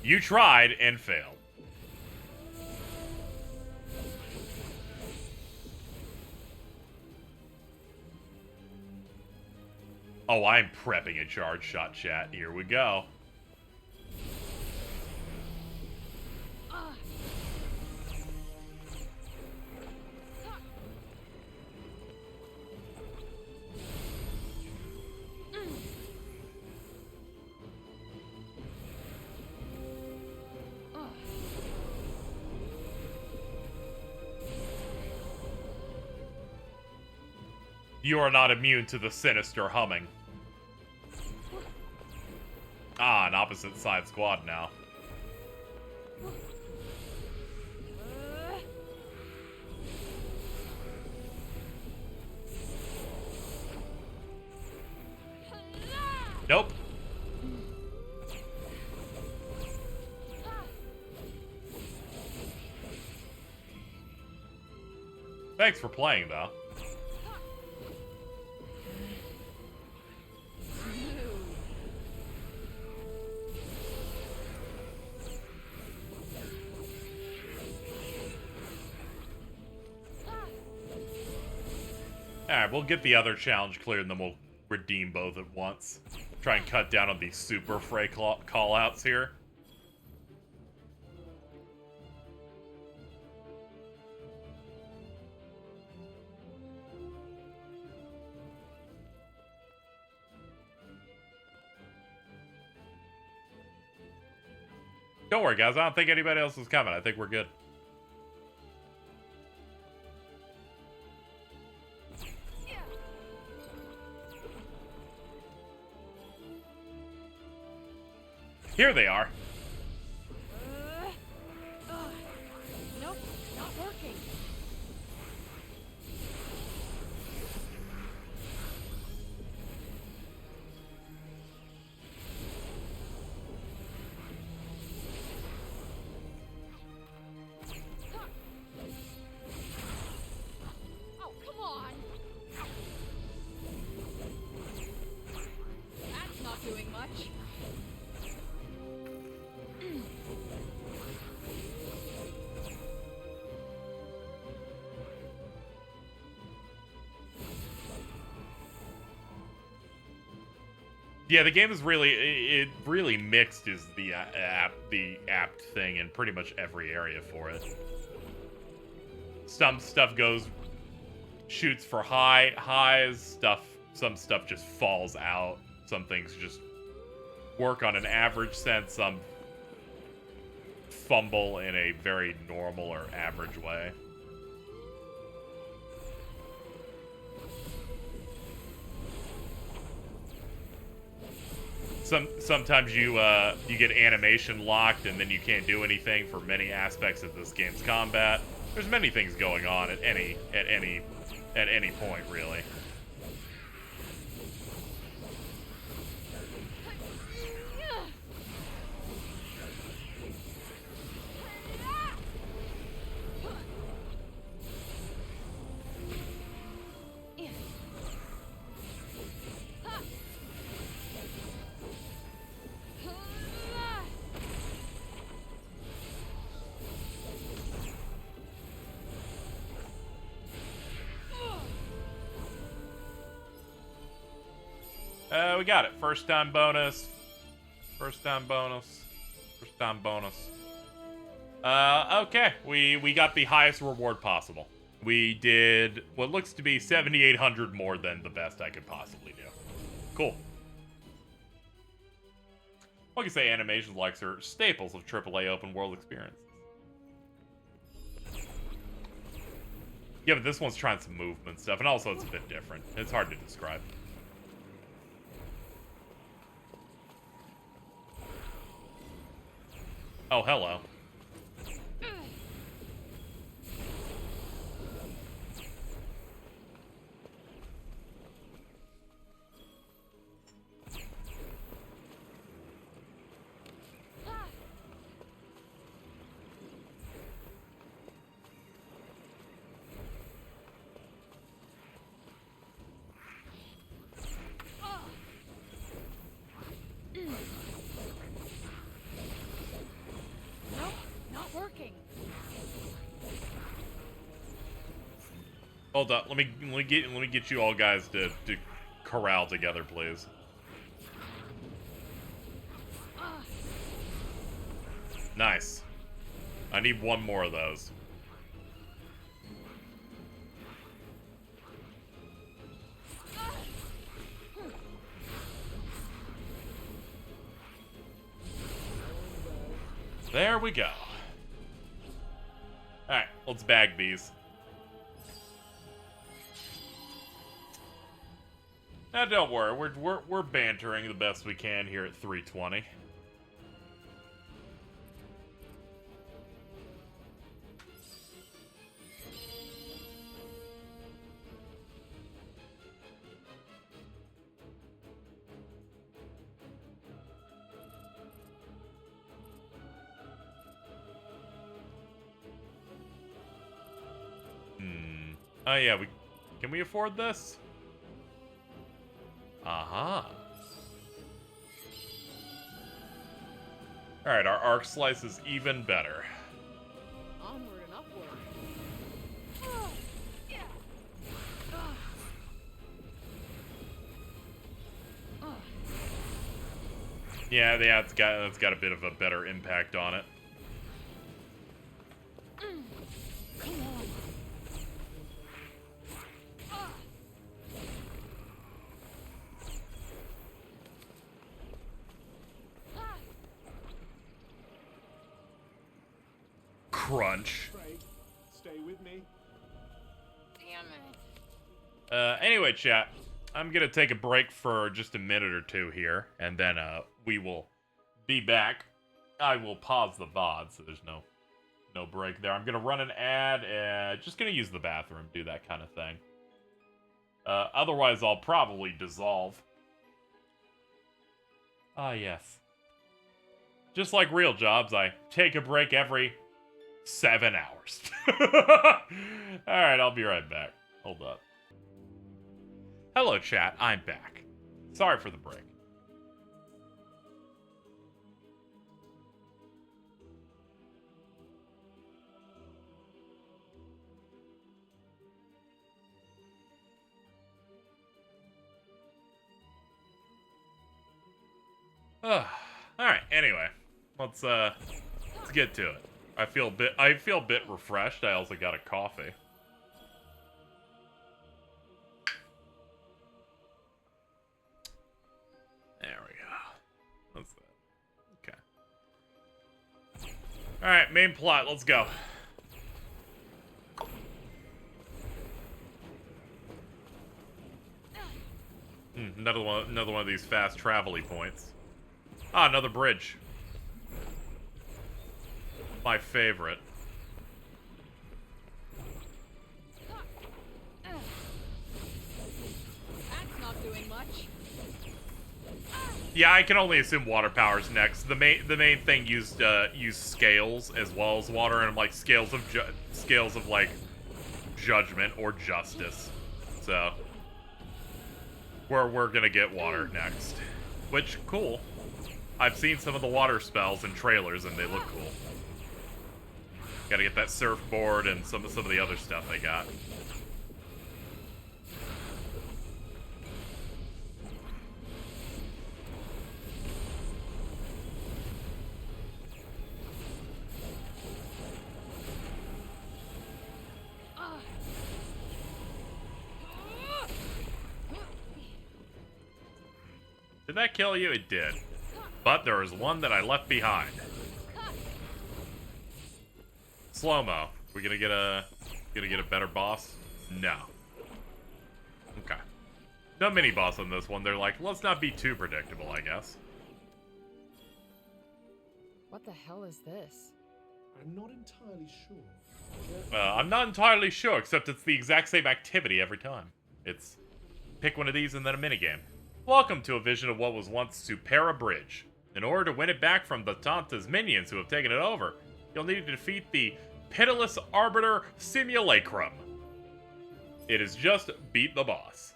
You tried and failed. Oh, I'm prepping a charge shot, chat. Here we go. You are not immune to the sinister humming. Ah, an opposite side squad now. Nope. Thanks for playing, though. Alright, we'll get the other challenge cleared and then we'll redeem both at once. Try and cut down on these super fray call-outs here. Don't worry, guys. I don't think anybody else is coming. I think we're good. Here they are. Nope, not working. Oh, come on. That's not doing much. Yeah, the game is it really mixed is the apt thing in pretty much every area for it. Some stuff shoots for highs, some stuff just falls out. Some things just work on an average sense, some fumble in a very normal or average way. Sometimes you get animation locked and then you can't do anything for many aspects of this game's combat. There's many things going on at any point, really. We got it. First time bonus. First time bonus. First time bonus. Okay. We got the highest reward possible. We did what looks to be 7,800 more than the best I could possibly do. Cool. I can say animations like are staples of AAA open world experience. Yeah, but this one's trying some movement stuff, and also it's a bit different. It's hard to describe. Oh, hello. Hold up, let me get you all guys to corral together, please. Nice. I need one more of those. There we go. Alright, let's bag these. Now, don't worry, we're bantering the best we can here at 320. Oh yeah, can we afford this? Aha. Alright, our arc slice is even better. Onward and upward. Yeah, it's got a bit of a better impact on it. Come on. Crunch. Stay with me. Damn it. Anyway, chat, I'm gonna take a break for just a minute or two here, and then we will be back. I will pause the VOD, so there's no break there. I'm gonna run an ad, just gonna use the bathroom, do that kind of thing. Otherwise, I'll probably dissolve. Ah, yes. Just like real jobs, I take a break every 7 hours. Alright, I'll be right back. Hold up. Hello, chat. I'm back. Sorry for the break. Alright, anyway. Let's get to it. I feel a bit refreshed. I also got a coffee. There we go. What's that? Okay. Alright, main plot, let's go. Another one of these fast travel-y points. Ah, another bridge. My favorite. That's not doing much. Yeah, I can only assume water power's next. The main thing used scales as well as water, and like scales of like judgment or justice. So we're gonna get water next, which cool. I've seen some of the water spells in trailers, and they look cool. Gotta get that surfboard and some of the other stuff they got. Did that kill you? It did. But there was one that I left behind. Slow-mo. We gonna get a better boss? No. Okay. No mini boss on this one. They're like, let's not be too predictable, I guess. What the hell is this? I'm not entirely sure. I'm not entirely sure, except it's the exact same activity every time. It's pick one of these and then a minigame. Welcome to a vision of what was once Supera Bridge. In order to win it back from the Tanta's minions who have taken it over, you'll need to defeat the Pitiless Arbiter Simulacrum. It is just beat the boss.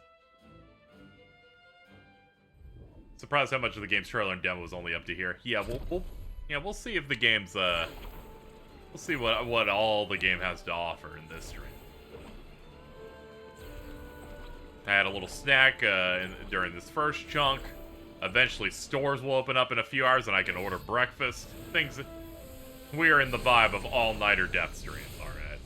Surprised how much of the game's trailer and demo was only up to here. Yeah, we'll see if the game's we'll see what all the game has to offer in this stream. I had a little snack during this first chunk. Eventually, stores will open up in a few hours, and I can order breakfast. Things. We are in the vibe of all-nighter death streams, alright.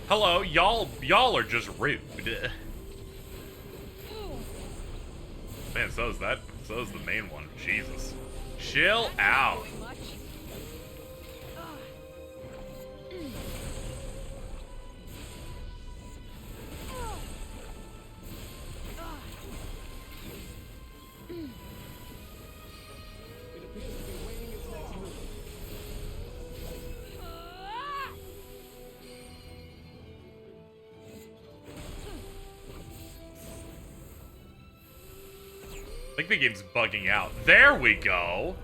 Hello, y'all are just rude. Man, so is the main one. Jesus. Chill out. I think the game's bugging out. There we go!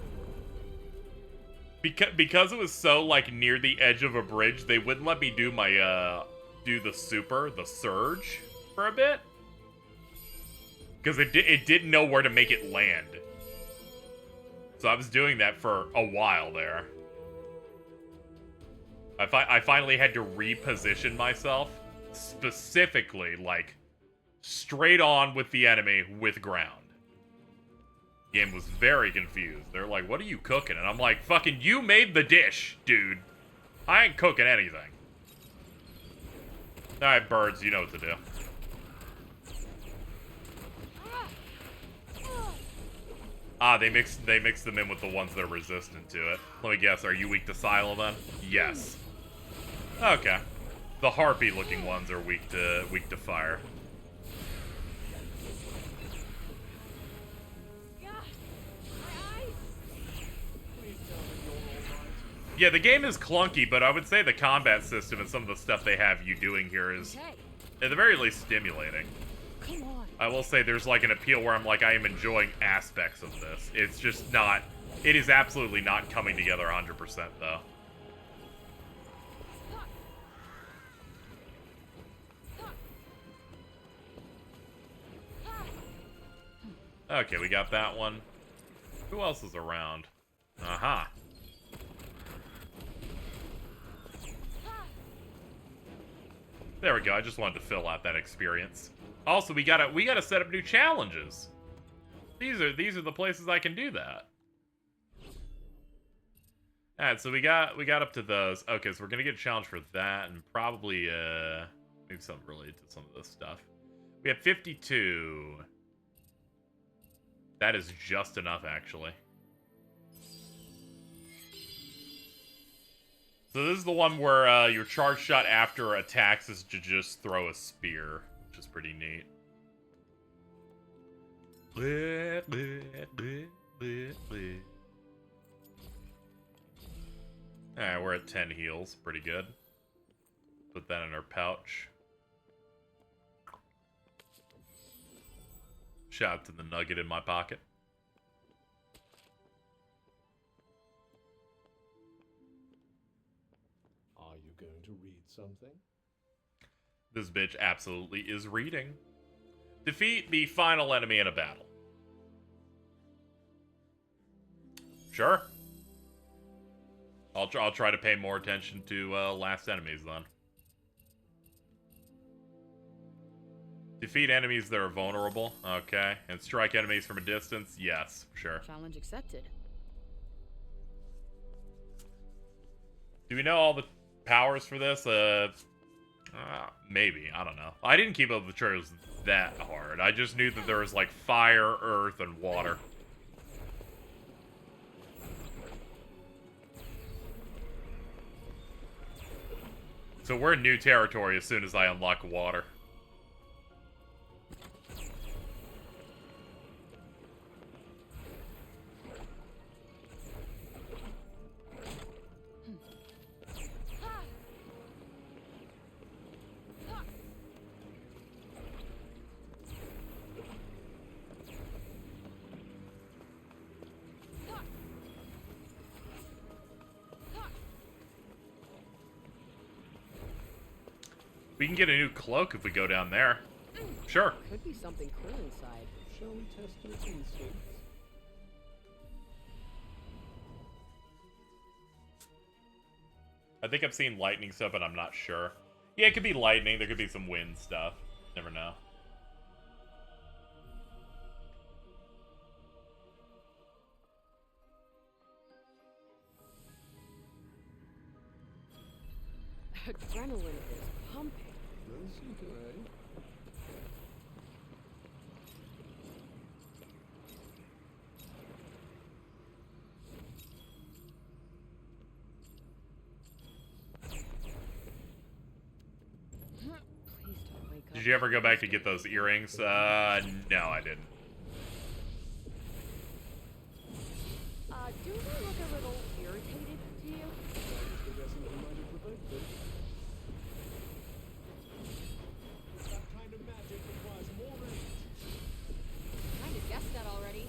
Because it was so, like, near the edge of a bridge, they wouldn't let me do my, do the surge, for a bit. Because it didn't know where to make it land. So I was doing that for a while there. I finally had to reposition myself, specifically, like, straight on with the enemy with ground. Game was very confused. They're like, what are you cooking? And I'm like, fucking, you made the dish, dude. I ain't cooking anything. Alright, birds, you know what to do. Ah, they mix them in with the ones that are resistant to it. Let me guess, are you weak to Silo then? Yes. Okay. The harpy-looking ones are weak to fire. Yeah, the game is clunky, but I would say the combat system and some of the stuff they have you doing here is, at the very least, stimulating. Come on. I will say there's like an appeal where I'm like, I am enjoying aspects of this. It's just not, it is absolutely not coming together 100% though. Okay, we got that one. Who else is around? Aha. There we go. I just wanted to fill out that experience. Also, we gotta set up new challenges. These are the places I can do that. Alright, so we got up to those. Okay, so we're gonna get a challenge for that and probably maybe something related to some of this stuff. We have 52. That is just enough, actually. So this is the one where your charge shot after attacks is to just throw a spear, which is pretty neat. Alright, we're at 10 heals. Pretty good. Put that in our pouch. Shout out to the nugget in my pocket. Are you going to read something? This bitch absolutely is reading. Defeat the final enemy in a battle. Sure. I'll try to pay more attention to last enemies then. Defeat enemies that are vulnerable. Okay. And strike enemies from a distance. Yes, sure. Challenge accepted. Do we know all the powers for this? Maybe. I don't know. I didn't keep up with the trailers that hard. I just knew that there was like fire, earth, and water. So we're in new territory as soon as I unlock water. We can get a new cloak if we go down there. Sure. Could be something cool inside. Shall we test your instincts? I think I've seen lightning stuff, but I'm not sure. Yeah, it could be lightning. There could be some wind stuff. Never know. Adrenaline is pumping. Mercy, Gray. Please don't wake up. Did you ever go back to get those earrings? No, I didn't. Do they look a little irritated to you? That kind of magic requires more range. Kind of guessed that already.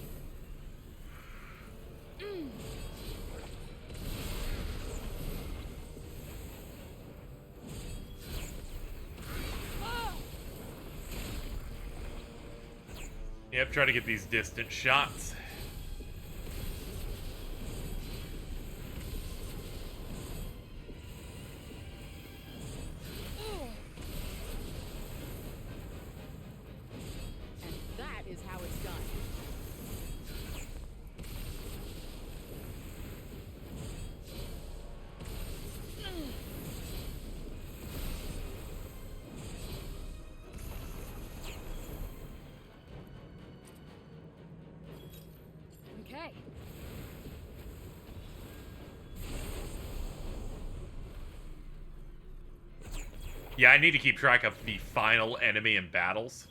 Yep, try to get these distant shots. Yeah, I need to keep track of the final enemy in battles.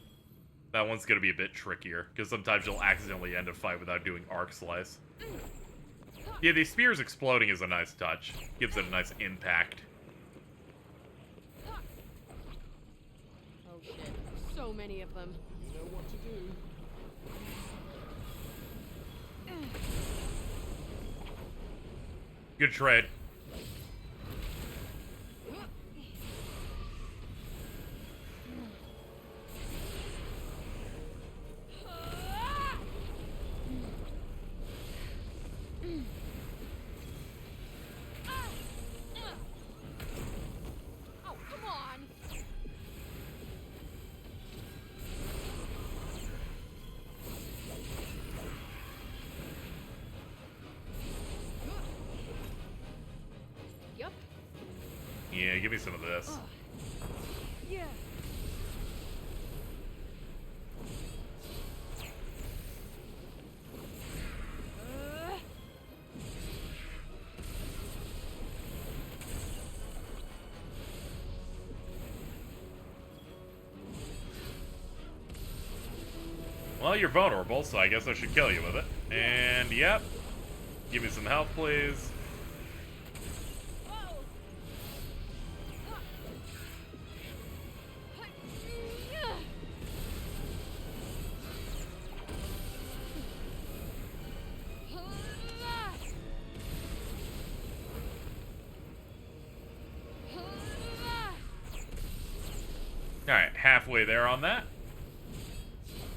That one's gonna be a bit trickier, because sometimes you'll accidentally end a fight without doing arc slice. Yeah, the spears exploding is a nice touch. Gives it a nice impact. Oh shit, so many of them. You know what to do. Good trade. Oh, come on! Yep. Yeah, give me some of this. Yeah. Well, you're vulnerable, so I guess I should kill you with it. And, yep. Give me some health, please. Alright, halfway there on that.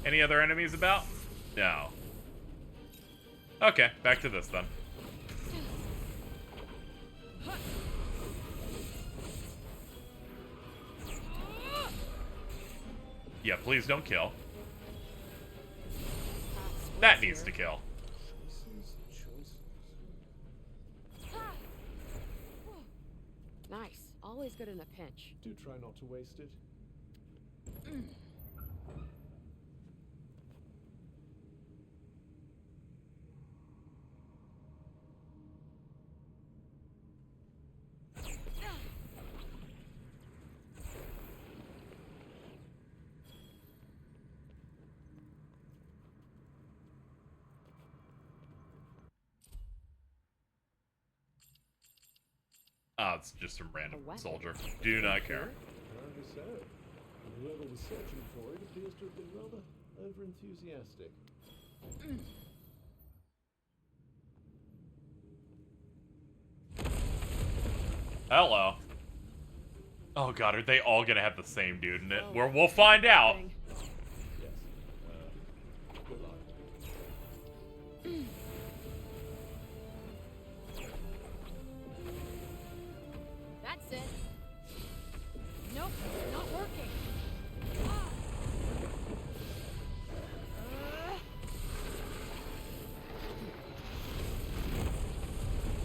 Any other enemies about? No. Okay, back to this then. Yeah, please don't kill. That needs to kill. Nice. Always good in a pinch. Do try not to waste it. Oh, it's just some random soldier. Do not care. Apparently so. And whoever was searching for it appears to have been rather over-enthusiastic. Hello. Oh god, are they all gonna have the same dude in it? We'll find out. Yes. Good luck. That's it. Nope, not working.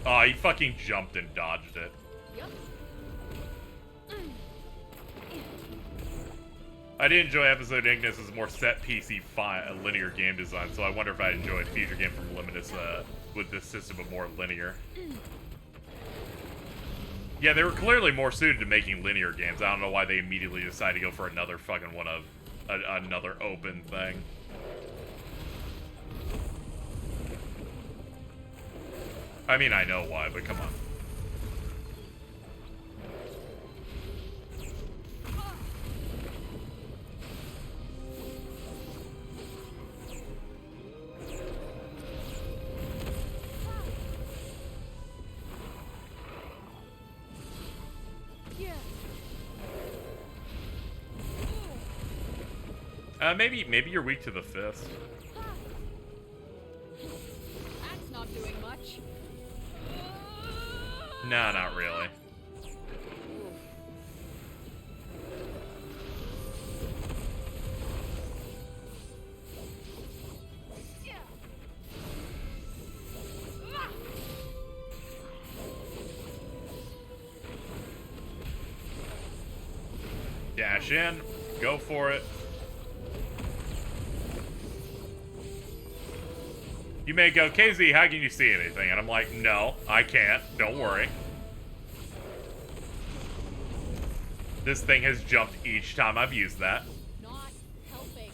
Oh, he fucking jumped and dodged it. Yep. I did enjoy episode Ignis' more set-piecey linear game design, so I wonder if I enjoyed future game from Limitus with this system of more linear. Yeah, they were clearly more suited to making linear games. I don't know why they immediately decided to go for another fucking one of another open thing. I mean, I know why, but come on. Maybe you're weak to the fist. That's not doing much. Nah, not really. Dash in, go for it. You may go, KZ, how can you see anything? And I'm like, no, I can't. Don't worry. This thing has jumped each time I've used that. Not helping.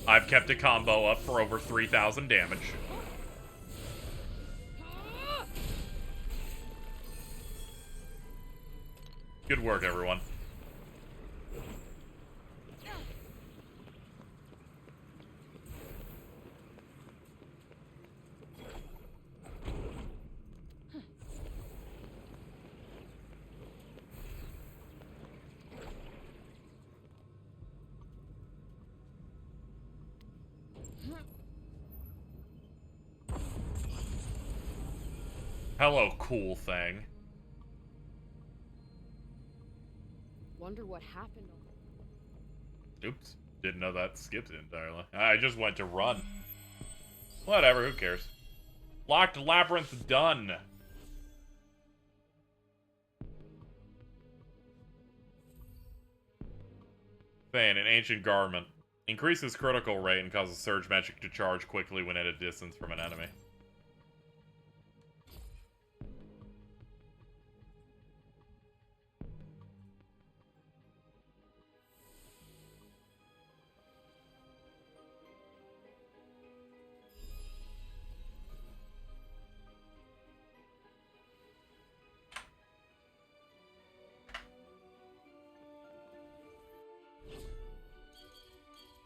I've kept a combo up for over 3,000 damage. Good work, everyone. Hello, cool thing. Wonder what happened. Oops. Didn't know that skipped it entirely. I just went to run. Whatever, who cares? Locked labyrinth done. Fan, an ancient garment. Increases critical rate and causes surge magic to charge quickly when at a distance from an enemy.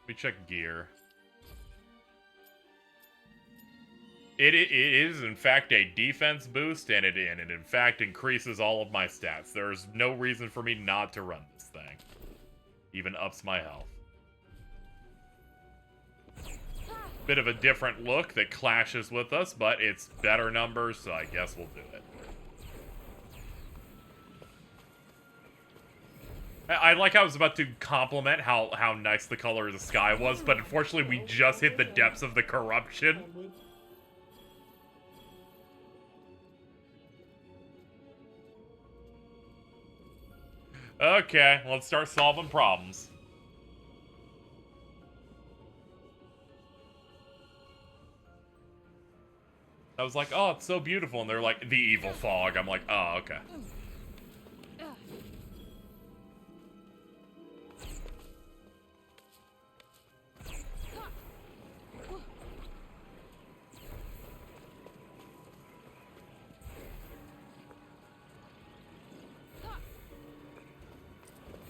Let me check gear. It is in fact a defense boost, and it in fact increases all of my stats. There's no reason for me not to run this thing. Even ups my health. Bit of a different look that clashes with us, but it's better numbers, so I guess we'll do it. I like how I was about to compliment how nice the color of the sky was, but unfortunately we just hit the depths of the corruption. Okay, let's start solving problems. I was like, oh, it's so beautiful, and they're like, the evil fog. I'm like, oh, okay.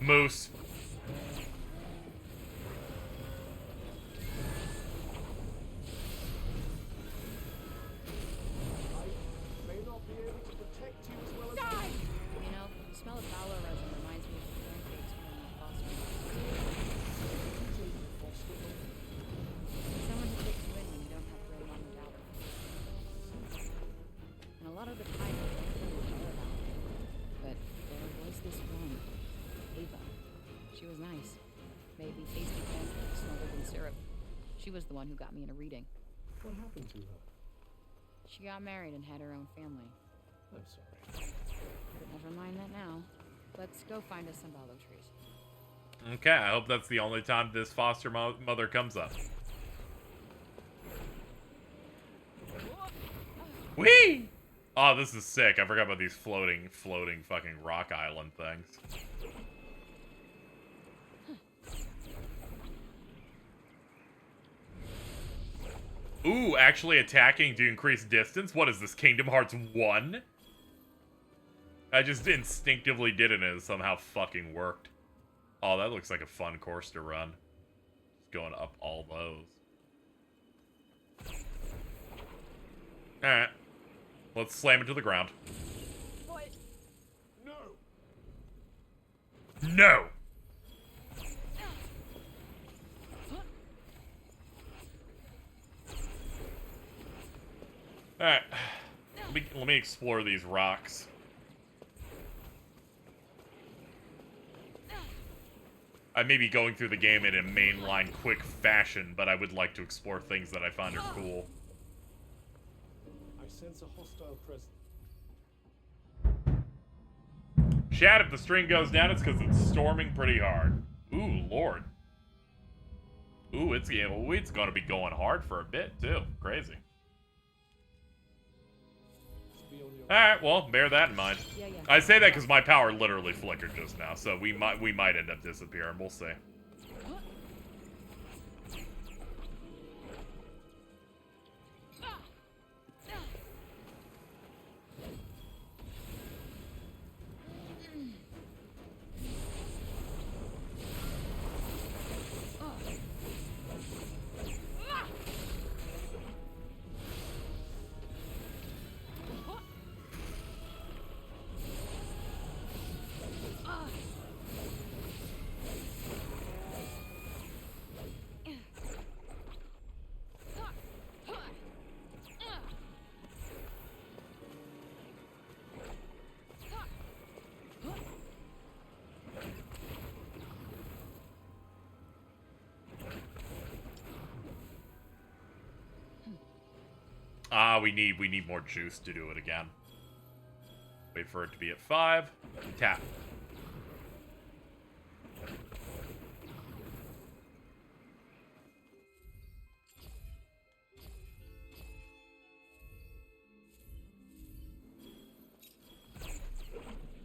Moose. You know, the smell of tallow resin reminds me of the pancakes when I'm Forspoken. Someone who takes you in when you don't have real mom or dad. And a lot of the time, I don't really care about it. But there was this one, Ava. She was nice. Maybe tasty pancakes smothered in syrup. She was the one who got me in a reading. What happened to her? She got married and had her own family. I'm sorry. But never mind that now. Let's go find us some ballow trees. Okay, I hope that's the only time this foster mother comes up. Whee! Oh, this is sick. I forgot about these floating fucking rock island things. Ooh, actually attacking to increase distance? What is this, Kingdom Hearts 1? I just instinctively did it and it somehow fucking worked. Oh, that looks like a fun course to run. Just going up all those. Alright. Let's slam it to the ground. What? No! No! Alright. Let me explore these rocks. I may be going through the game in a mainline quick fashion, but I would like to explore things that I find are cool. I sense a hostile presence. Chat, if the string goes down, it's because it's storming pretty hard. Ooh, Lord. Ooh, it's gonna be going hard for a bit, too. Crazy. Alright, well, bear that in mind. Yeah. I say that because my power literally flickered just now, so we might end up disappearing. We'll see. We need more juice to do it again. Wait for it to be at 5. Tap.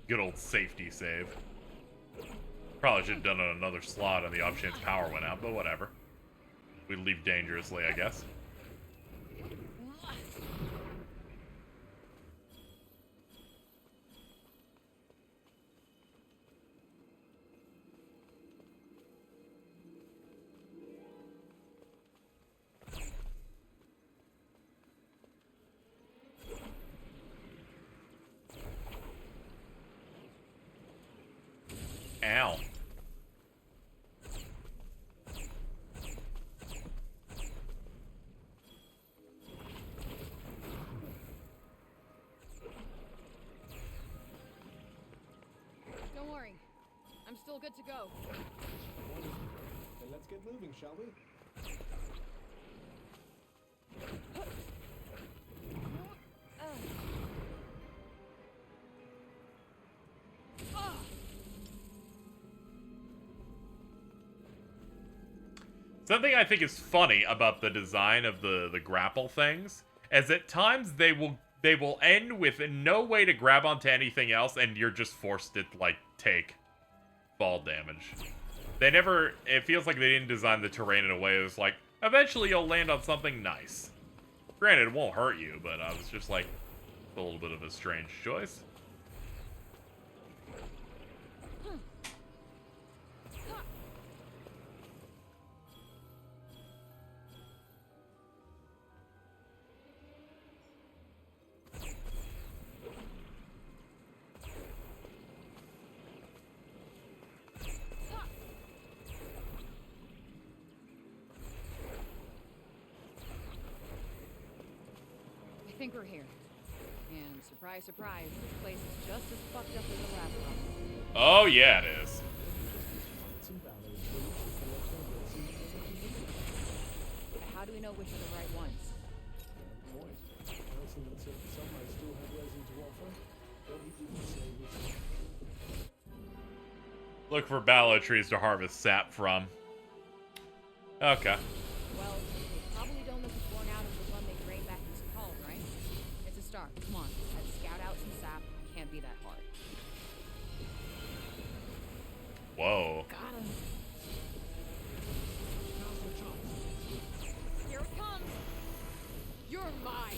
Good old safety save. Probably should have done it on another slot on the off chance power went out, but whatever. We leave dangerously, I guess. Ow. Don't worry. I'm still good to go. Wonderful. Then let's get moving, shall we? Something I think is funny about the design of the grapple things is at times they will end with no way to grab onto anything else, and you're just forced to like take fall damage. They never. It feels like they didn't design the terrain in a way that was like eventually you'll land on something nice. Granted, it won't hurt you, but I was just like a little bit of a strange choice. I think we're here. And surprise, surprise, this place is just as fucked up as the last one. Oh yeah, it is. How do we know which are the right ones? Point. Councilman said some might still have resin to offer, but he didn't say which. Look for mallow trees to harvest sap from. Okay. Well, they probably don't look as worn out as the one they drained back into Called, right? It's a start. Come on, let's scout out some sap. Can't be that hard. Whoa. Got him. Here it comes. You're mine.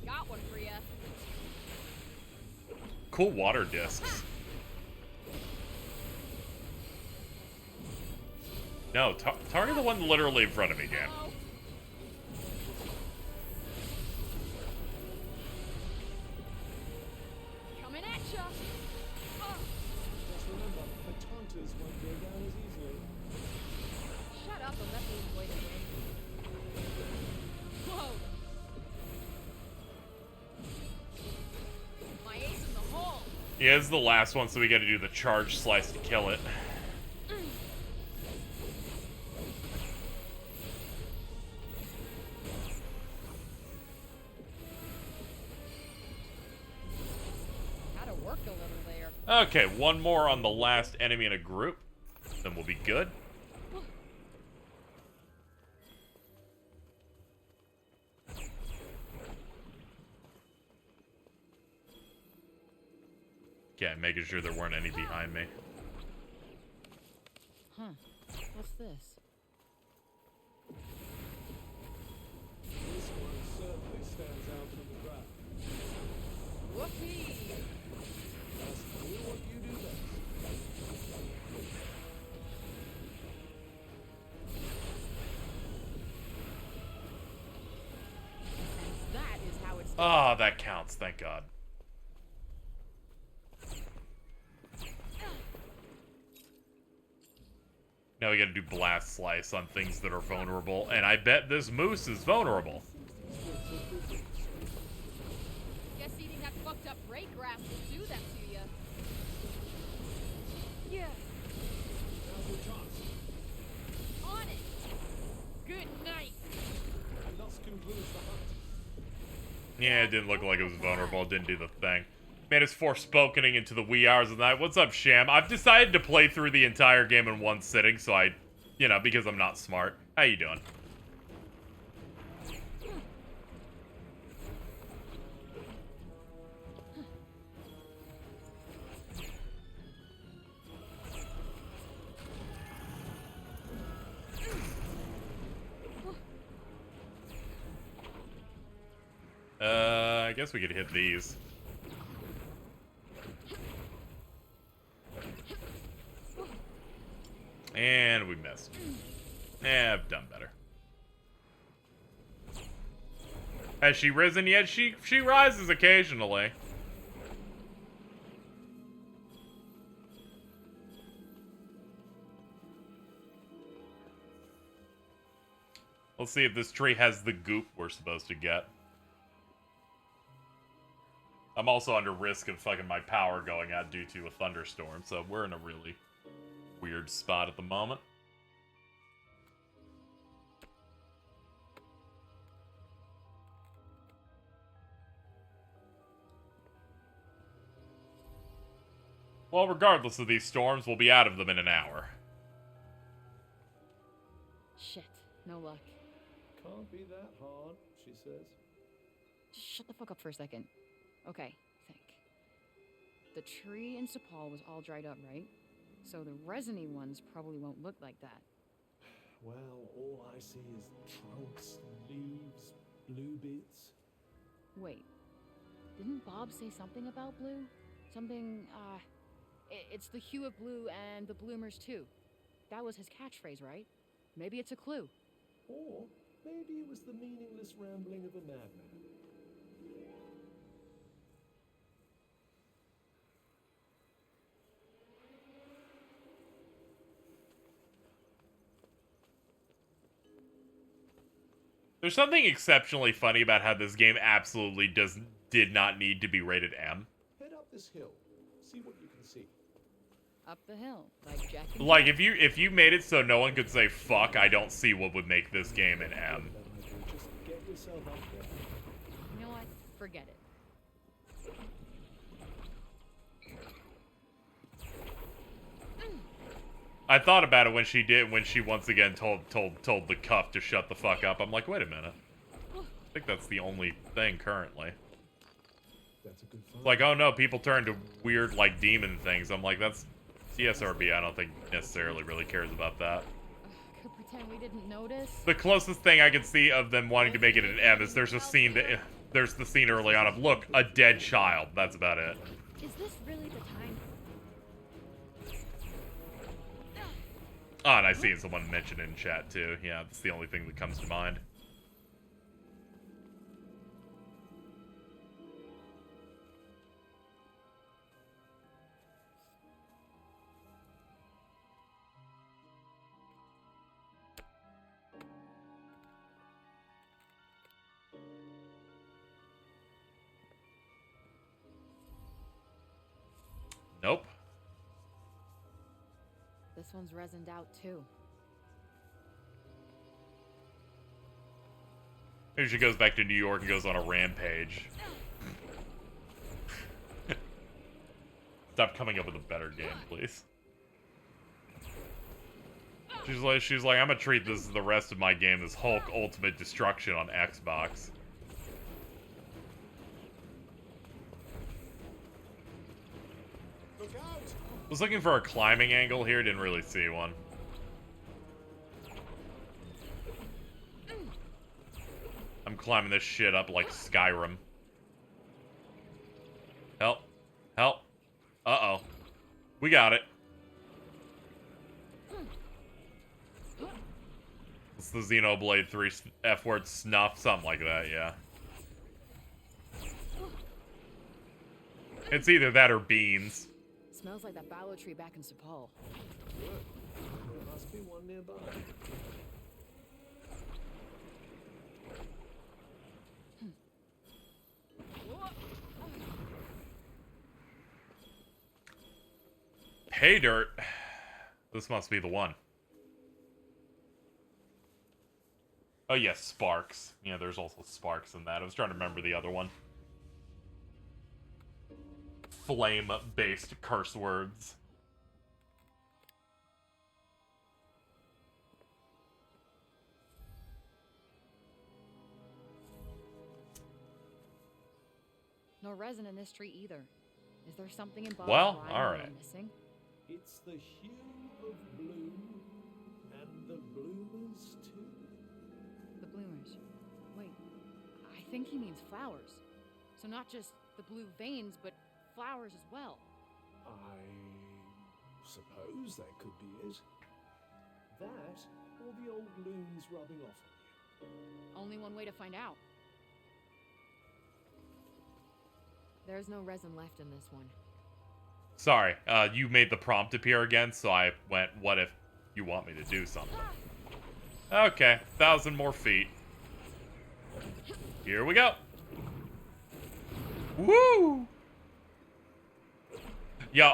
Got one for ya. Cool water discs. No, target the one literally in front of me, game. Coming at ya. Just remember, the Tantas won't go down as easily. Shut up and let me enjoy the game. Whoa. My ace in the hole. Yeah, this is the last one, so we gotta do the charge slice to kill it. Okay, one more on the last enemy in a group, then we'll be good. Okay, making sure there weren't any behind me. Huh. What's this? This one certainly stands out from the crowd. Whoopee! Just do what you do best. That is how it's Oh, that counts, thank God. Now we gotta do blast slice on things that are vulnerable, and I bet this moose is vulnerable. Guess eating that fucked up break grass will do that to you. Yeah. Now's your chance. On it. Good night. And thus concludes the hunt. Yeah, it didn't look like it was vulnerable, it didn't do the thing. Man, it's Forspokening into the wee hours of the night. What's up, Sham? I've decided to play through the entire game in one sitting, so I, you know, because I'm not smart. How you doing? I guess we could hit these. And we missed. I've done better. Has she risen yet? She rises occasionally. Let's see if this tree has the goop we're supposed to get. I'm also under risk of fucking my power going out due to a thunderstorm, so we're in a really weird spot at the moment. Well, regardless of these storms, we'll be out of them in an hour. Shit. No luck. Can't be that hard, she says. Just shut the fuck up for a second. Okay, think. The tree in Sepal was all dried up, right? So the resiny ones probably won't look like that. Well, all I see is trunks, leaves, blue bits. Wait. Didn't Bob say something about blue? Something, it's the hue of blue and the bloomers too. That was his catchphrase, right? Maybe it's a clue. Or maybe it was the meaningless rambling of a madman. There's something exceptionally funny about how this game absolutely did not need to be rated M. Head up this hill. See what you can see. Up the hill, like Jack and Like, if you made it so no one could say fuck, I don't see what would make this game an M. Just get yourself up there. You know what? Forget it. I thought about it when she once again told the cuff to shut the fuck up. I'm like, wait a minute. I think that's the only thing currently. That's a good It's like, oh no, people turn to weird, like, demon things. I'm like, that's CSRB, I don't think necessarily really cares about that. Could pretend we didn't notice. The closest thing I can see of them wanting to make it an M is there's a scene that there's the scene early on of, look, a dead child. That's about it. Is this really the time? Oh, and I see someone mention it in chat too. Yeah, that's the only thing that comes to mind. Nope. This one's resined out too. Maybe she goes back to New York and goes on a rampage. Stop coming up with a better game, please. She's like, I'm gonna treat this the rest of my game as Hulk Ultimate Destruction on Xbox. Look out! Was looking for a climbing angle here, didn't really see one. I'm climbing this shit up like Skyrim. Help. Help. Uh-oh. We got it. It's the Xenoblade 3 F-word snuff, something like that, yeah. It's either that or beans. Smells like that ballow tree back in Sepal. Good. There must be one nearby. Pay dirt. This must be the one. Oh yes, sparks. Yeah, there's also sparks in that. I was trying to remember the other one. Flame-based curse words. No resin in this tree either. Is there something in Bob's Well, line alright. we're missing? It's the hue of bloom, and the bloomers too. The bloomers. Wait, I think he means flowers. So not just the blue veins, but flowers as well. I suppose that could be it. That, or the old loons rubbing off on you. Only one way to find out. There's no resin left in this one. Sorry, you made the prompt appear again, so I went, what if you want me to do something? Okay, 1,000 more feet. Here we go. Woo! Yo,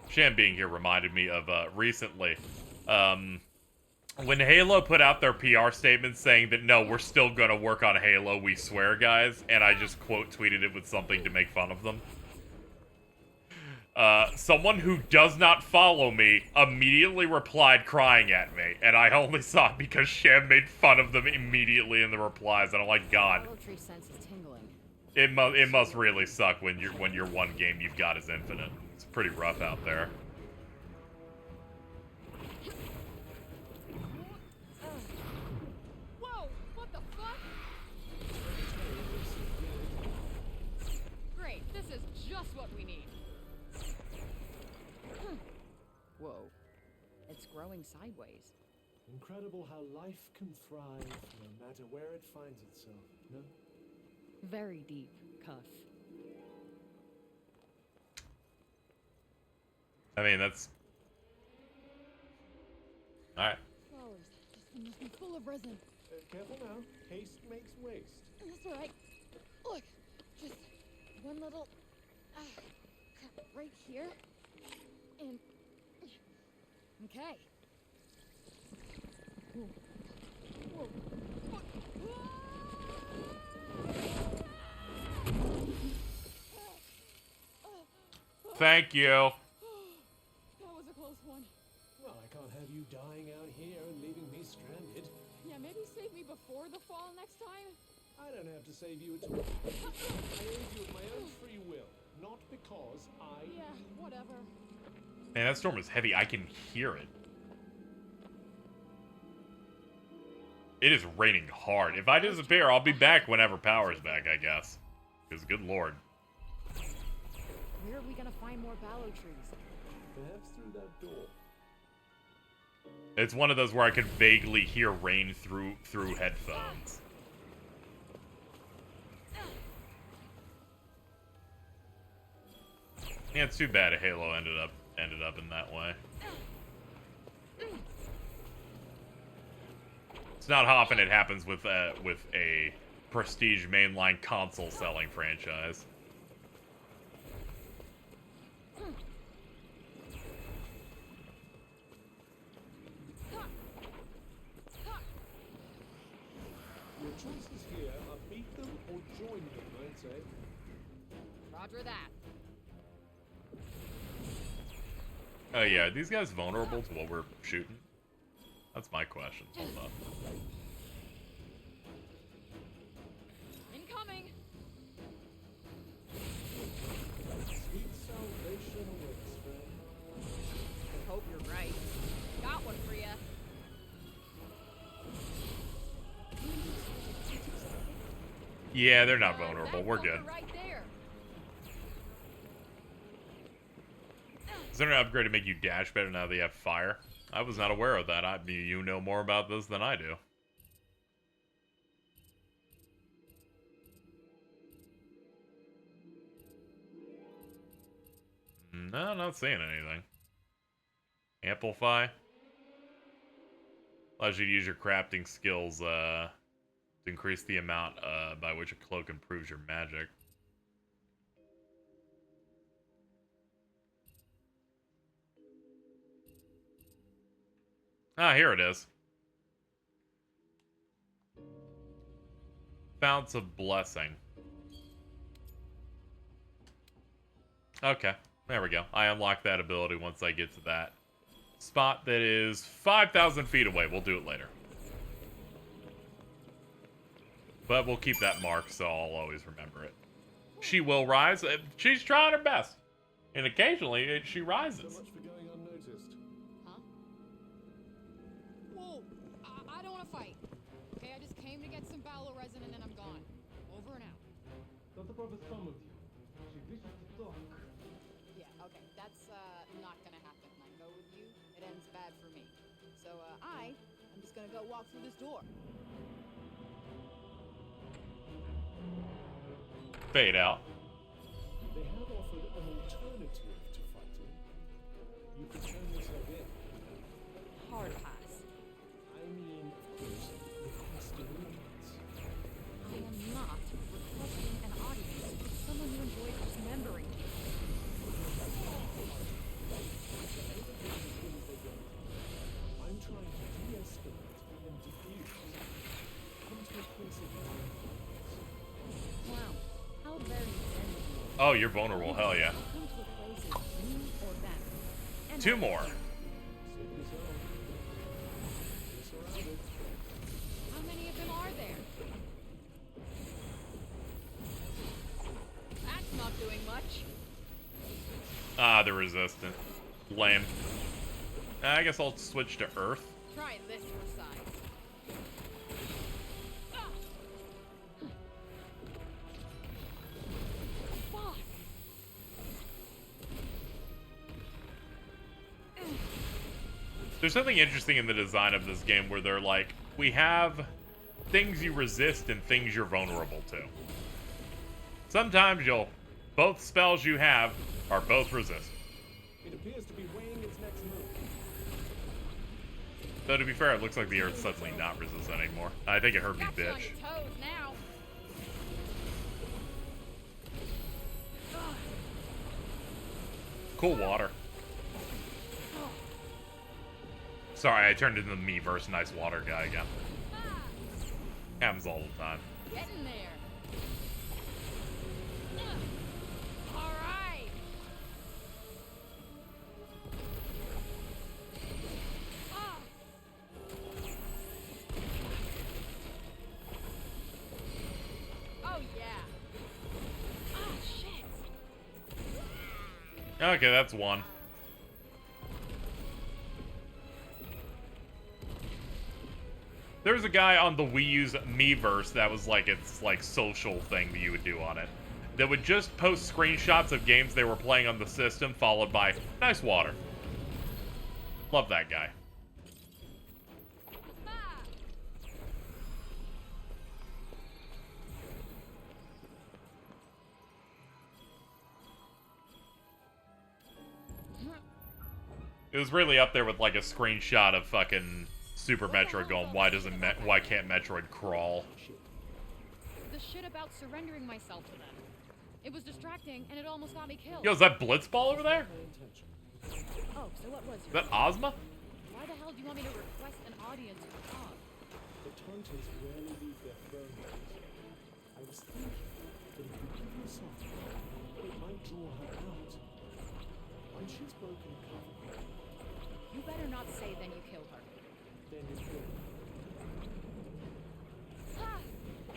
Sham being here reminded me of, recently, when Halo put out their PR statement saying that, no, we're still gonna work on Halo, we swear, guys, and I just quote-tweeted it with something to make fun of them. Someone who does not follow me immediately replied crying at me, and I only saw it because Sham made fun of them immediately in the replies, and I'm like, God. Ballow tree sense is tingling. It must really suck when your one game you've got is infinite. It's pretty rough out there. Whoa! What the fuck? Great, this is just what we need. Whoa. It's growing sideways. Incredible how life can thrive no matter where it finds itself, no? Very deep, Cuff. I mean, that's... Alright. Flowers. This one must be full of resin. Careful now. Haste makes waste. That's all right. Look, just one little cut right here, and Okay. whoa. Thank you. That was a close one. Well, I can't have you dying out here and leaving me stranded. Yeah, maybe save me before the fall next time. I don't have to save you at all. I aid you of my own free will, not because I... Yeah, whatever. Man, that storm is heavy. I can hear it. It is raining hard. If I disappear, I'll be back whenever power's back, I guess. Because, good lord. Where are we gonna find more ballow trees? Perhaps through that door. It's one of those where I can vaguely hear rain through headphones. Yeah, it's too bad Halo ended up in that way. It's not often it happens with a prestige mainline console selling franchise. Your choices here are beat them or join them, I'd say. Roger that. Oh yeah, are these guys vulnerable to what we're shooting? That's my question. Hold up. Incoming! Yeah, they're not vulnerable. We're good. Right there. Is there an upgrade to make you dash better now that you have fire? I was not aware of that. You know more about this than I do. No, not seeing anything. Amplify. Allows you to use your crafting skills to increase the amount by which a cloak improves your magic. Ah, here it is. Founts of Blessing. Okay, there we go. I unlock that ability once I get to that spot that is 5,000 feet away. We'll do it later. But we'll keep that mark so I'll always remember it. She will rise. She's trying her best. And occasionally, she rises. So much for going unnoticed. Huh? Whoa! I don't want to fight. Okay, I just came to get some Balo resin and then I'm gone. Over and out. Let the prophet come with you. She wishes to talk. Yeah, okay, that's not gonna happen. When I go with you, it ends bad for me. So I'm just gonna go walk through this door. Fade out. They have offered an alternative to fighting. You could turn yourself in. Hard pass. I mean, of course, request an audience. I am not requesting an audience with someone who enjoys dismembering people. I'm trying to de-escalate and diffuse. Come to a place of balance. Wow, how very zen of you. Oh, you're vulnerable. Hell yeah. Come to a place of you or them. And Two more. How many of them are there? That's not doing much. Ah, they're resistant. Lame. I guess I'll switch to Earth. Try this for size. Fuck! There's something interesting in the design of this game where they're like, we have things you resist and things you're vulnerable to. Sometimes both spells you have are both resist. It appears to be weighing its next move. Though to be fair, it looks like the Earth's suddenly not resistant anymore. I think it hurt me, Got you on bitch. your toes now. Cool water. Sorry, I turned into the me-verse nice water guy again. Happens all the time. Get in there. All right. Oh yeah. Oh shit. Okay, that's one. There's a guy on the Wii U's Miiverse that was like its like social thing that you would do on it. That would just post screenshots of games they were playing on the system, followed by nice water. Love that guy. It was really up there with like a screenshot of fucking Super Metroid going, why can't Metroid crawl? The shit about surrendering myself to them. It was distracting, and it almost got me killed. Yo, is that Blitzball over there? Oh, so what was Is that Ozma? Why the hell do you want me to request an audience with Tom? The Tantas rarely leave their throne rooms. I was thinking that if you give her something, it might draw her out. Once she's broken cover, You better not say then you killed her. then it will.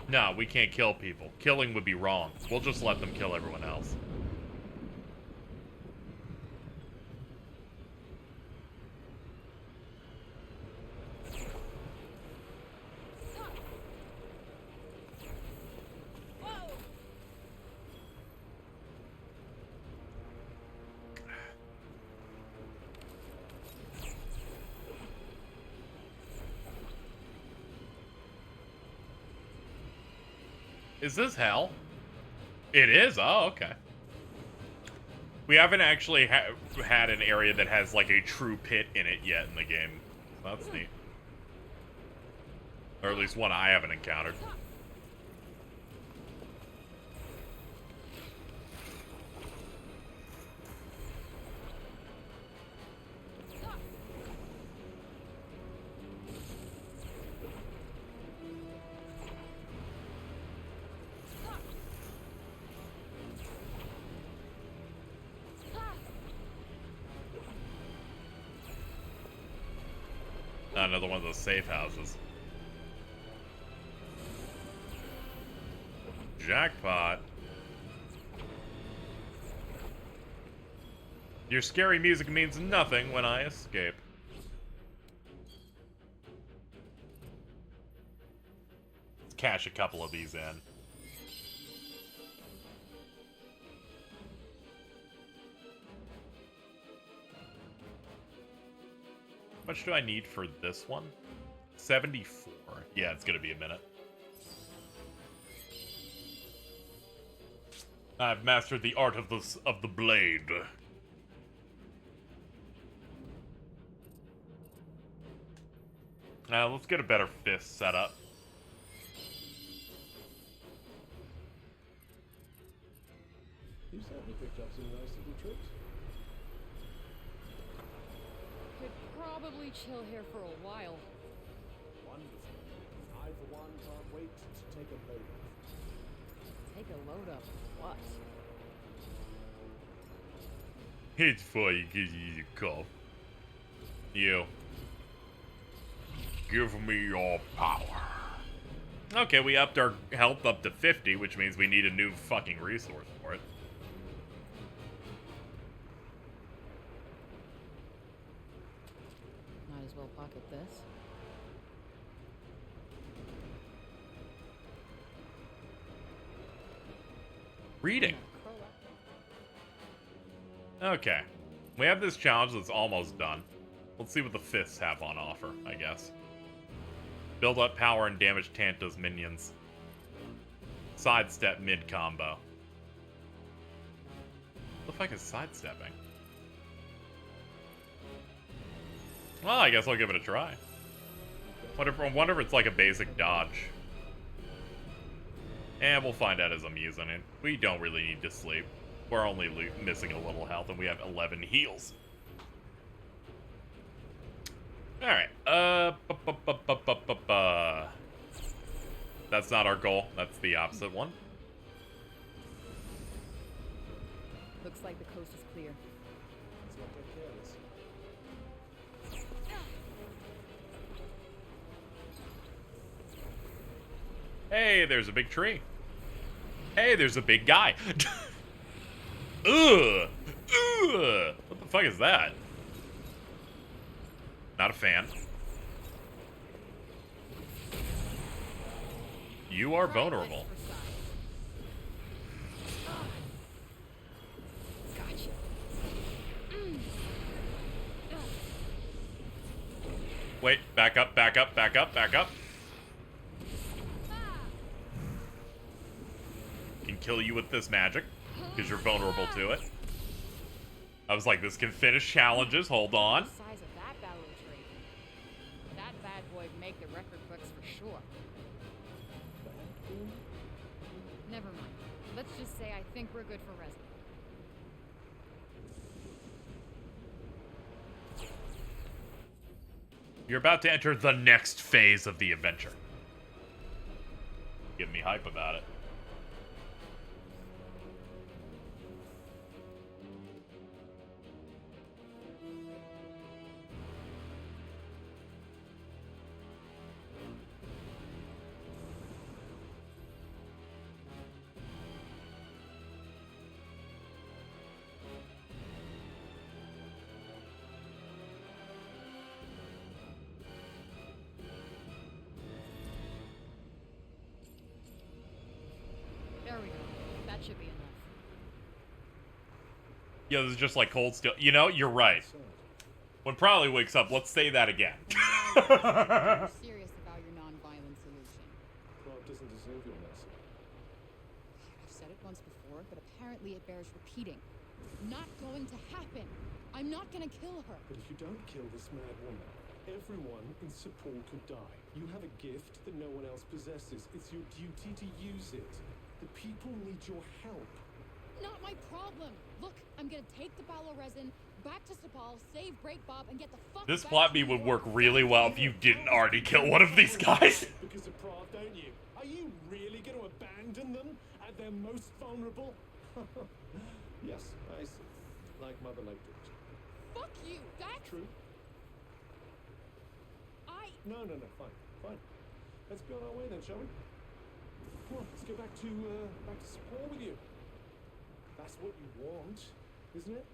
No, we can't kill people. Killing would be wrong. We'll just let them kill everyone else. Is this hell? It is? Oh, okay. We haven't actually had an area that has, like, a true pit in it yet in the game. That's neat. Or at least one I haven't encountered. Another one of those safe houses. Jackpot. Your scary music means nothing when I escape. Let's cash a couple of these in. How much do I need for this one? 74. Yeah, it's gonna be a minute. I've mastered the art of the blade. Now let's get a better fist set up. You certainly picked up some nice little tricks. Could probably chill here for a while. Wonderful. I, for one, can't wait to take a load off. Take a load of what? It's funny because you cough. You. Give me your power. Okay, we upped our health up to 50, which means we need a new fucking resource for it. Might as well pocket this. Reading. Okay. We have this challenge that's almost done. Let's see what the fists have on offer, I guess. Build up power and damage Tanta's minions. Sidestep mid-combo. What the fuck is sidestepping? Well, I guess I'll give it a try. I wonder if it's like a basic dodge. And we'll find out as I'm using it. We don't really need to sleep. We're only missing a little health, and we have 11 heals. Alright, that's not our goal. That's the opposite one. Looks like the coast is clear. Let's not get careless. Hey, there's a big tree. Hey, there's a big guy. Ugh! Ugh! What the fuck is that? Not a fan. You are vulnerable. Gotcha. Wait, back up, back up, back up, back up. Can kill you with this magic, because you're vulnerable to it. I was like, this can finish challenges, hold on. The size of that battle tree. That bad boy would make the record books for sure. Never mind. Let's just say I think we're good for resin. You're about to enter the next phase of the adventure. Give me hype about it. There we go. That should be enough. Yeah, this is just like cold steel. You know, you're right. When Prowley wakes up, let's say that again. I'm serious about your non-violent solution. Clark doesn't deserve your mercy. once before, but apparently it bears repeating. Not going to happen. I'm not gonna kill her. But if you don't kill this mad woman, everyone in Sepul could die. You have a gift that no one else possesses. It's your duty to use it. The people need your help. Not my problem. Look, I'm gonna take the Balo resin back to Sepal, save Break Bob, and get the fuck This back plot to beat New would York. work really well if you didn't already kill one of these guys. Because of Prague, don't you? Are you really going to abandon them at their most vulnerable? Yes, I see. Like Mother Lake did. Fuck you. That's True. No, fine. Let's be on our way then, shall we? Come on, let's go back to Sepul with you. That's what you want, isn't it?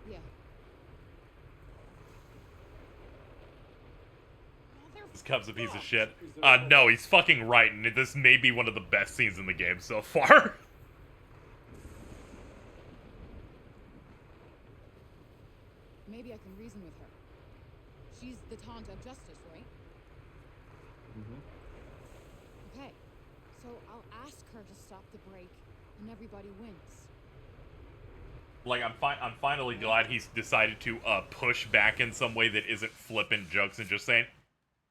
Yeah. This Cub's a piece of shit. No, he's fucking right, and this may be one of the best scenes in the game so far. Maybe I can reason with her. She's the Tanta of Justice, right? Okay. So I'll ask her to stop the break, and everybody wins. Like, I'm finally glad he's decided to push back in some way that isn't flippant jokes and just saying,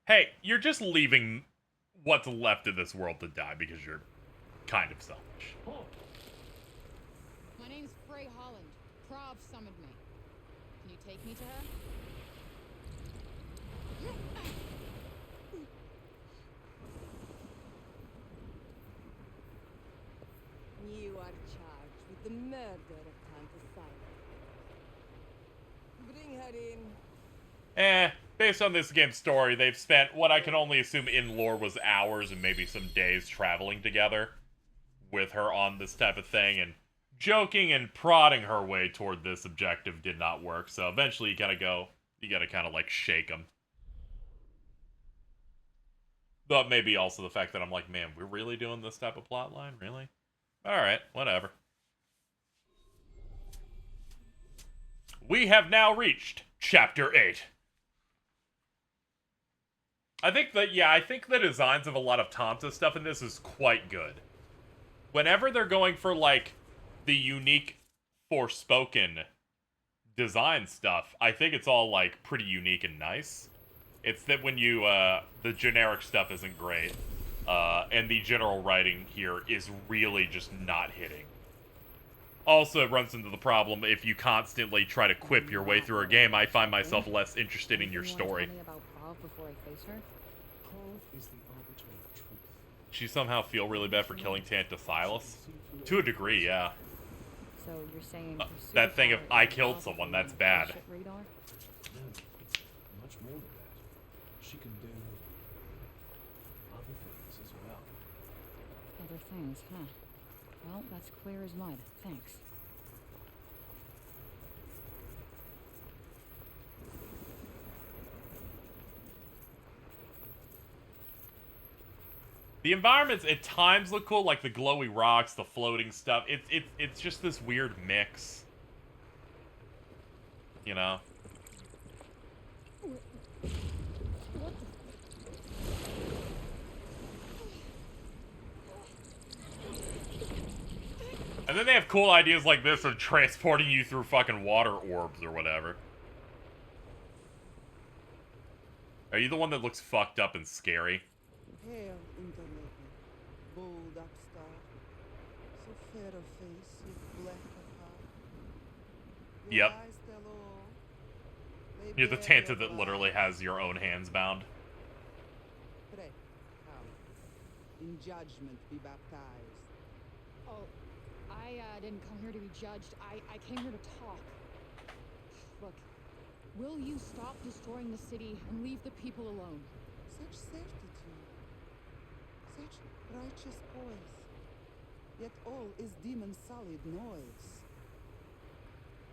hey, you're just leaving what's left of this world to die because you're kind of selfish. My name's Frey Holland. Prav summoned me. Can you take me to her? You are charged with the murder of Tanta Silent. Bring her in. Based on this game's story, they've spent what I can only assume in lore was hours and maybe some days traveling together with her on this type of thing, and joking and prodding her way toward this objective did not work, so eventually you gotta kind of like shake them. But maybe also the fact that I'm like, man, we're really doing this type of plot line? Really? Alright, whatever. We have now reached Chapter 8. I think the designs of a lot of Tanta stuff in this is quite good. Whenever they're going for, like, the unique Forspoken design stuff, I think it's all, like, pretty unique and nice. It's that when you, the generic stuff isn't great, and the general writing here is really just not hitting. Also, it runs into the problem if you constantly try to quip your way through a game, I find myself less interested in your story. Tell me about Prav before I face her? Prav is the arbiter of truth. She somehow feel really bad for killing Tanta Silas? To a degree, yeah. So you're saying That thing of I killed someone, that's bad. No, much more than that. She can do other things as well. Other things, huh? Well, that's clear as mud. Thanks. The environments at times look cool, like the glowy rocks, the floating stuff. It's just this weird mix. You know? And then they have cool ideas like this of transporting you through fucking water orbs or whatever. Are you the one that looks fucked up and scary? Hair interloper, bold upstart, so fair of face, yet black of heart. Your Yep. eyes tell all. They You're the bear Tanta your that literally has your own hands bound. Pray, come. In judgment be baptized. Oh, I didn't come here to be judged. I came here to talk. Look, will you stop destroying the city and leave the people alone? Such certitude, such righteous poise, yet all is demon solid noise.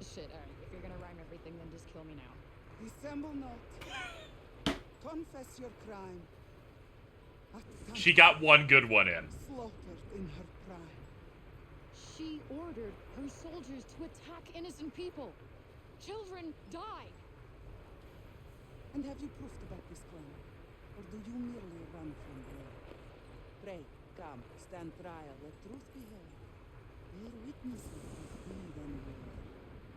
Shit, alright, if you're gonna rhyme everything, then just kill me now. Dissemble not. Confess your crime. She got one good one in. Slaughtered in her prime. She ordered her soldiers to attack innocent people. Children died. And have you proof to back this claim? Or do you merely run from blame? Pray, Come, stand trial, let truth be heard. Bear witnesses of deed and word.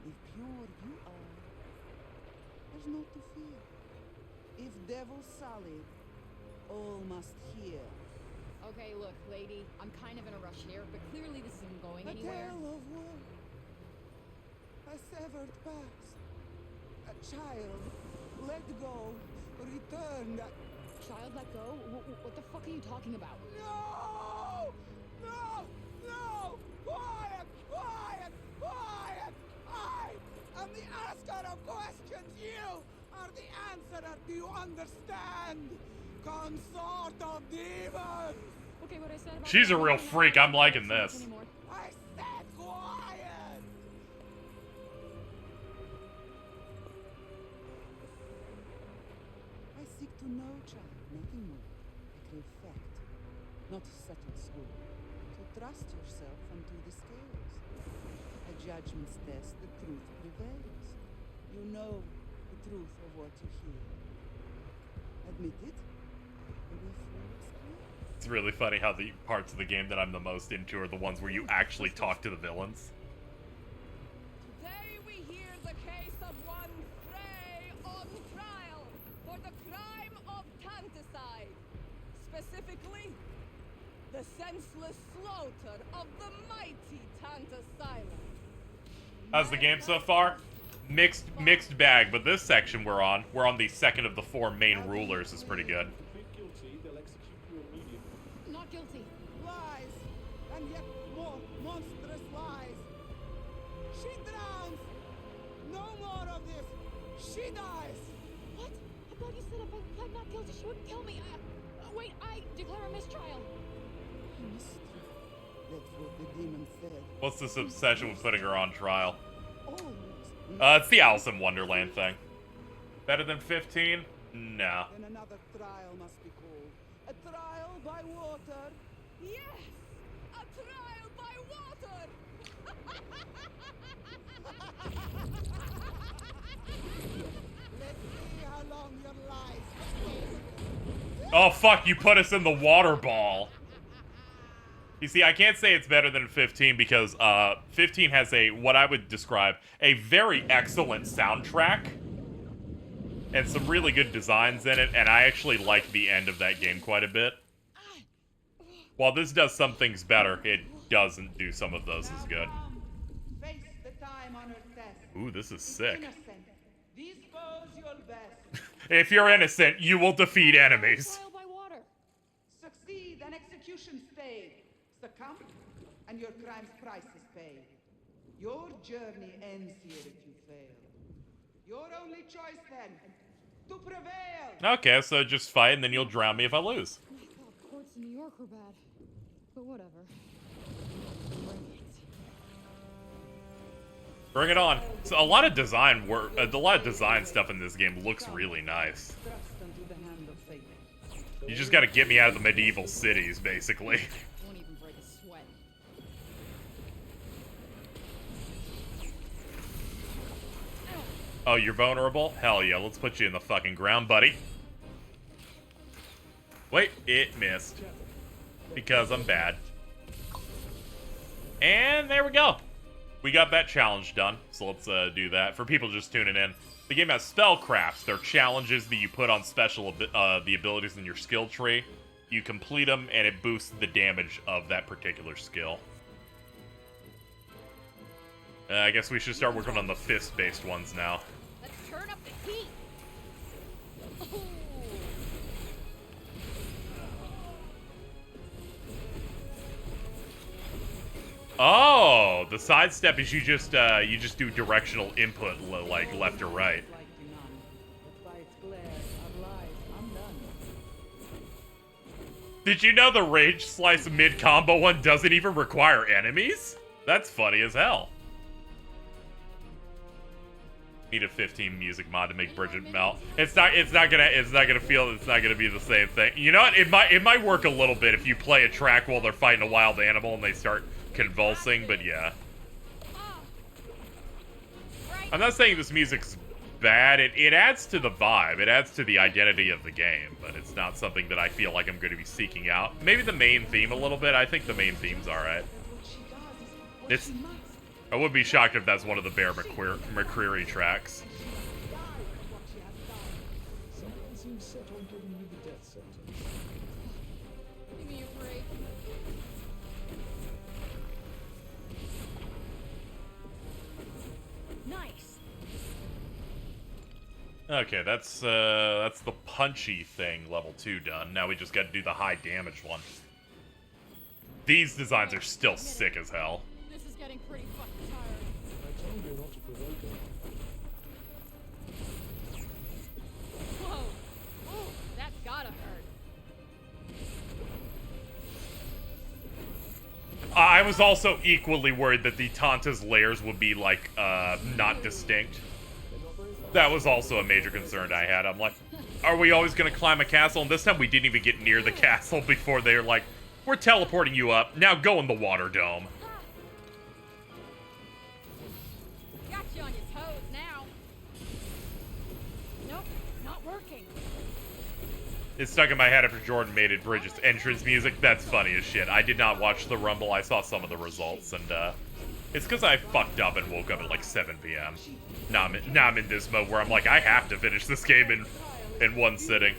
If pure you are, there's naught to fear. If devil solid, all must hear. Okay, look, lady, I'm kind of in a rush here, but clearly this isn't going A anywhere. tale of woe, a severed past, a child let go, returned. Child let go? What the fuck are you talking about? No! No! No! Quiet! Quiet! Quiet! I am the asker of questions. You are the answerer. Do you understand? Consort of demons! Okay, what I said about She's a real freak. I'm liking this. I said quiet! I seek to know, child, nothing more. I crave fact, not subtle school. So trust yourself unto the scales. A judgment's test, the truth prevails. You know the truth of what you hear. Admit it, and we feel it's clear. It's really funny how the parts of the game that I'm the most into are the ones where you actually talk to the villains. Today we hear the case of one Frey on trial for the crime of Tanticide. Specifically, the senseless slaughter of the mighty Tanta Silence. How's the game so far? Mixed bag, but this section we're on the second of the 4 main rulers is pretty good. Not guilty. Lies, and yet more monstrous lies. She drowns. No more of this. She dies. What? I thought you said if I pled not guilty, she wouldn't kill me. Wait, I declare a mistrial. That's what the demon said. What's this obsession with putting her on trial? Almost. It's the Alice in Wonderland thing. Better than 15? No. Then another trial must be called. A trial by water. Yes! A trial by water! Let's see how long your lies. Oh fuck, you put us in the water ball. You see, I can't say it's better than 15 because 15 has what I would describe a very excellent soundtrack and some really good designs in it, and I actually like the end of that game quite a bit. While this does some things better, it doesn't do some of those as good. Face the time-honored test. Ooh, this is sick. Innocent. Dispose your best. If you're innocent, you will defeat enemies. Trial by water. Succeed and execution stay. Succumb and your crime's price is paid. Your journey ends here if you fail. Your only choice then, to prevail. Okay, so just fight and then you'll drown me if I lose. I thought courts in New York were bad. But whatever. Bring it on. So a lot of design work, a lot of design stuff in this game looks really nice. Trust unto the hand of fate. You just gotta get me out of the medieval cities, basically. Won't even break a sweat. Oh, you're vulnerable? Hell yeah, let's put you in the fucking ground, buddy. Wait, it missed. Because I'm bad. And there we go. We got that challenge done, so let's do that. For people just tuning in, the game has spellcrafts. They're challenges that you put on the abilities in your skill tree. You complete them, and it boosts the damage of that particular skill. I guess we should start working on the fist-based ones now. Let's turn up the heat. Ooh. Oh, the sidestep is you just do directional input like left or right. Did you know the Rage Slice mid-combo one doesn't even require enemies? That's funny as hell. Need a 15 music mod to make Bridget melt. It's not gonna be the same thing. You know what? It might work a little bit if you play a track while they're fighting a wild animal and they start convulsing, but yeah. I'm not saying this music's bad. It adds to the vibe. It adds to the identity of the game, but it's not something that I feel like I'm going to be seeking out. Maybe the main theme a little bit. I think the main theme's alright. I would be shocked if that's one of the Bear McCreary tracks. Someone seems set on giving you the death sentence. Give me a break. Nice. Okay, that's the punchy thing, level 2 done. Now we just got to do the high damage one. These designs are still sick as hell. This is getting pretty fucking tiring. I told you not to provoke him. Whoa! Ooh, that's gotta hurt. I was also equally worried that the Tanta's layers would be, like, not distinct. That was also a major concern I had. I'm like, are we always gonna climb a castle? And this time we didn't even get near the castle before they were like, we're teleporting you up. Now go in the water dome. Got you on your toes now. Nope, not working. It's stuck in my head after Jordan made it Bridges entrance music. That's funny as shit. I did not watch the Rumble. I saw some of the results, and it's because I fucked up and woke up at like 7 p.m. Now I'm in this mode where I'm like, I have to finish this game in one sitting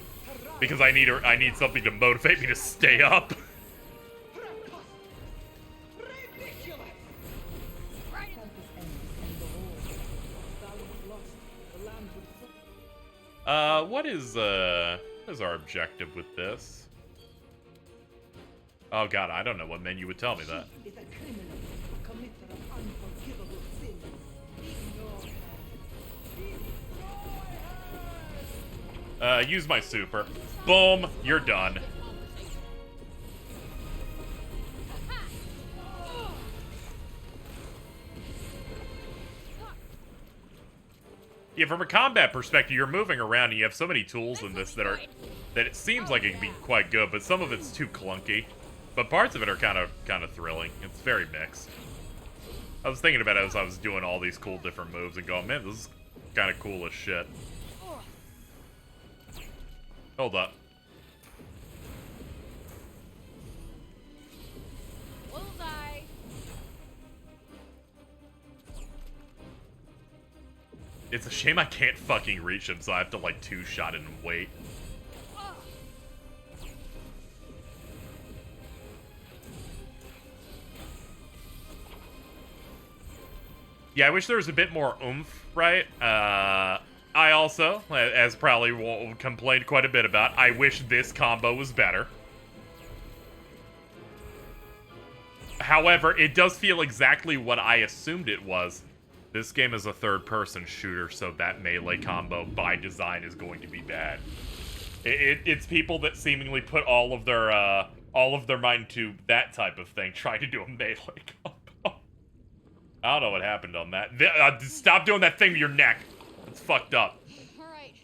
because I need something to motivate me to stay up. What is our objective with this? Oh god, I don't know what menu would tell me that. Use my super. Boom, you're done. Yeah, from a combat perspective, you're moving around and you have so many tools in this that it seems like it can be quite good, but some of it's too clunky. But parts of it are kind of thrilling. It's very mixed. I was thinking about it as I was doing all these cool different moves and going, man, this is kind of cool as shit. Hold up. Bullseye. It's a shame I can't fucking reach him, so I have to like two-shot it and wait. Yeah, I wish there was a bit more oomph, right? I also, as probably complained quite a bit about, I wish this combo was better. However, it does feel exactly what I assumed it was. This game is a third-person shooter, so that melee combo, by design, is going to be bad. It's people that seemingly put all of their mind to that type of thing, trying to do a melee combo. I don't know what happened on that. Stop doing that thing with your neck. It's fucked up. Alright.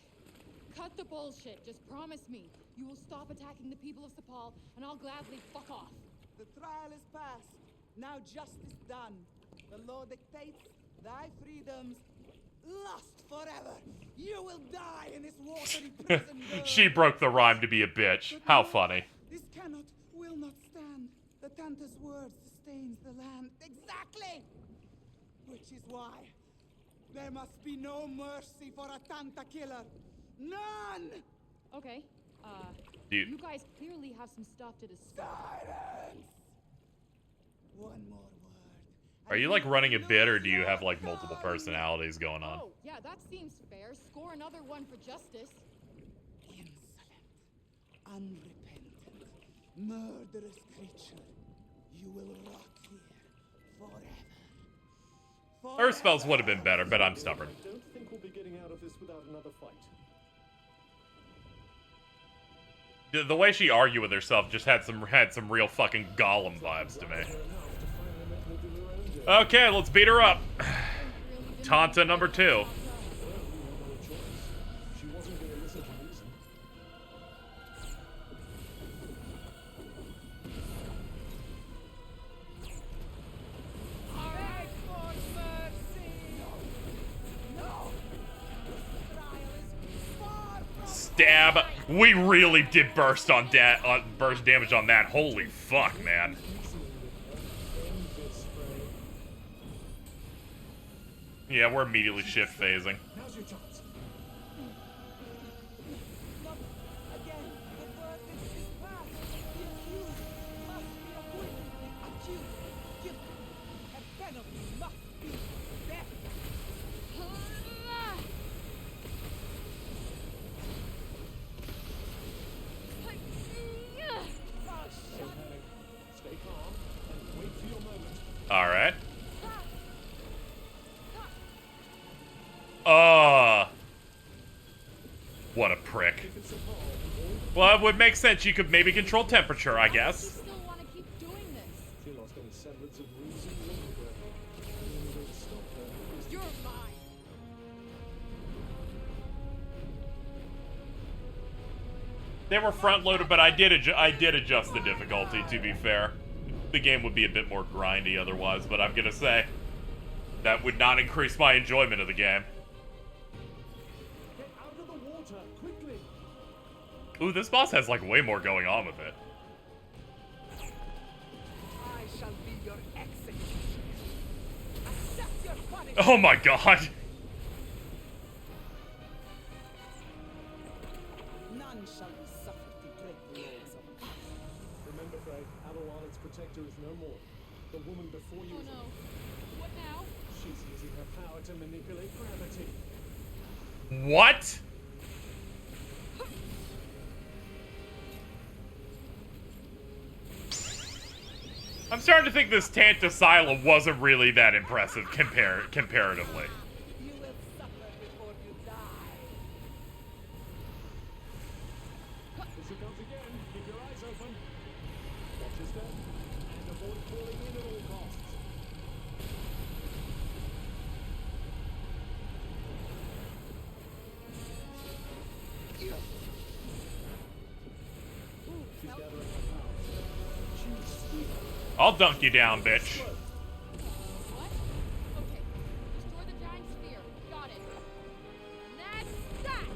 Cut the bullshit. Just promise me you will stop attacking the people of Sepal, and I'll gladly fuck off. The trial is past. Now justice done. The law dictates thy freedoms last forever. You will die in this watery prison. She broke the rhyme to be a bitch. How funny. This cannot, will not stand. The Tanta's word sustains the land. Exactly! Which is why there must be no mercy for a Tanta killer. None! Okay, Dude. you guys clearly have some stuff to discuss. Silence! One more word. Are you like running a bit, or do you have like multiple personalities going on? Oh, yeah, that seems fair. Score another one for justice. Insolent, unrepentant, murderous creature. You will rot here forever. Earth spells would have been better, but I'm stubborn. I don't think we'll be getting out of this without another fight. The way she argued with herself just had some real fucking Gollum vibes to me. Okay, let's beat her up. Tanta number 2. She wasn't going to listen to reason. Dab. We really did burst damage on that. Holy fuck, man. Yeah, we're immediately shift phasing. Now's your chance. Not again. The verdict is passed. The accused must be acquitted. Accused, guilty. A penalty must be death. Stay calm and wait for your moment. Alright. What a prick. Well, it would make sense. You could maybe control temperature, I guess. You still want to keep doing this? She lost any semblance of reason, Lindenberg. The only way to stop her is You're mine. They were front-loaded, but I did adjust the difficulty, to be fair. The game would be a bit more grindy otherwise, but I'm gonna say that would not increase my enjoyment of the game. Get out of the water, quickly! Ooh, this boss has, like, way more going on with it. I shall be your executioner. Accept your punishment. Oh my god! None shall be suffered to break the laws of Earth. Remember, Frey, Adelwale's protector is no more. The woman before you Oh is no. What now? She's using her power to manipulate gravity. What? I'm starting to think this Tanta Asylum wasn't really that impressive comparatively. You will suffer before you die. Here she comes again. Keep your eyes open. Watch your step. And avoid falling in at all costs. She's gathering her power. Choose speed. I'll dunk you down, bitch. What? Okay. Restore the giant sphere. Got it. And that's that!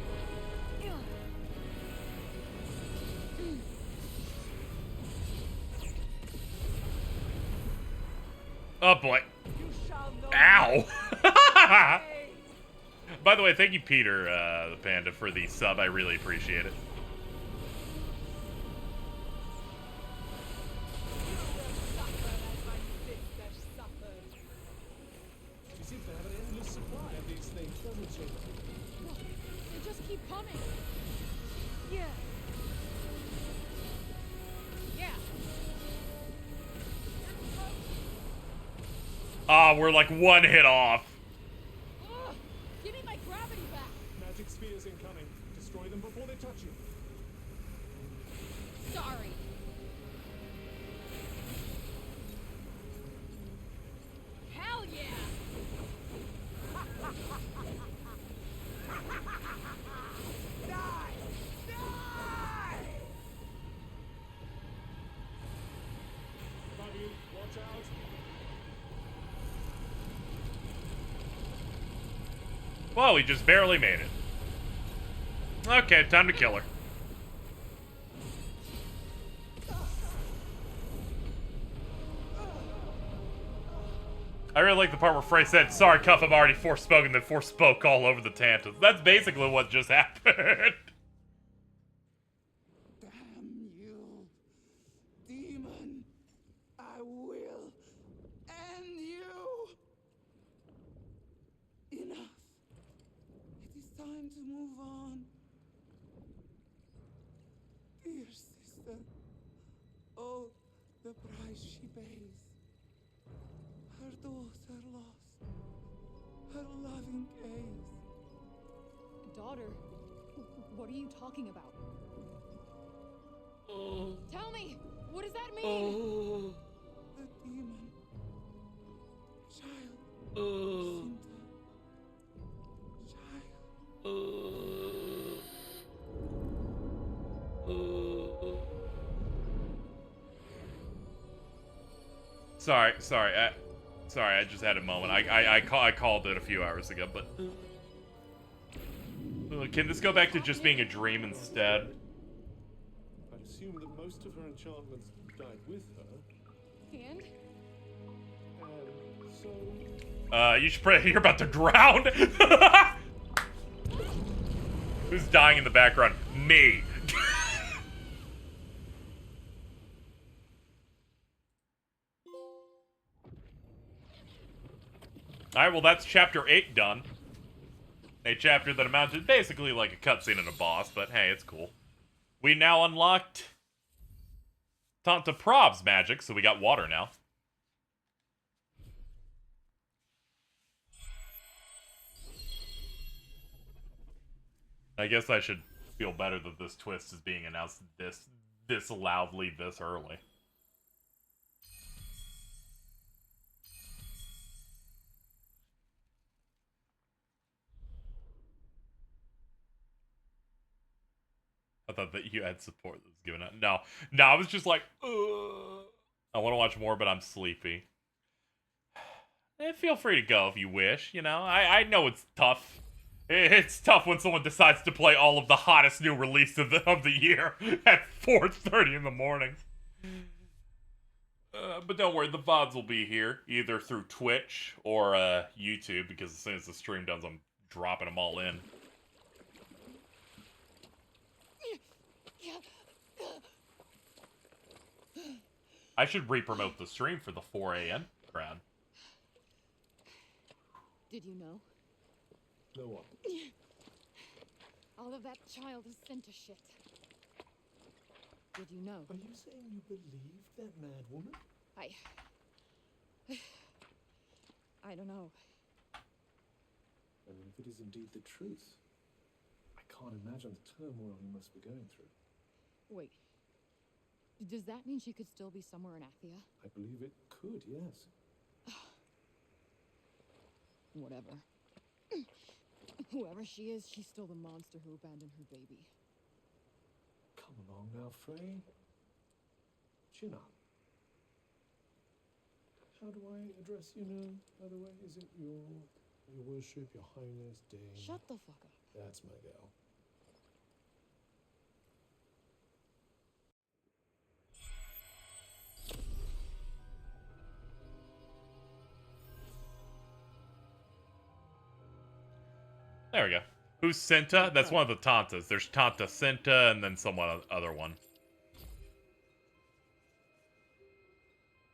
Oh boy. You shall know. Ow! By the way, thank you, Peter, the Panda, for the sub. I really appreciate it. She seems to have an endless supply of these things, doesn't she? Look, they just keep coming. Yeah. Yeah. Ah, we're like one hit off. Ugh, give me my gravity back. Magic spheres incoming. Destroy them before they touch you. Sorry. Hell yeah! Die! Die! Above you, watch out. Well, we just barely made it. Okay, time to kill her. I really like the part where Frey said, "Sorry, Cuff, I'm already Forspoken," then Forspoke all over the Tantas. That's basically what just happened. Damn you, demon! I will end you! Enough. It is time to move on. Dear sister, oh, the price she pays. Her daughter lost. Her loving gaze. Daughter? What are you talking about? Tell me! What does that mean? The demon. Child. Sorry, I just had a moment. I called it a few hours ago, but Can this go back to just being a dream instead? I'd assume that most of her enchantments died with her. And? And so... You should pray you're about to drown. Who's dying in the background? Me. Alright, well that's chapter 8 done. A chapter that amounted basically like a cutscene and a boss, but hey, it's cool. We now unlocked Tanta Prob's magic, so we got water now. I guess I should feel better that this twist is being announced this loudly this early. I thought that you had support that was given out. No, I was just like, ugh. I want to watch more, but I'm sleepy. Feel free to go if you wish, you know? I know it's tough. It's tough when someone decides to play all of the hottest new release of the year at 4:30 in the morning. But don't worry, the VODs will be here, either through Twitch or YouTube, because as soon as the stream done, I'm dropping them all in. I should re-promote the stream for the 4 a.m. crowd. Did you know? No what? All of that child is sent to shit. Did you know? Are you saying you believe that mad woman? I don't know. And if it is indeed the truth, I can't imagine the turmoil you must be going through. Wait. Does that mean she could still be somewhere in Athia? I believe it could, yes. Whatever. Whoever she is, she's still the monster who abandoned her baby. Come along now, Frey. Chin up. How do I address you now, by the way? Is it your worship, your highness, Dame? Shut the fuck up. That's my gal. There we go. Who's Senta? That's one of the Tantas. There's Tanta Senta and then someone other one.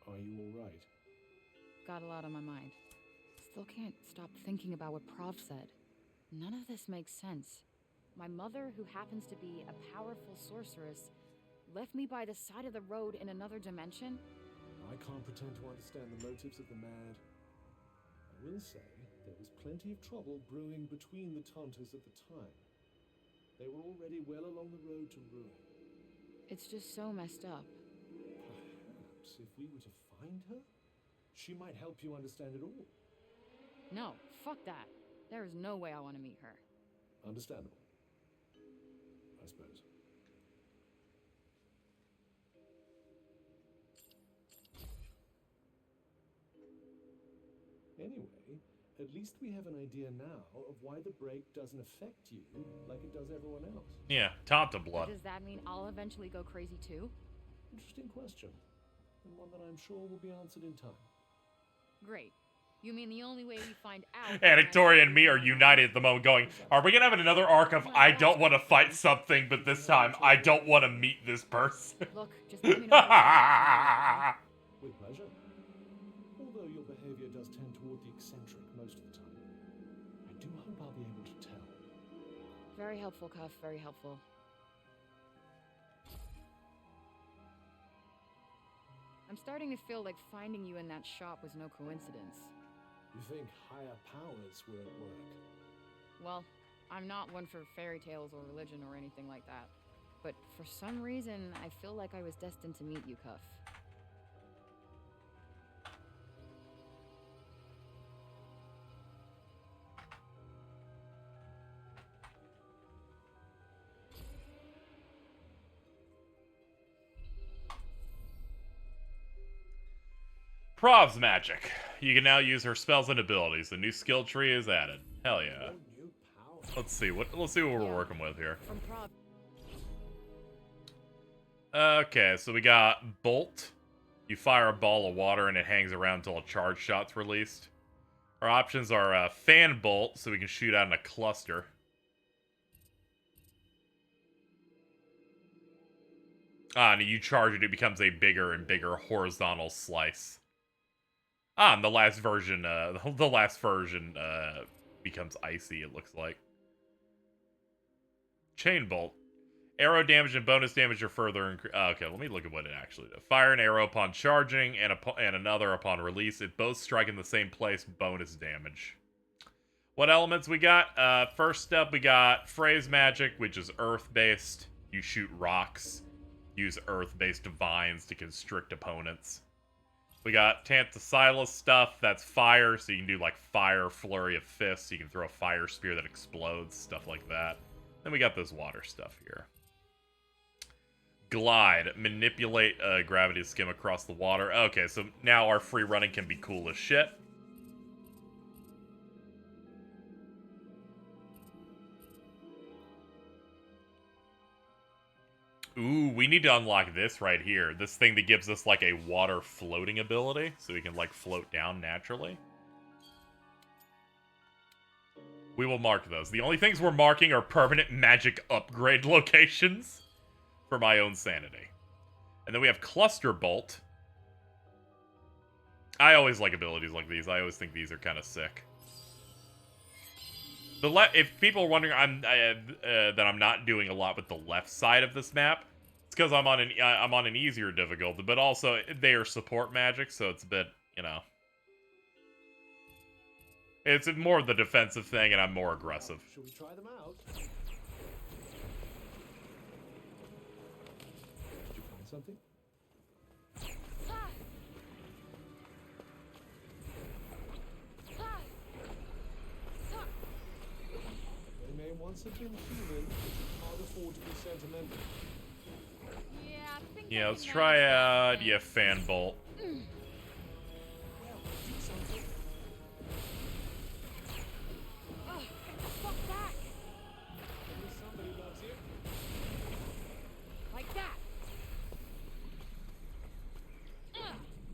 Are you all right? Got a lot on my mind. Still can't stop thinking about what Prov said. None of this makes sense. My mother, who happens to be a powerful sorceress, left me by the side of the road in another dimension? I can't pretend to understand the motives of the mad. I will say, there was plenty of trouble brewing between the Tantas at the time. They were already well along the road to ruin. It's just so messed up. Perhaps if we were to find her, she might help you understand it all. No, fuck that. There is no way I want to meet her. Understandable, I suppose. Anyway, at least we have an idea now of why the break doesn't affect you like it does everyone else. Yeah, Tanta blood. Does that mean I'll eventually go crazy too? Interesting question, and one that I'm sure will be answered in time. Great. You mean the only way we find out... And Victoria and me are united at the moment going, are we gonna have another arc of I don't want to fight something, but this time I don't want to meet this person? Look, just let me know. With pleasure. Although your behavior does tend toward the eccentric most of the time, I do hope I'll be able to tell. Very helpful, Cuff. Very helpful. I'm starting to feel like finding you in that shop was no coincidence. You think higher powers were at work? Well, I'm not one for fairy tales or religion or anything like that. But for some reason, I feel like I was destined to meet you, Cuff. Prov's magic. You can now use her spells and abilities. A new skill tree is added. Hell yeah. New power. Let's see what we're working with here. From Prov. Okay, so we got Bolt. You fire a ball of water and it hangs around until a charge shot's released. Our options are Fan Bolt, so we can shoot out in a cluster. And you charge it, it becomes a bigger and bigger horizontal slice. And the last version, becomes icy, it looks like. Chain Bolt. Arrow damage and bonus damage are further increased. Okay, let me look at what it actually does. Fire an arrow upon charging and another upon release. It both strike in the same place, bonus damage. What elements we got? First up, we got Phrase Magic, which is earth-based. You shoot rocks. Use earth-based vines to constrict opponents. We got Tanta stuff, that's fire, so you can do like fire flurry of fists. You can throw a fire spear that explodes, stuff like that. Then we got this water stuff here. Glide. Manipulate gravity to skim across the water. Okay, so now our free running can be cool as shit. Ooh, we need to unlock this right here. This thing that gives us like a water floating ability, so we can like float down naturally. We will mark those. The only things we're marking are permanent magic upgrade locations. For my own sanity. And then we have Cluster Bolt. I always like abilities like these. I always think these are kind of sick. If people are wondering that I'm not doing a lot with the left side of this map, it's because I'm on an easier difficulty, but also they are support magic, so it's a bit, you know. It's more of the defensive thing, and I'm more aggressive. Should we try them out? Something? They may once have been human, but can't afford to be sentimental. Yeah, let's try out, Fan Bolt.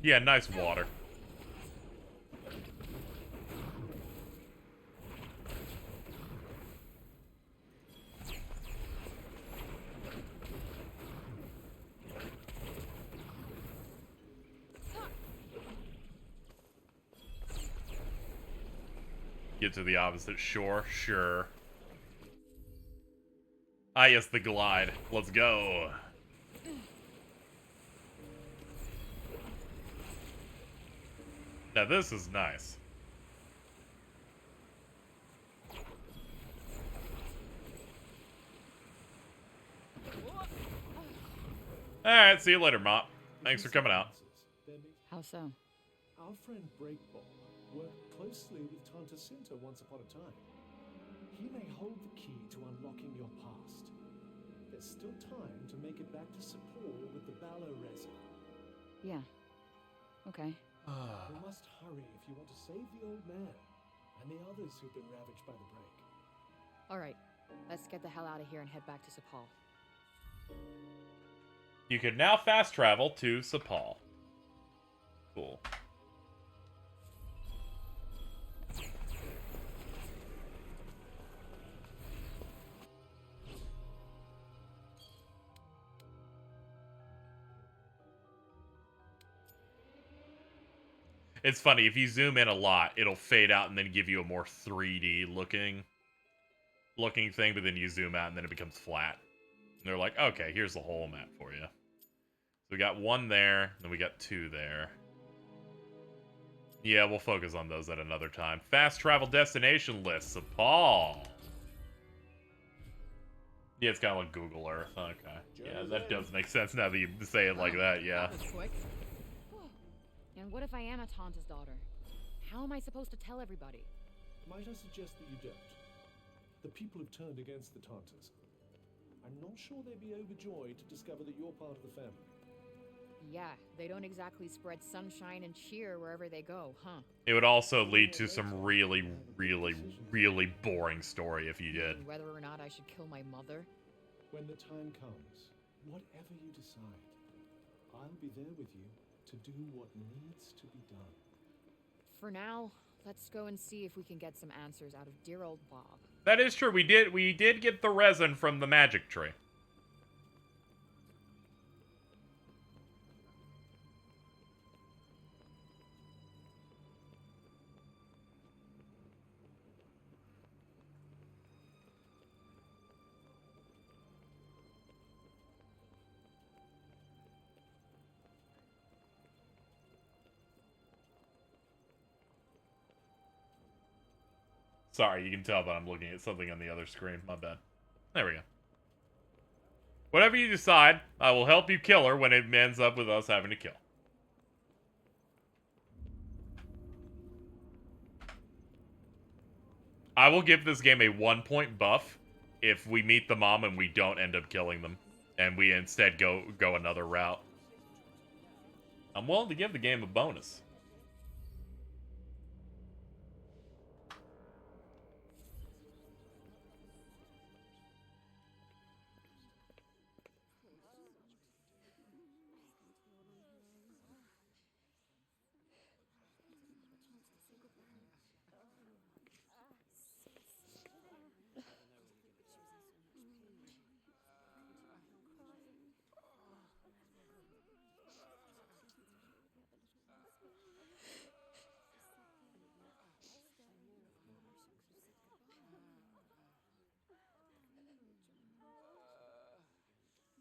Yeah, nice water. Get to the opposite shore, sure. Ah, yes, the glide. Let's go. Now this is nice. Alright, see you later, Mop. Thanks for coming out. How so? Our friend Breakball worked closely with Tanta once upon a time. He may hold the key to unlocking your past. There's still time to make it back to Sepul with the Ballo resin. Yeah. Okay. We must hurry if you want to save the old man and the others who've been ravaged by the break. Alright, let's get the hell out of here and head back to Sepul. You can now fast travel to Sepul. Cool. It's funny, if you zoom in a lot, it'll fade out and then give you a more 3D looking thing, but then you zoom out and then it becomes flat. And they're like, okay, here's the whole map for you. So we got one there, then we got two there. Yeah, we'll focus on those at another time. Fast travel destination list, Sepul. Yeah, it's kind of like Google Earth. Okay. Yeah, that does make sense now that you say it like that, yeah. That was quick. And what if I am a Tanta's daughter? How am I supposed to tell everybody? Might I suggest that you don't? The people have turned against the Tantas. I'm not sure they'd be overjoyed to discover that you're part of the family. Yeah, they don't exactly spread sunshine and cheer wherever they go, huh? It would also lead to some really, really, really boring story if you did. Whether or not I should kill my mother? When the time comes, whatever you decide, I'll be there with you to do what needs to be done. For now, let's go and see if we can get some answers out of dear old Bob. That is true. We did get the resin from the magic tree. Sorry, you can tell that I'm looking at something on the other screen. My bad. There we go. Whatever you decide, I will help you kill her when it ends up with us having to kill. I will give this game a 1-point buff if we meet the mom and we don't end up killing them. And we instead go another route. I'm willing to give the game a bonus.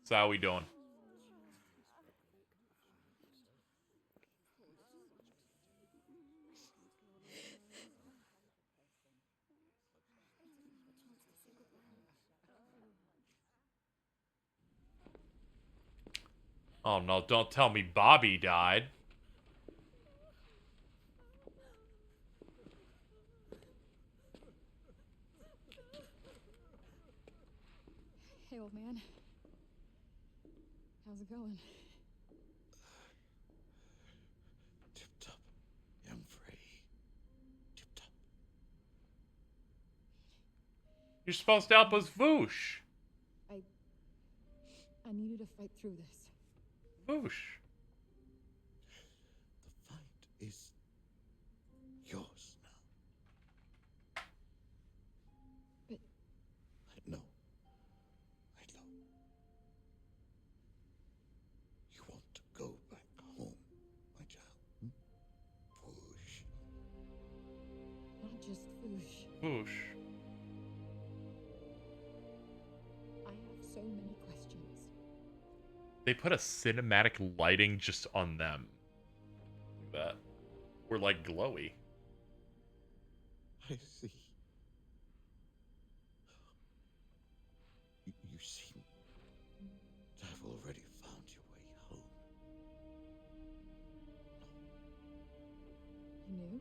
So how we doing? Oh no, don't tell me Bobby died. Hey, old man. How's it going? Tip-top, young Frey. Tip-top. You're supposed to help us Voosh. I needed to fight through this. Voosh. The fight is yours now. But... I know. You want to go back home, my child. Whoosh. Not just Voosh. Voosh. I have so many questions. They put a cinematic lighting just on them. Look at that. We're like glowy. I see. You seem to have already found your way home. You knew?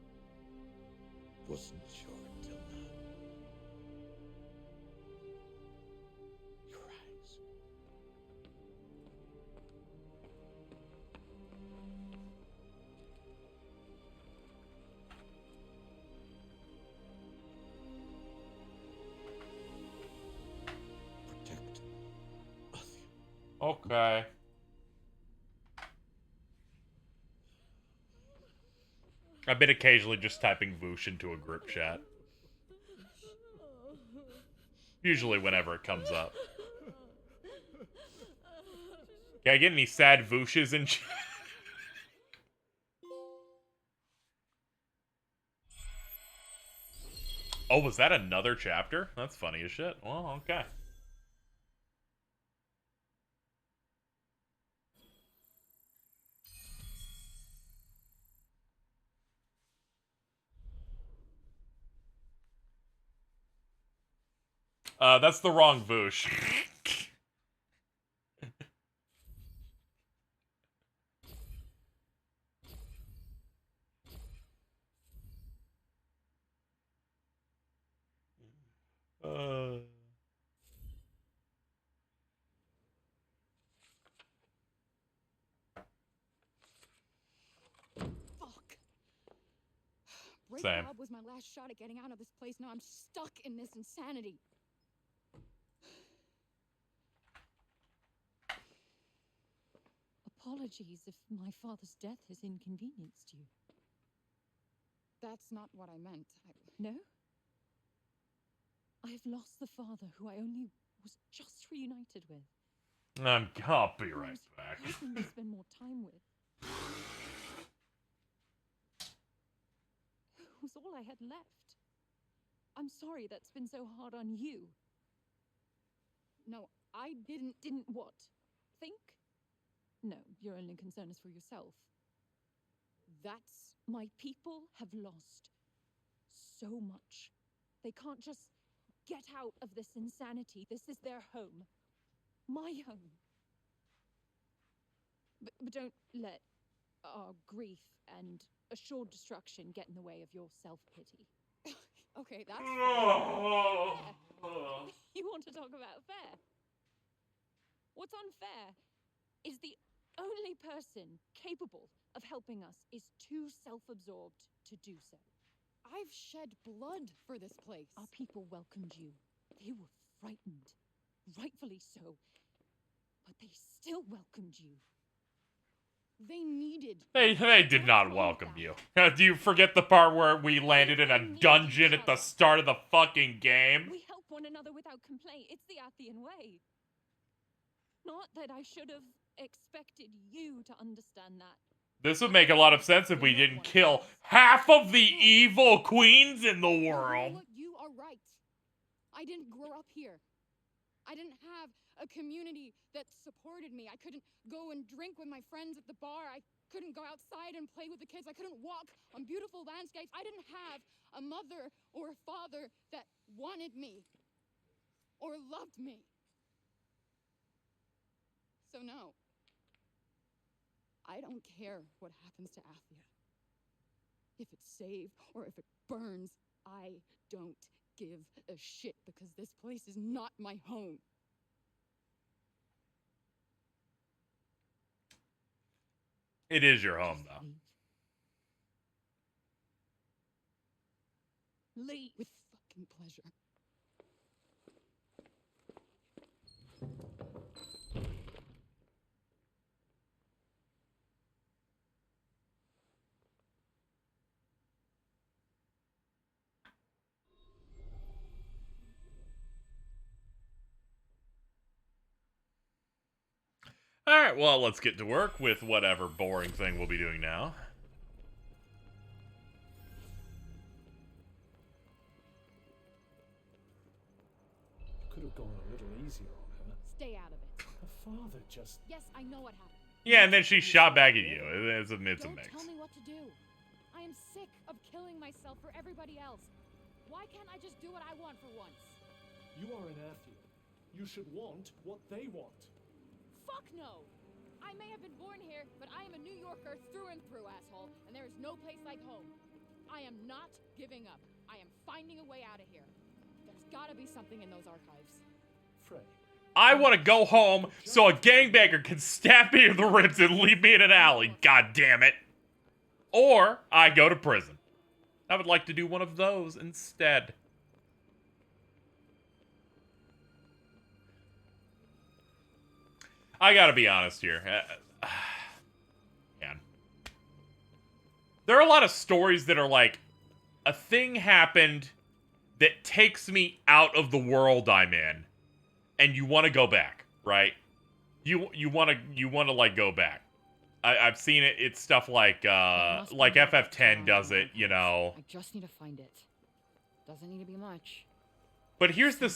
Wasn't sure until now. Your eyes. Protect Othia. Okay. I've been occasionally just typing Voosh into a group chat. Usually whenever it comes up. Can I get any sad Vooshes in chat? Oh, was that another chapter? That's funny as shit. Well, okay. That's the wrong Voosh. Same. job was my last shot at getting out of this place. Now I'm stuck in this insanity. Apologies if my father's death has inconvenienced you. That's not what I meant. No? I have lost the father who I only was just reunited with. I'll be right back. Hoping to spend more time with. It was all I had left. I'm sorry that's been so hard on you. No, I didn't. Didn't what? Think? No, your only concern is for yourself. That's... My people have lost so much. They can't just get out of this insanity. This is their home. My home. But don't let our grief and assured destruction get in the way of your self-pity. Okay, that's fair. You want to talk about fair? What's unfair is the only person capable of helping us is too self-absorbed to do so. I've shed blood for this place. Our people welcomed you. They were frightened. Rightfully so. But they still welcomed you. They needed... They did not welcome you. Do you forget the part where we landed in a dungeon at the start of the fucking game? We help one another without complaint. It's the Athian way. Not that I should have expected you to understand that. This would make a lot of sense if we didn't kill half of the evil queens in the world. You are right. I didn't grow up here. I didn't have a community that supported me. I couldn't go and drink with my friends at the bar. I couldn't go outside and play with the kids. I couldn't walk on beautiful landscapes. I didn't have a mother or a father that wanted me or loved me. So no, I don't care what happens to Athia. If it's saved or if it burns, I don't give a shit because this place is not my home. It is your home, though. Leave with fucking pleasure. Alright, well, let's get to work with whatever boring thing we'll be doing now. Could have gone a little easier on her. Stay out of it. Her father just... Yes, I know what happened. Yeah, and then she shot back at you. It's a mix. Don't tell me what to do. I am sick of killing myself for everybody else. Why can't I just do what I want for once? You are an Athian. You should want what they want. Fuck no! I may have been born here, but I am a New Yorker through and through, asshole, and there is no place like home. I am not giving up. I am finding a way out of here. There's gotta be something in those archives. Frey. I want to go home so a gangbanger can stab me in the ribs and leave me in an alley, god damn it. Or I go to prison. I would like to do one of those instead. I gotta be honest here. Man. There are a lot of stories that are like, a thing happened that takes me out of the world I'm in, and you want to go back, right? You want to like go back. I've seen it. It's stuff like FF10 does it, you know. I just need to find it. Doesn't need to be much. But here's the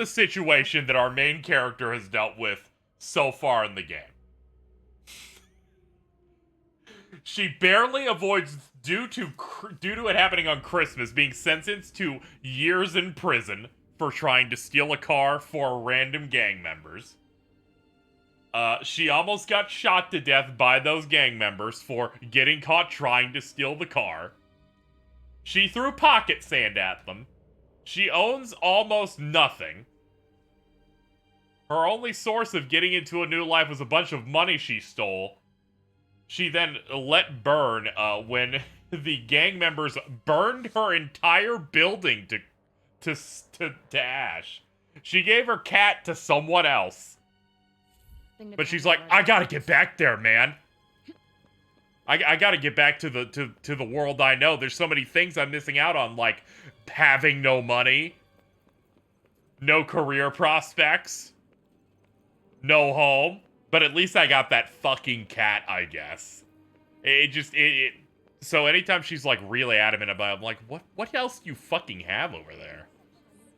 situation that our main character has dealt with so far in the game. She barely avoids, due to it happening on Christmas, being sentenced to years in prison for trying to steal a car for random gang members. She almost got shot to death by those gang members for getting caught trying to steal the car. She threw pocket sand at them. She owns almost nothing. Her only source of getting into a new life was a bunch of money she stole. she then let burn when the gang members burned her entire building to ash. She gave her cat to someone else. But she's like, I gotta get back there, man. I gotta get back to the world I know. There's so many things I'm missing out on, like having no money, no career prospects, no home. But at least I got that fucking cat, I guess. So anytime she's like really adamant about it, I'm like, what else do you fucking have over there?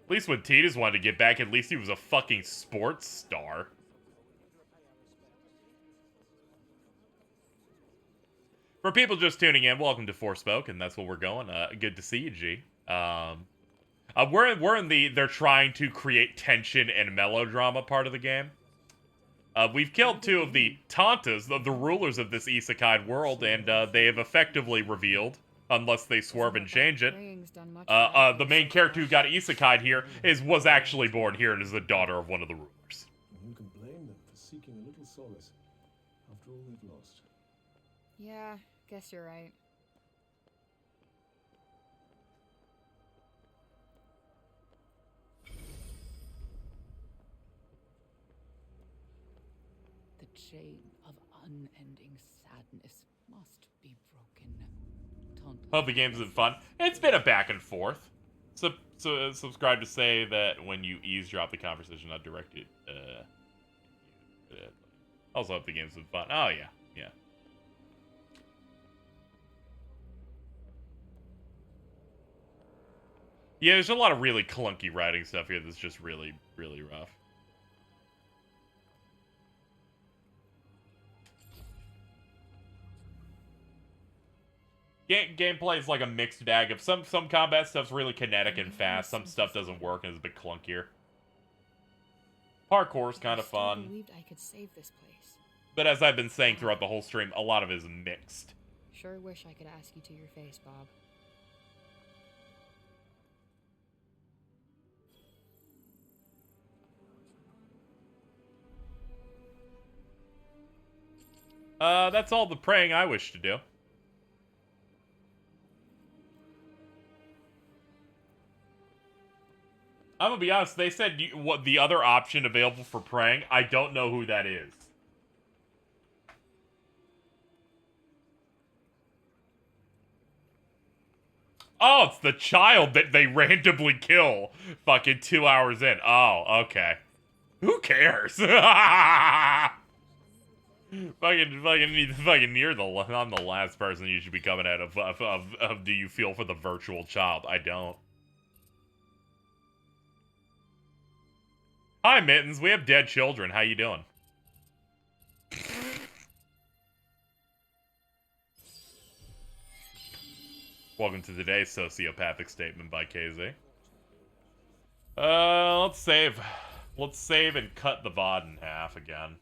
At least when Titus wanted to get back, at least he was a fucking sports star. For people just tuning in, welcome to Forspoken. That's what we're going. Good to see you, G. We're in the they're trying to create tension and melodrama part of the game. We've killed 2 of the Tantas, the rulers of this isekai world, and they have effectively revealed, unless they swerve and change it, the main character who got isekai'd here was actually born here and is the daughter of one of the rulers. And who can blame them for seeking a little solace after all they've lost? Yeah, guess you're right. The chain of unending sadness must be broken. Hope the game's been fun. It's been a back and forth. Subscribe to say that when you eavesdrop the conversation, not direct it. Also hope the game's been fun. Oh yeah, yeah. Yeah, there's a lot of really clunky writing stuff here that's just really, really rough. Gameplay is like a mixed bag of some combat stuff's really kinetic and fast, some stuff doesn't work and is a bit clunkier. Parkour's kind of fun. Believed I could save this place. But as I've been saying throughout the whole stream, a lot of it is mixed. Sure wish I could ask you to your face, Bob. That's all the praying I wish to do. I'm gonna be honest, they said what the other option available for praying, I don't know who that is. Oh, it's the child that they randomly kill fucking 2 hours in. Oh, okay. Who cares? fucking you're I'm the last person you should be coming at of do you feel for the virtual child? I don't. Hi, Mittens. We have dead children. How you doing? Welcome to today's sociopathic statement by KZ. Let's save. Let's save and cut the VOD in half again.